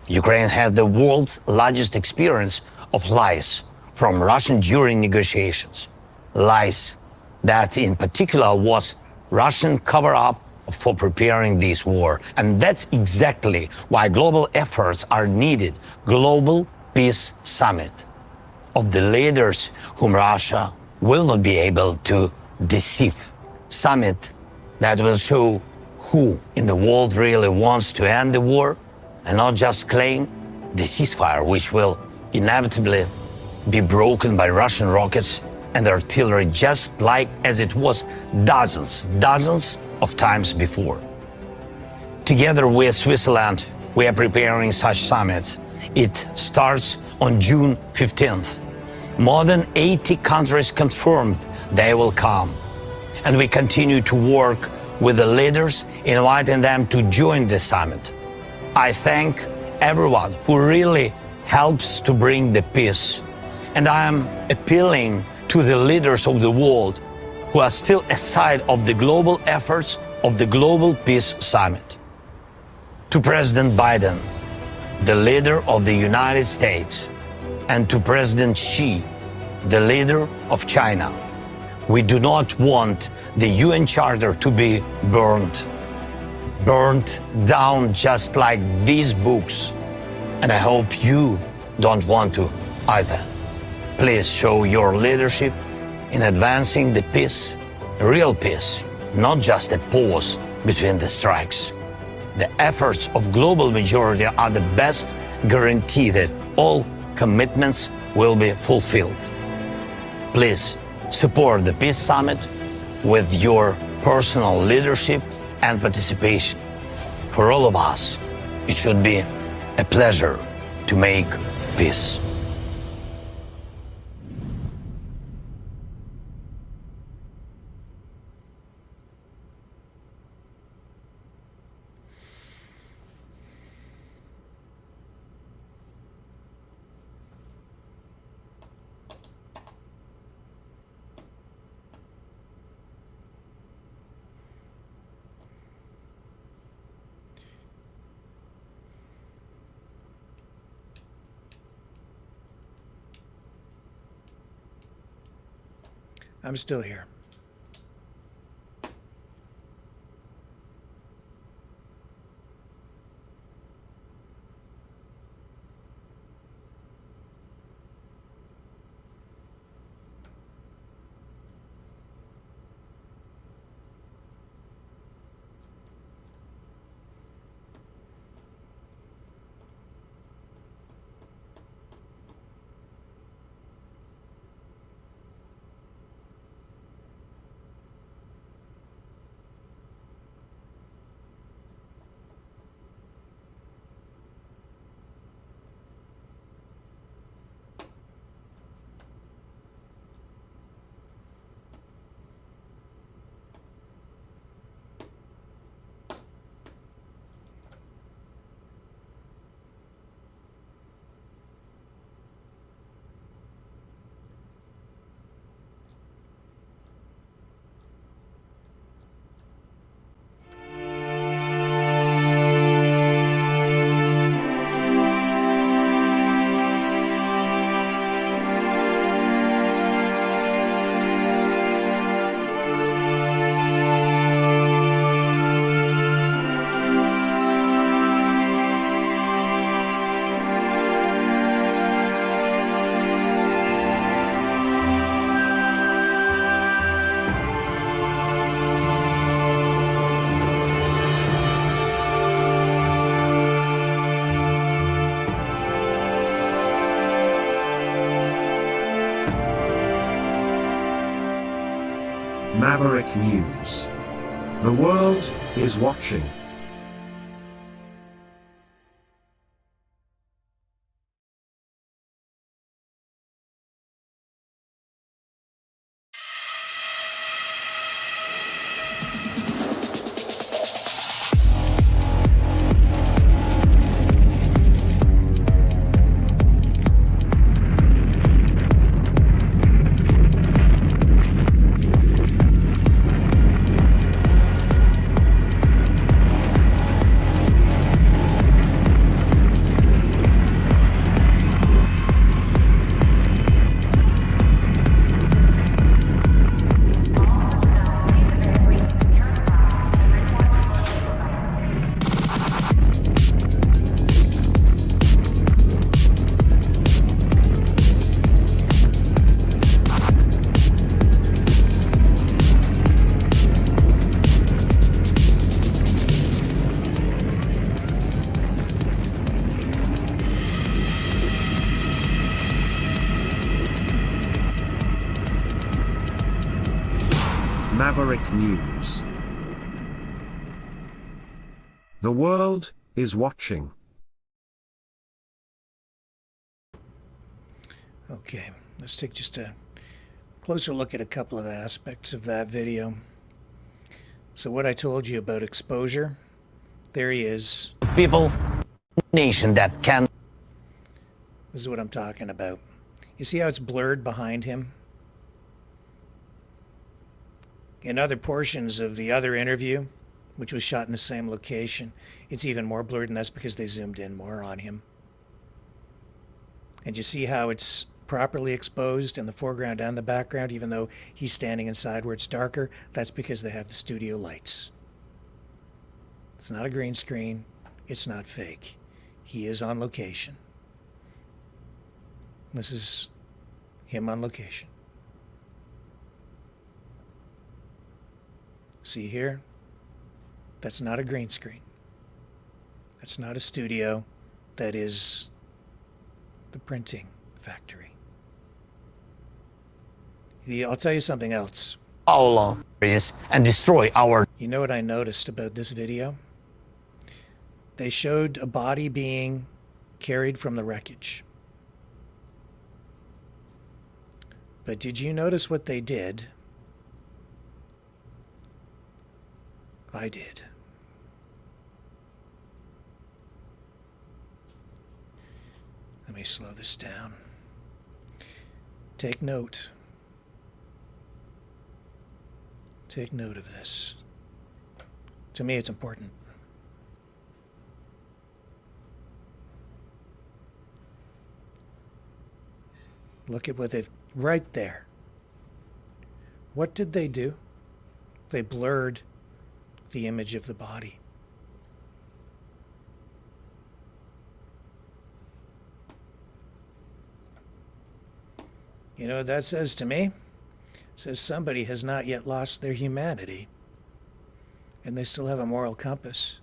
Ukraine had the world's largest experience of lies from Russian during negotiations. Lies that in particular was Russian cover-up for preparing this war. And that's exactly why global efforts are needed. Global Peace Summit of the leaders whom Russia will not be able to deceive. Summit that will show who in the world really wants to end the war and not just claim the ceasefire, which will inevitably be broken by Russian rockets and artillery, just like as it was dozens of times before. Together with Switzerland, we are preparing such summits. It starts on June 15th. More than 80 countries confirmed they will come. And we continue to work with the leaders, inviting them to join the summit. I thank everyone who really helps to bring the peace. And I am appealing to the leaders of the world who are still aside of the global efforts of the Global Peace Summit. To President Biden, the leader of the United States, and to President Xi, the leader of China. We do not want the UN Charter to be burned down just like these books. And I hope you don't want to either. Please show your leadership in advancing the peace, real peace, not just a pause between the strikes. The efforts of global majority are the best guarantee that all commitments will be fulfilled. Please support the Peace Summit with your personal leadership and participation. For all of us, it should be a pleasure to make peace. I'm still here. Maverick News. The world is watching. Maverick News. The world is watching. Okay, let's take just a closer look at a couple of aspects of that video. So what I told you about exposure, there he is. People, nation that can. This is what I'm talking about. You see how it's blurred behind him? In other portions of the other interview, which was shot in the same location, it's even more blurred, and that's because they zoomed in more on him. And you see how it's properly exposed in the foreground and the background, even though he's standing inside where it's darker? That's because they have the studio lights. It's not a green screen. It's not fake. He is on location. This is him on location. See here? That's not a green screen. That's not a studio. That is the printing factory. I'll tell you something else. All is and destroy our. You know what I noticed about this video? They showed a body being carried from the wreckage. But did you notice what they did? I did. Let me slow this down. Take note. Take note of this. To me, it's important. Look at what they've... right there. What did they do? They blurred the image of the body. You know what that says to me? It says somebody has not yet lost their humanity, and they still have a moral compass.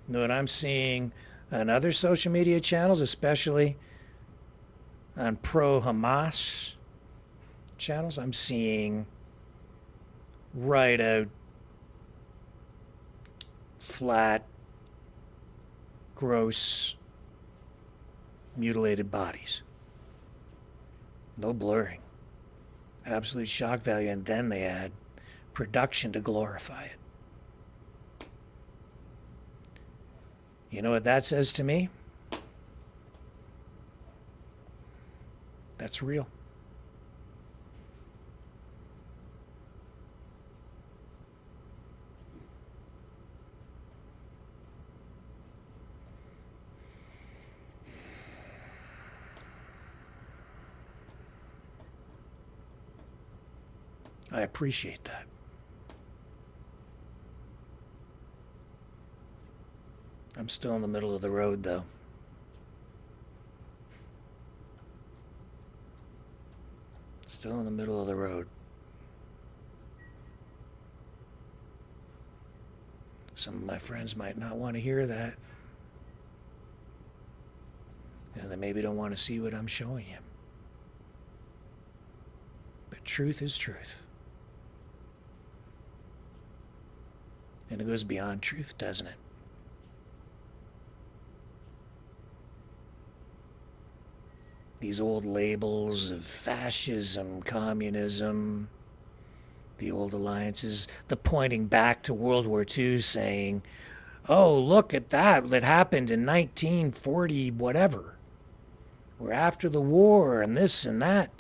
You know what I'm seeing on other social media channels, especially on pro-Hamas channels? I'm seeing right out, flat, gross, mutilated bodies. No blurring. Absolute shock value, and then they add production to glorify it. You know what that says to me? That's real. I appreciate that. I'm still in the middle of the road, though. Still in the middle of the road. Some of my friends might not want to hear that. And they maybe don't want to see what I'm showing you. But truth is truth. And it goes beyond truth, doesn't it? These old labels of fascism, communism, the old alliances, the pointing back to World War II saying, oh, look at that happened in 1940, whatever. We're after the war and this and that.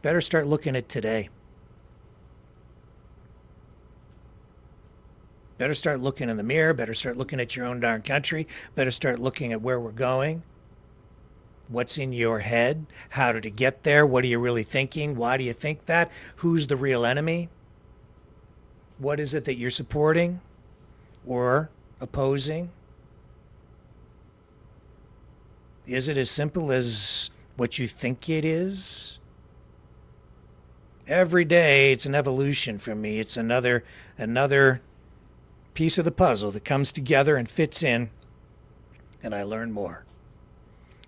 Better start looking at today. Better start looking in the mirror. Better start looking at your own darn country. Better start looking at where we're going. What's in your head? How did it get there? What are you really thinking? Why do you think that? Who's the real enemy? What is it that you're supporting or opposing? Is it as simple as what you think it is? Every day it's an evolution for me. It's another piece of the puzzle that comes together and fits in, and I learn more.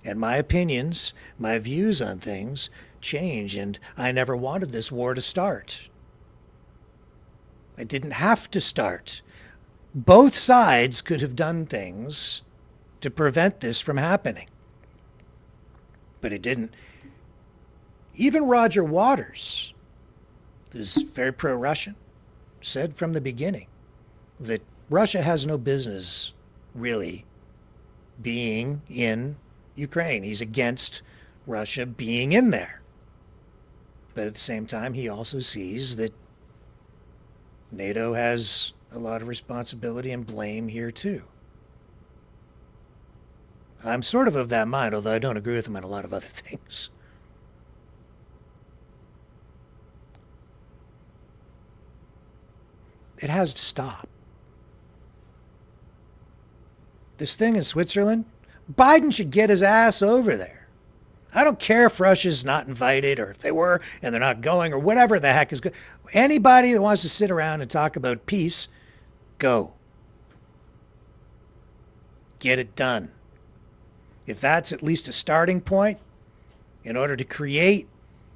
And my opinions, my views on things change, and I never wanted this war to start. It didn't have to start. Both sides could have done things to prevent this from happening. But it didn't. Even Roger Waters, who's very pro-Russian, said from the beginning that Russia has no business, really, being in Ukraine. He's against Russia being in there. But at the same time, he also sees that NATO has a lot of responsibility and blame here too. I'm sort of that mind, although I don't agree with him on a lot of other things. It has to stop. This thing in Switzerland, Biden should get his ass over there. I don't care if Russia's not invited or if they were and they're not going or whatever the heck is good. Anybody that wants to sit around and talk about peace, go. Get it done. If that's at least a starting point in order to create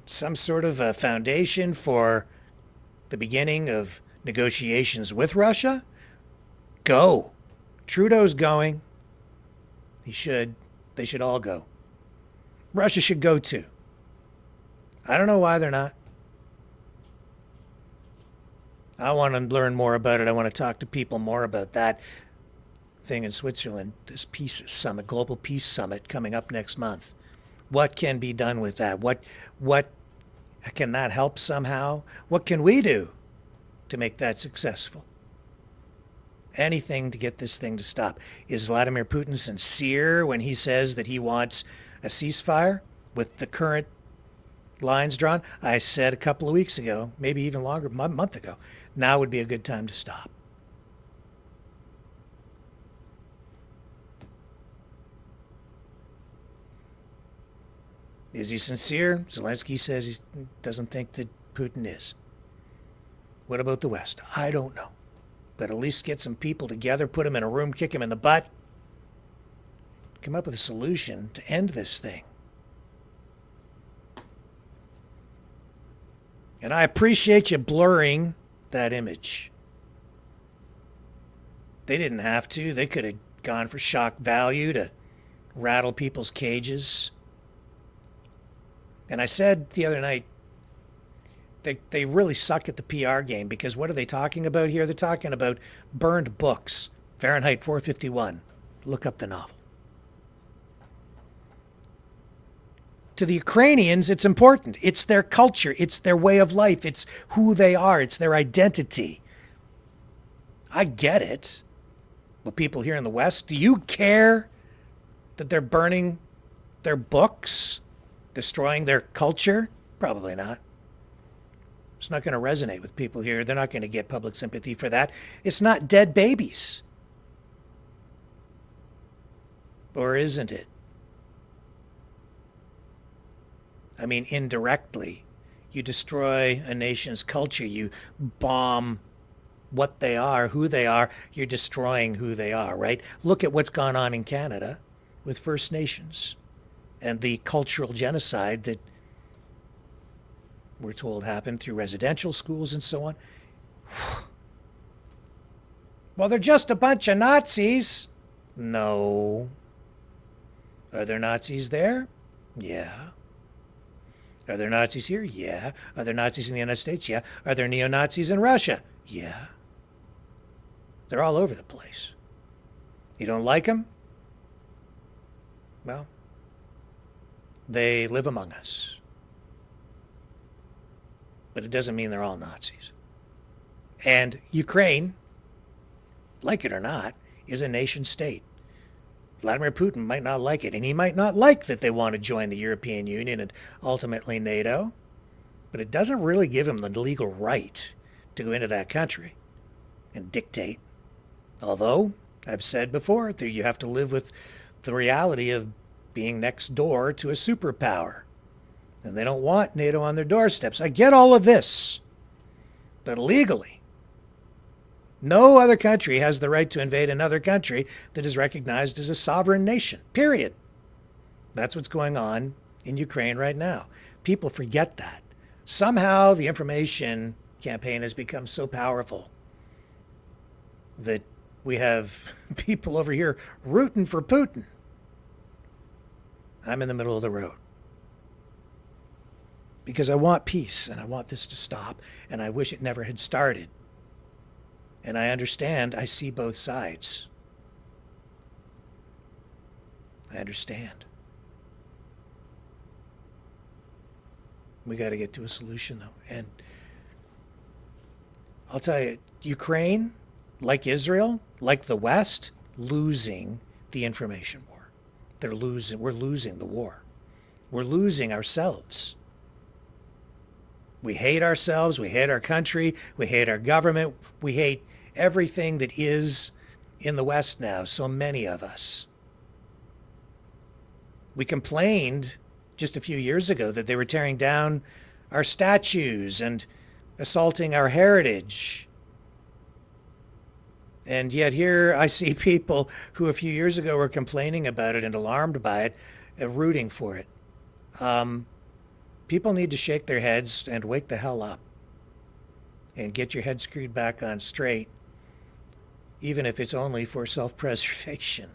some sort of a foundation for the beginning of negotiations with Russia, go. Trudeau's going. He should. They should all go. Russia should go too. I don't know why they're not. I want to learn more about it. I want to talk to people more about that thing in Switzerland, this peace summit, global peace summit coming up next month. What can be done with that? What can that help somehow? What can we do to make that successful? Anything to get this thing to stop. Is Vladimir Putin sincere when he says that he wants a ceasefire with the current lines drawn? I said a couple of weeks ago, maybe even longer, a month ago, now would be a good time to stop. Is he sincere? Zelensky says he doesn't think that Putin is. What about the West? I don't know. But at least get some people together, put them in a room, kick them in the butt, come up with a solution to end this thing. And I appreciate you blurring that image. They didn't have to. They could have gone for shock value to rattle people's cages. And I said the other night, they really suck at the PR game, because what are they talking about here? They're talking about burned books. Fahrenheit 451. Look up the novel. To the Ukrainians, it's important. It's their culture. It's their way of life. It's who they are. It's their identity. I get it. But people here in the West, do you care that they're burning their books, destroying their culture? Probably not. It's not going to resonate with people here. They're not going to get public sympathy for that. It's not dead babies. Or isn't it? I mean, indirectly, you destroy a nation's culture. You bomb what they are, who they are. You're destroying who they are, right? Look at what's gone on in Canada with First Nations and the cultural genocide that we're told happened through residential schools and so on. Well, they're just a bunch of Nazis. No. Are there Nazis there? Yeah. Are there Nazis here? Yeah. Are there Nazis in the United States? Yeah. Are there neo-Nazis in Russia? Yeah. They're all over the place. You don't like them? Well, they live among us. But it doesn't mean they're all Nazis. And Ukraine, like it or not, is a nation state. Vladimir Putin might not like it, and he might not like that they want to join the European Union and ultimately NATO, but it doesn't really give him the legal right to go into that country and dictate. Although, I've said before, that you have to live with the reality of being next door to a superpower. And they don't want NATO on their doorsteps. I get all of this. But legally, no other country has the right to invade another country that is recognized as a sovereign nation. Period. That's what's going on in Ukraine right now. People forget that. Somehow the information campaign has become so powerful that we have people over here rooting for Putin. I'm in the middle of the road because I want peace and I want this to stop, and I wish it never had started. And I understand, I see both sides. I understand. We got to get to a solution, though. And I'll tell you, Ukraine, like Israel, like the West, losing the information war. We're losing the war. We're losing ourselves. We hate ourselves. We hate our country. We hate our government. We hate everything that is in the West now, so many of us. We complained just a few years ago that they were tearing down our statues and assaulting our heritage. And yet here I see people who a few years ago were complaining about it and alarmed by it, rooting for it. People need to shake their heads and wake the hell up and get your head screwed back on straight, even if it's only for self-preservation.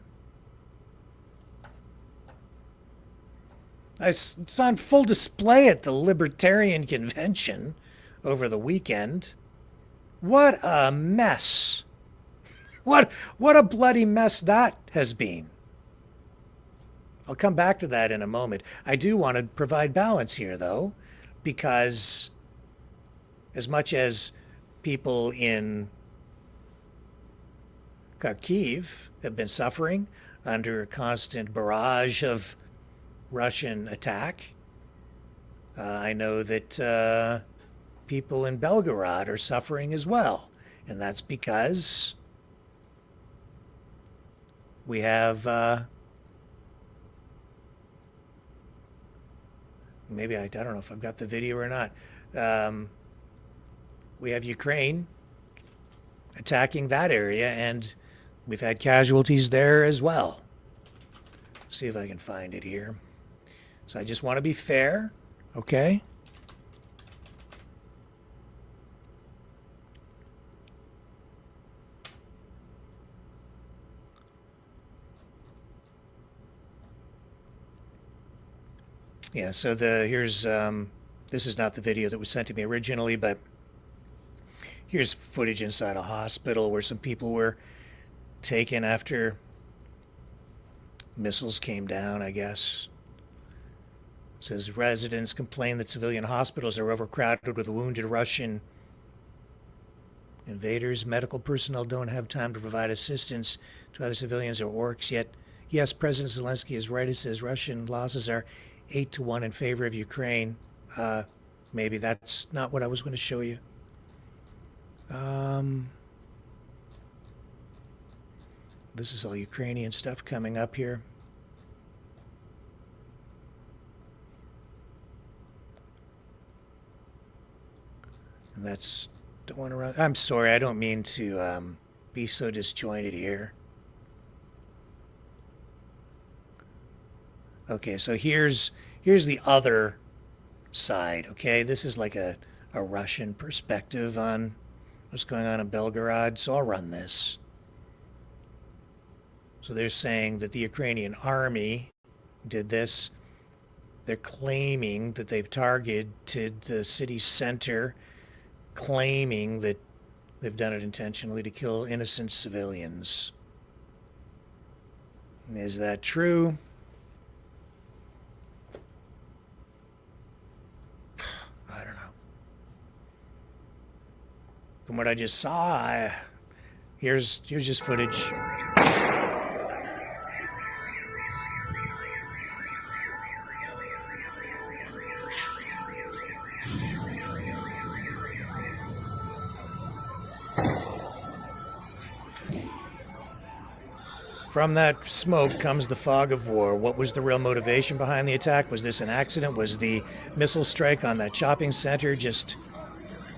It's on full display at the Libertarian Convention over the weekend. What a mess. What a bloody mess that has been. I'll come back to that in a moment. I do want to provide balance here, though, because as much as people in Kharkiv have been suffering under a constant barrage of Russian attack, I know that people in Belgorod are suffering as well. And that's because we have maybe I don't know if I've got the video or not. We have Ukraine attacking that area, and we've had casualties there as well. See if I can find it here. So I just want to be fair, okay? Yeah, so here's this is not the video that was sent to me originally, but here's footage inside a hospital where some people were taken after missiles came down, I guess. It says residents complain that civilian hospitals are overcrowded with wounded Russian invaders. Medical personnel don't have time to provide assistance to other civilians or orcs yet. Yes, President Zelensky is right. It says Russian losses are 8-1 in favor of Ukraine. Maybe that's not what I was going to show you. This is all Ukrainian stuff coming up here. And that's the one around. I'm sorry, I don't mean to be so disjointed here. Okay, so here's the other side, okay? This is like a Russian perspective on what's going on in Belgorod, so I'll run this. So they're saying that the Ukrainian army did this. They're claiming that they've targeted the city center, claiming that they've done it intentionally to kill innocent civilians. Is that true? I don't know. From what I just saw, here's just footage. From that smoke comes the fog of war. What was the real motivation behind the attack? Was this an accident? Was the missile strike on that shopping center just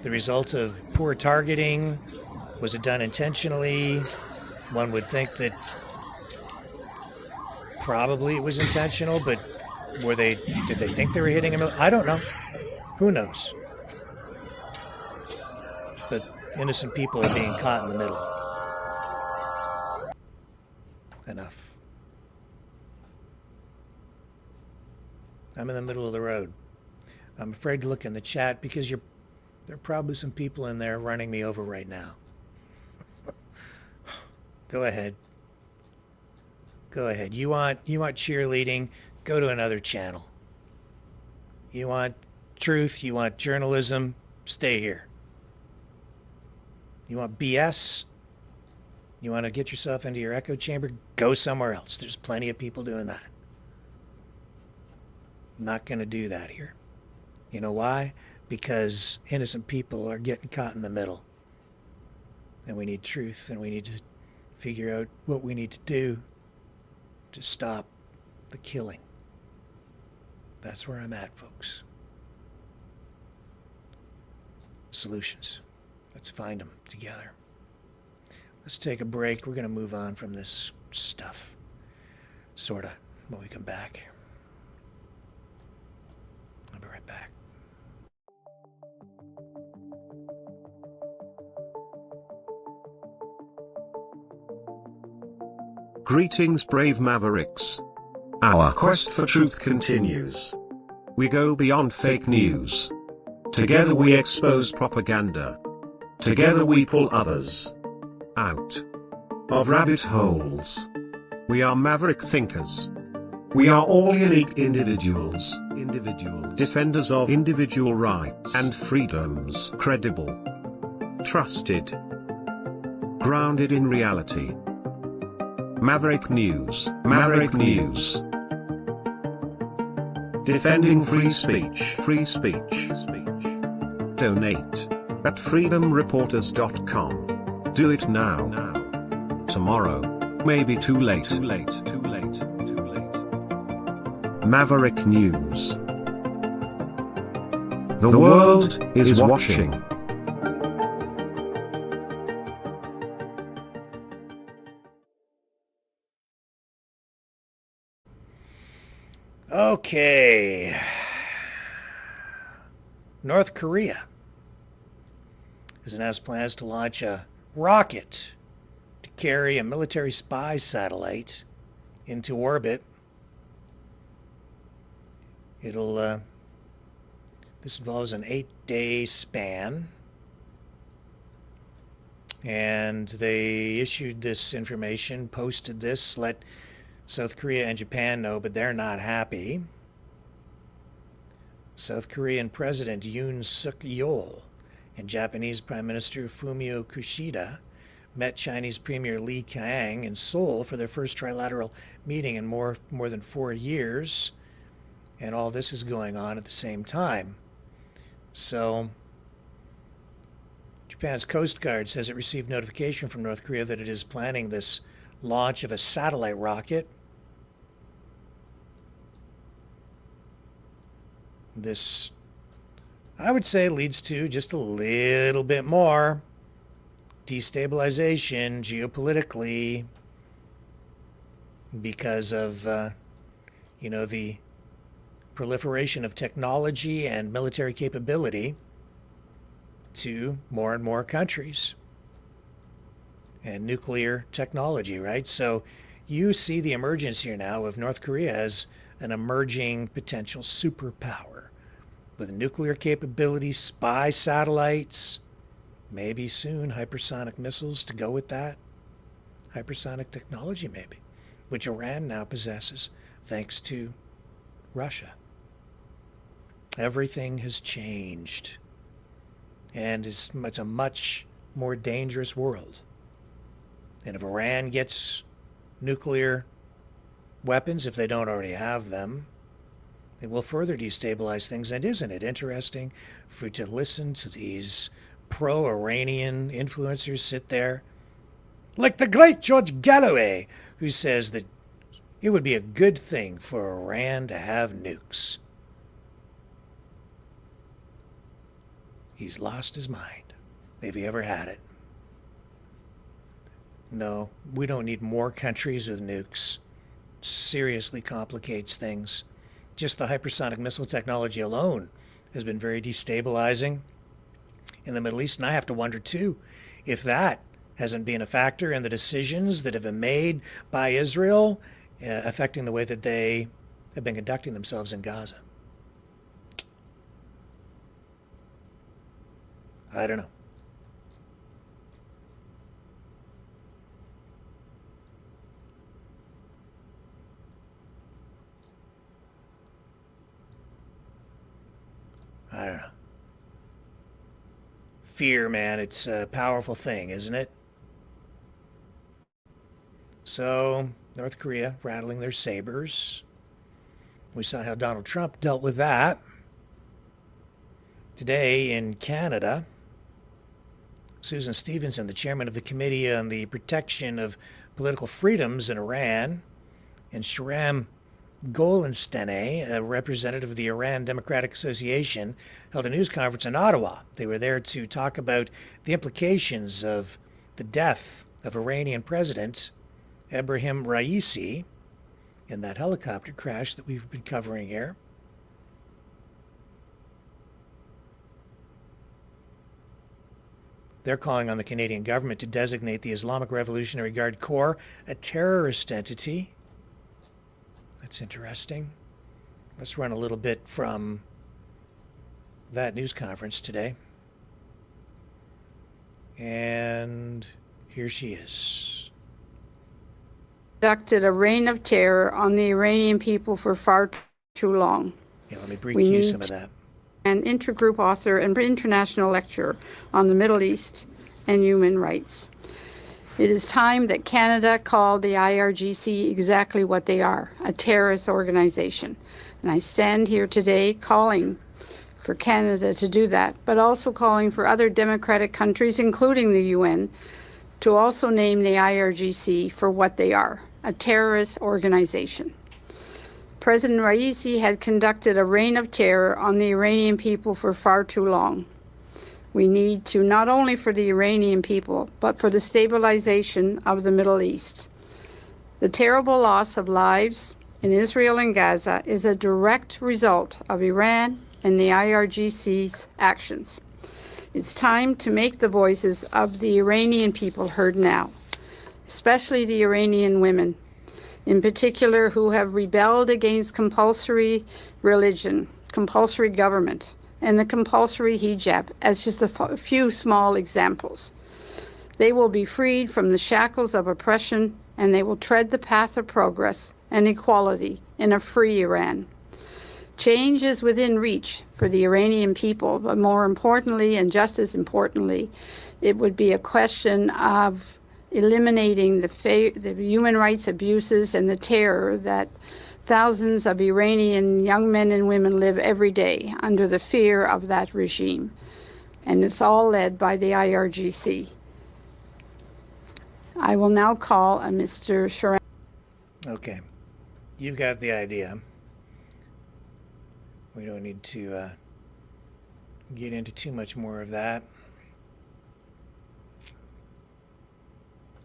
the result of poor targeting? Was it done intentionally? One would think that probably it was intentional, but Did they think they were hitting him? I don't know. Who knows? But innocent people are being caught in the middle. Enough. I'm in the middle of the road. I'm afraid to look in the chat because there are probably some people in there running me over right now. Go ahead. Go ahead. You want cheerleading? Go to another channel. You want truth? You want journalism? Stay here. You want BS? You want to get yourself into your echo chamber? Go somewhere else. There's plenty of people doing that. I'm not going to do that here. You know why? Because innocent people are getting caught in the middle. And we need truth, and we need to figure out what we need to do to stop the killing. That's where I'm at, folks. Solutions. Let's find them together. Let's take a break. We're going to move on from this stuff. Sorta. When we come back. I'll be right back. Greetings, brave Mavericks. Our quest for truth continues. We go beyond fake news. Together we expose propaganda. Together we pull others out of rabbit holes. We are maverick thinkers. We are all unique individuals. Defenders of individual rights and freedoms. Credible. Trusted. Grounded in reality. Maverick News. Maverick News. Defending free speech. Free speech. Donate at freedomreporters.com. Do it now. Tomorrow may be too late. Maverick News. The world is watching. Okay. North Korea has announced plans to launch a rocket to carry a military spy satellite into orbit. This involves an 8-day span. And they issued this information, posted this, let South Korea and Japan know, but they're not happy. South Korean President Yoon Suk-yeol and Japanese Prime Minister Fumio Kishida met Chinese Premier Li Qiang in Seoul for their first trilateral meeting in more than 4 years. And all this is going on at the same time. So Japan's Coast Guard says it received notification from North Korea that it is planning this launch of a satellite rocket. This, I would say, leads to just a little bit more destabilization geopolitically because of, the proliferation of technology and military capability to more and more countries. And nuclear technology, right? So you see the emergence here now of North Korea as an emerging potential superpower with nuclear capability, spy satellites, maybe soon hypersonic missiles to go with that. Hypersonic technology, maybe, which Iran now possesses thanks to Russia. Everything has changed. And it's a much more dangerous world. And if Iran gets nuclear weapons, if they don't already have them, it will further destabilize things. And isn't it interesting to listen to these pro-Iranian influencers sit there, like the great George Galloway, who says that it would be a good thing for Iran to have nukes. He's lost his mind, if he ever had it. No, we don't need more countries with nukes. It seriously complicates things. just the hypersonic missile technology alone has been very destabilizing in the Middle East. And I have to wonder, too, if that hasn't been a factor in the decisions that have been made by Israel affecting the way that they have been conducting themselves in Gaza. I don't know. I don't know. Fear, man, it's a powerful thing, isn't it? So, North Korea rattling their sabers. We saw how Donald Trump dealt with that. Today in Canada, Susan Stevenson, the chairman of the Committee on the Protection of Political Freedoms in Iran, and Shahram Golenstene, a representative of the Iran Democratic Association, held a news conference in Ottawa. They were there to talk about the implications of the death of Iranian President Ebrahim Raisi in that helicopter crash that we've been covering here. They're calling on the Canadian government to designate the Islamic Revolutionary Guard Corps a terrorist entity. That's interesting. Let's run a little bit from that news conference today. And here she is. Conducted a reign of terror on the Iranian people for far too long. Yeah, let me bring you some of that. An intergroup author and international lecturer on the Middle East and human rights. It is time that Canada called the IRGC exactly what they are, a terrorist organization. And I stand here today calling for Canada to do that, but also calling for other democratic countries, including the UN, to also name the IRGC for what they are, a terrorist organization. President Raisi had conducted a reign of terror on the Iranian people for far too long. We need to, not only for the Iranian people, but for the stabilization of the Middle East. The terrible loss of lives in Israel and Gaza is a direct result of Iran and the IRGC's actions. It's time to make the voices of the Iranian people heard now, especially the Iranian women, in particular, who have rebelled against compulsory religion, compulsory government, and the compulsory hijab as just a few small examples. They will be freed from the shackles of oppression, and they will tread the path of progress and equality in a free Iran. Change is within reach for the Iranian people, but more importantly, and just as importantly, it would be a question of eliminating the human rights abuses and the terror that thousands of Iranian young men and women live every day under the fear of that regime. And it's all led by the IRGC. I will now call on Mr. Shahram. Okay, you've got the idea. We don't need to get into too much more of that.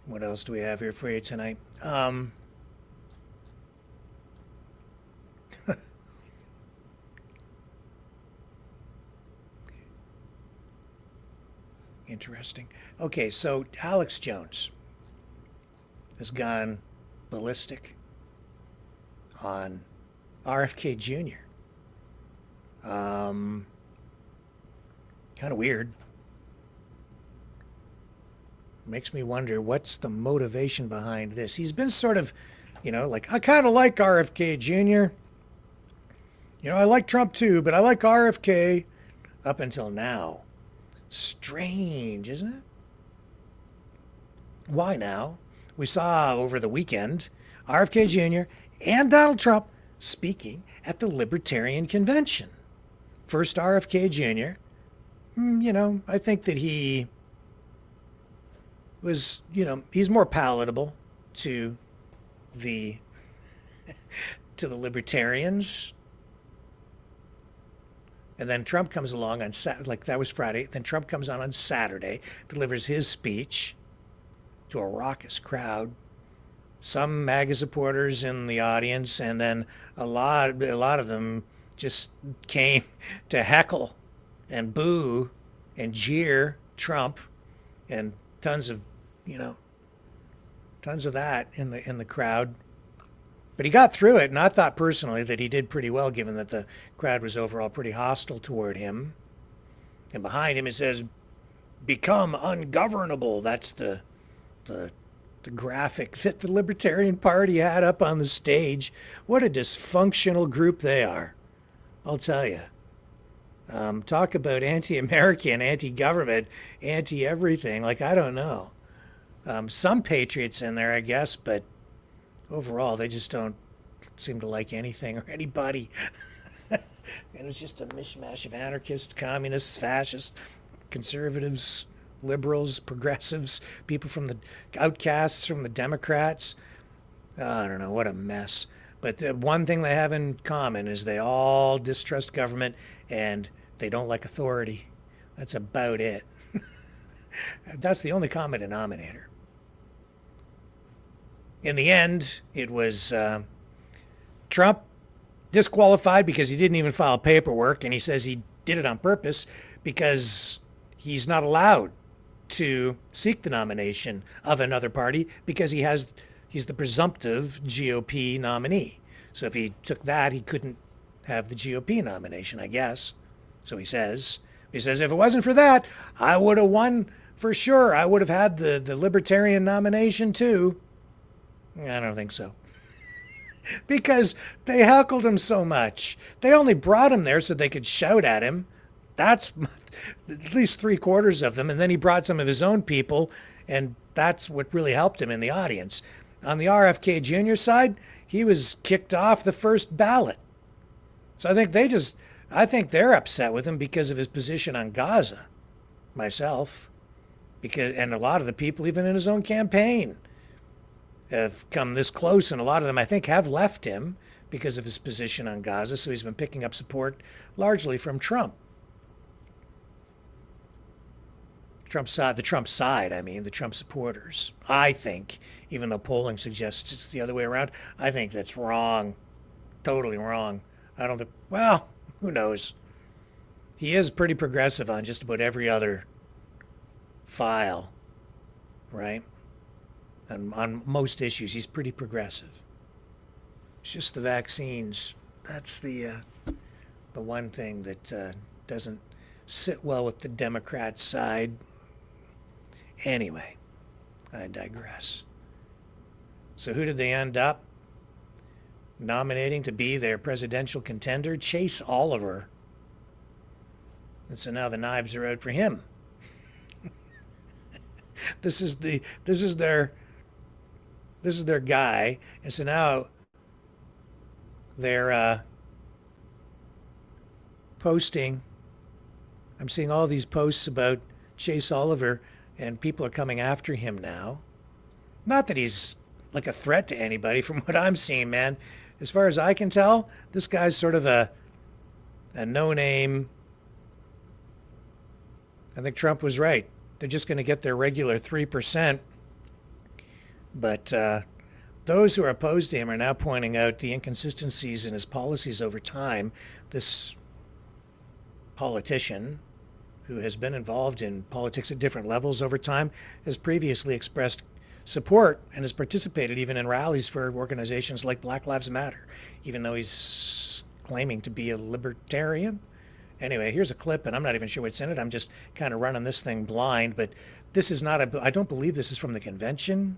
What else do we have here for you tonight? Interesting. Okay, so Alex Jones has gone ballistic on RFK Jr. Kind of weird. Makes me wonder what's the motivation behind this. He's been sort of, like, I kind of like RFK Jr. I like Trump too, but I like RFK up until now. Strange, isn't it? Why now? We saw over the weekend RFK Jr. and Donald Trump speaking at the Libertarian Convention. First RFK Jr., I think that he was, he's more palatable to the libertarians. And then Trump comes along on that was Friday. Then Trump comes on Saturday, delivers his speech to a raucous crowd some MAGA supporters in the audience, and then a lot of them just came to heckle and boo and jeer Trump, and tons of that in the crowd. But he got through it, and I thought personally that he did pretty well, given that the crowd was overall pretty hostile toward him. And behind him it says, "Become ungovernable." That's the graphic that the Libertarian Party had up on the stage. What a dysfunctional group they are, I'll tell you. Talk about anti-American, anti-government, anti-everything. Like, I don't know. Some patriots in there, I guess, but overall, they just don't seem to like anything or anybody. And it's just a mishmash of anarchists, communists, fascists, conservatives, liberals, progressives, people from the outcasts from the Democrats. I don't know, what a mess. But the one thing they have in common is they all distrust government and they don't like authority. That's about it. That's the only common denominator. In the end, it was Trump disqualified because he didn't even file paperwork, and he says he did it on purpose because he's not allowed to seek the nomination of another party because he's the presumptive GOP nominee. So if he took that, he couldn't have the GOP nomination, I guess. So he says if it wasn't for that, I would have won for sure. I would have had the Libertarian nomination too. I don't think so. Because they heckled him so much. They only brought him there so they could shout at him. That's at least 3/4 of them. And then he brought some of his own people, and that's what really helped him in the audience. On the RFK Jr. side, he was kicked off the first ballot. So I think they're upset with him because of his position on Gaza, myself. And a lot of the people, even in his own campaign, have come this close, and a lot of them, I think, have left him because of his position on Gaza, so he's been picking up support largely from Trump. The Trump side, the Trump supporters. I think, even though polling suggests it's the other way around, I think that's wrong. Totally wrong. Well, who knows? He is pretty progressive on just about every other file, right? And on most issues, he's pretty progressive. It's just the vaccines. That's the one thing that doesn't sit well with the Democrat side. Anyway, I digress. So who did they end up nominating to be their presidential contender? Chase Oliver. And so now the knives are out for him. This is their guy, and so now they're posting. I'm seeing all these posts about Chase Oliver, and people are coming after him now. Not that he's like a threat to anybody from what I'm seeing, man. As far as I can tell, this guy's sort of a no-name. I think Trump was right. They're just going to get their regular 3%. But those who are opposed to him are now pointing out the inconsistencies in his policies over time. This politician, who has been involved in politics at different levels over time, has previously expressed support and has participated even in rallies for organizations like Black Lives Matter, even though he's claiming to be a libertarian. Anyway, here's a clip, and I'm not even sure what's in it. I'm just kind of running this thing blind, but this is not I don't believe this is from the convention.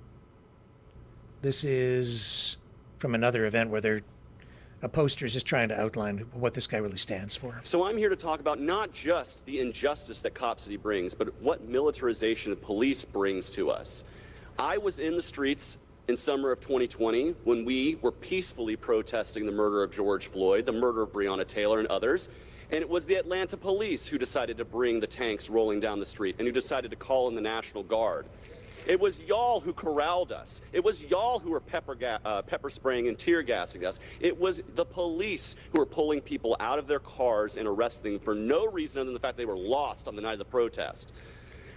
This is from another event where a poster is just trying to outline what this guy really stands for. So I'm here to talk about not just the injustice that Cop City brings, but what militarization of police brings to us. I was in the streets in summer of 2020 when we were peacefully protesting the murder of George Floyd, the murder of Breonna Taylor and others. And it was the Atlanta police who decided to bring the tanks rolling down the street and who decided to call in the National Guard. It was y'all who corralled us. It was y'all who were pepper spraying and tear gassing us. It was the police who were pulling people out of their cars and arresting them for no reason other than the fact they were lost on the night of the protest.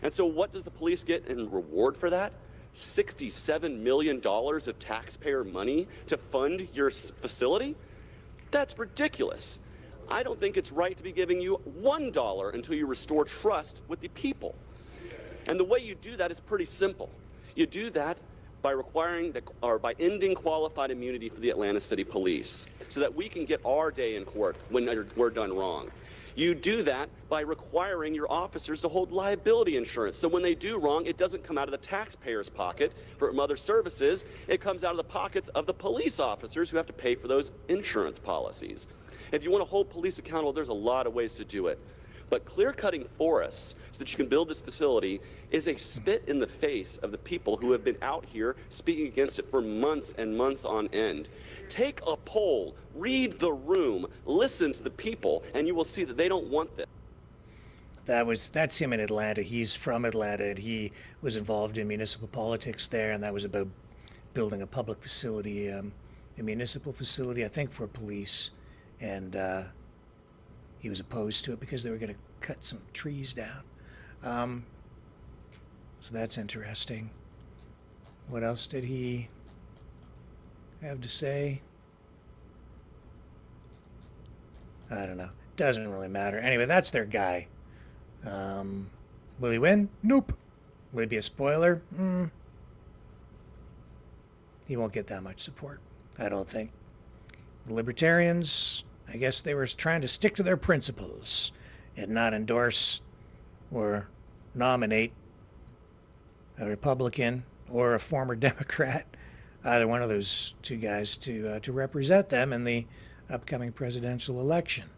And so what does the police get in reward for that? $67 million of taxpayer money to fund your facility? That's ridiculous. I don't think it's right to be giving you $1 until you restore trust with the people. And the way you do that is pretty simple. You do that by by ending qualified immunity for the Atlanta City Police so that we can get our day in court when we're done wrong. You do that by requiring your officers to hold liability insurance. So when they do wrong, it doesn't come out of the taxpayer's pocket from other services. It comes out of the pockets of the police officers who have to pay for those insurance policies. If you want to hold police accountable, there's a lot of ways to do it. But clear-cutting forests so that you can build this facility is a spit in the face of the people who have been out here speaking against it for months and months on end. Take a poll, read the room, listen to the people, and you will see that they don't want this. That's him in Atlanta. He's from Atlanta, and he was involved in municipal politics there, and that was about building a public facility, a municipal facility, I think, for police, and he was opposed to it because they were going to cut some trees down. So that's interesting. What else did he have to say? I don't know. Doesn't really matter. Anyway, that's their guy. Will he win? Nope. Will he be a spoiler? He won't get that much support, I don't think. The Libertarians, I guess they were trying to stick to their principles and not endorse or nominate a Republican or a former Democrat, either one of those two guys, to represent them in the upcoming presidential election.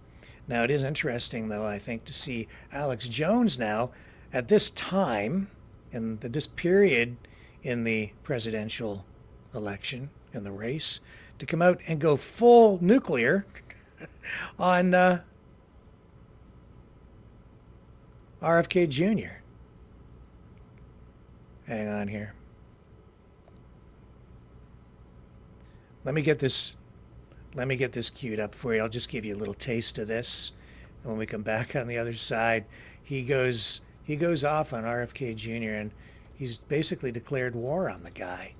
Now, it is interesting, though, I think, to see Alex Jones now at this time, in this period in the presidential election, in the race, to come out and go full nuclear on RFK Jr. Hang on here. Let me get this queued up for you. I'll just give you a little taste of this. And when we come back on the other side, he goes off on RFK Jr. and he's basically declared war on the guy.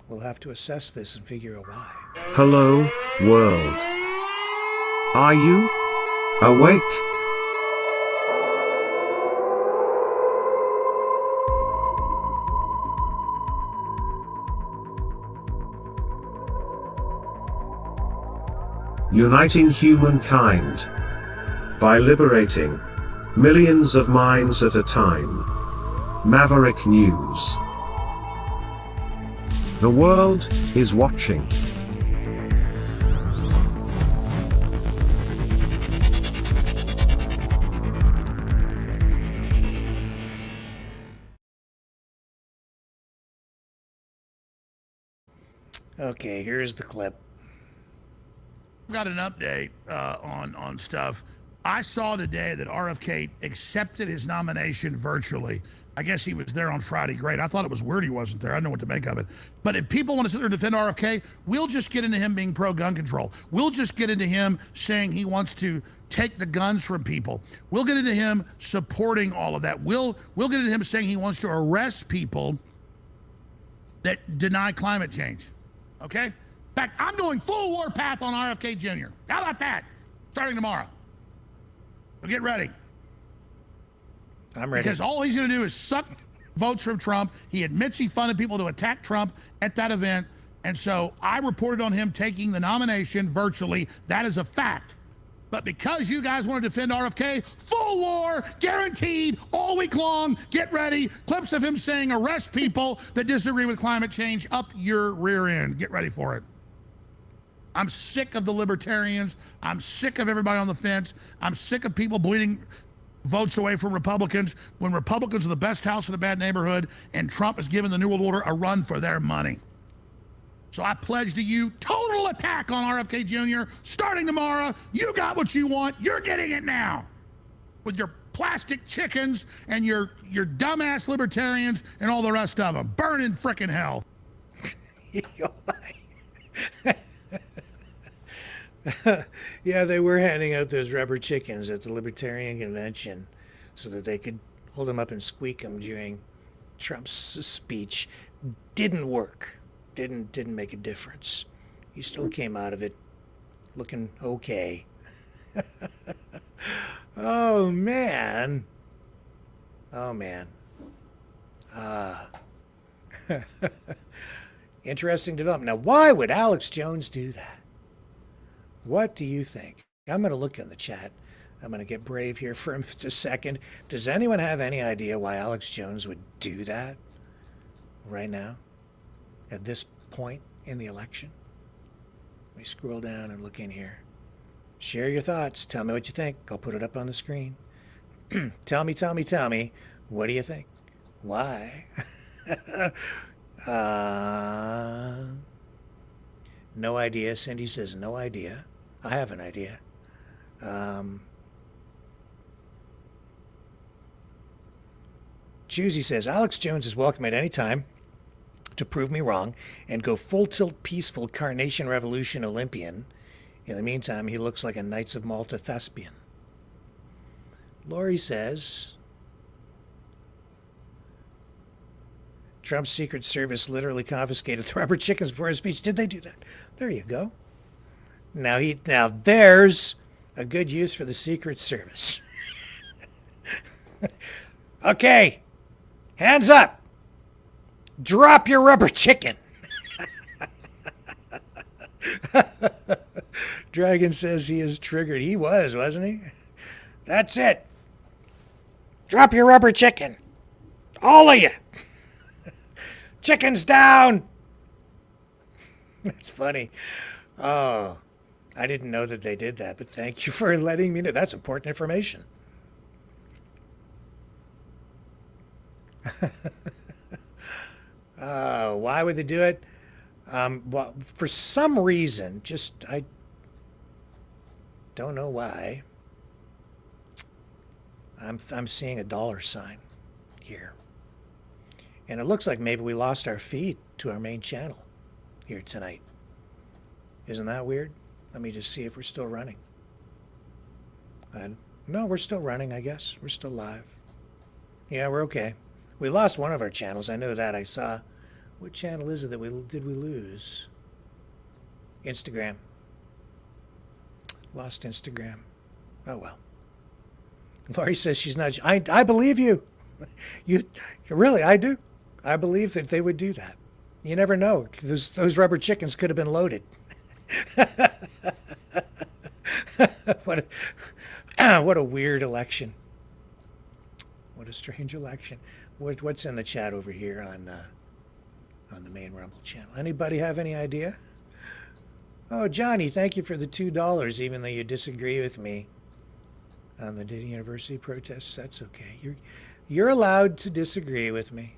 We'll have to assess this and figure out why. Hello, world. Are you awake? Uniting humankind by liberating millions of minds at a time. Maverick News. The world is watching. Okay, here's the clip. Got an update on stuff. I saw today that RFK accepted his nomination virtually. I guess he was there on Friday. Great. I thought it was weird he wasn't there. I don't know what to make of it. But if people want to sit there and defend RFK, we'll just get into him being pro-gun control. We'll just get into him saying he wants to take the guns from people. We'll get into him supporting all of that. We'll get into him saying he wants to arrest people that deny climate change. Okay? In fact, I'm going full warpath on RFK Jr. How about that? Starting tomorrow. So get ready. I'm ready. Because all he's going to do is suck votes from Trump. He admits he funded people to attack Trump at that event. And so I reported on him taking the nomination virtually. That is a fact. But because you guys want to defend RFK, full war, guaranteed, all week long, get ready. Clips of him saying arrest people that disagree with climate change up your rear end. Get ready for it. I'm sick of the libertarians. I'm sick of everybody on the fence. I'm sick of people bleeding votes away from Republicans when Republicans are the best house in a bad neighborhood and Trump is giving the New World Order a run for their money. So I pledge to you total attack on RFK Jr. starting tomorrow. You got what you want. You're getting it now with your plastic chickens and your dumbass libertarians and all the rest of them. Burn in frickin' hell. Yeah, they were handing out those rubber chickens at the Libertarian Convention so that they could hold them up and squeak them during Trump's speech didn't work. Didn't make a difference. He still came out of it looking okay. Oh man. Oh man. Interesting development. Now, why would Alex Jones do that? What do you think? I'm going to look in the chat. I'm going to get brave here for a second. Does anyone have any idea why Alex Jones would do that right now at this point in the election? Let me scroll down and look in here. Share your thoughts. Tell me what you think. I'll put it up on the screen. Tell me. What do you think? Why? No idea. Cindy says no idea. I have an idea. Juicy says Alex Jones is welcome at any time to prove me wrong and go full tilt peaceful Carnation Revolution Olympian. In the meantime, he looks like a Knights of Malta thespian. Lori says Trump's Secret Service literally confiscated the rubber chickens before his speech. Did they do that? There you go. Now there's a good use for the Secret Service. Okay, hands up. Drop your rubber chicken. Dragon says he is triggered. He was, wasn't he? That's it. Drop your rubber chicken. All of you. Chickens down. That's funny. Oh, I didn't know that they did that, but thank you for letting me know. That's important information. Why would they do it? Well, for some reason, I don't know why. I'm seeing a dollar sign here. And it looks like maybe we lost our feed to our main channel here tonight. Isn't that weird? Let me just see if we're still running. No, we're still running, I guess. We're still live. Yeah, we're okay. We lost one of our channels. I know that. I saw. What channel is it that did we lose? Instagram. Lost Instagram. Oh, well. Laurie says she's not. I believe you. You really, I do. I believe that they would do that. You never know. Those rubber chickens could have been loaded. What a weird election. What a strange election. What's in the chat over here on the main Rumble channel? Anybody have any idea? Oh, Johnny, thank you for the $2, even though you disagree with me on the Diddy University protests. That's okay. You're allowed to disagree with me.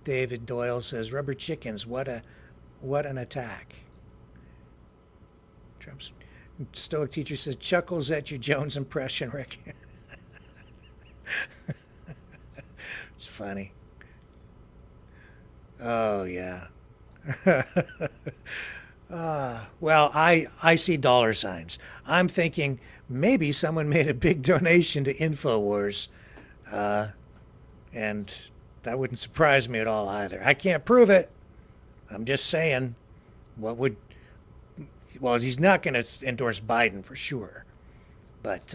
David Doyle says, rubber chickens, what an attack. Trump's Stoic teacher says, chuckles at your Jones impression, Rick. It's funny. Oh, yeah. Well, I see dollar signs. I'm thinking maybe someone made a big donation to InfoWars, and that wouldn't surprise me at all either. I can't prove it. I'm just saying, well, he's not going to endorse Biden for sure, but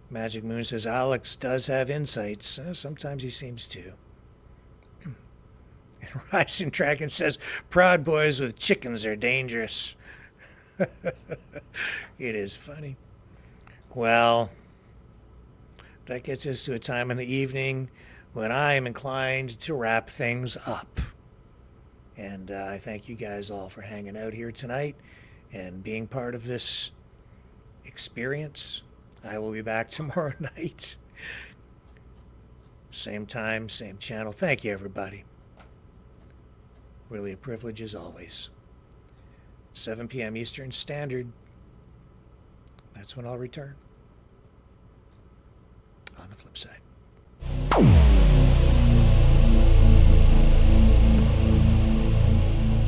Magic Moon says Alex does have insights. Sometimes he seems to. And Rising Dragon says, Proud Boys with chickens are dangerous. It is funny. Well, that gets us to a time in the evening when I am inclined to wrap things up. And I thank you guys all for hanging out here tonight and being part of this experience. I will be back tomorrow night. Same time, same channel. Thank you, everybody. Really a privilege as always. 7 p.m. Eastern Standard. That's when I'll return. On the flip side.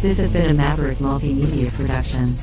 This has been a Maverick Multimedia production.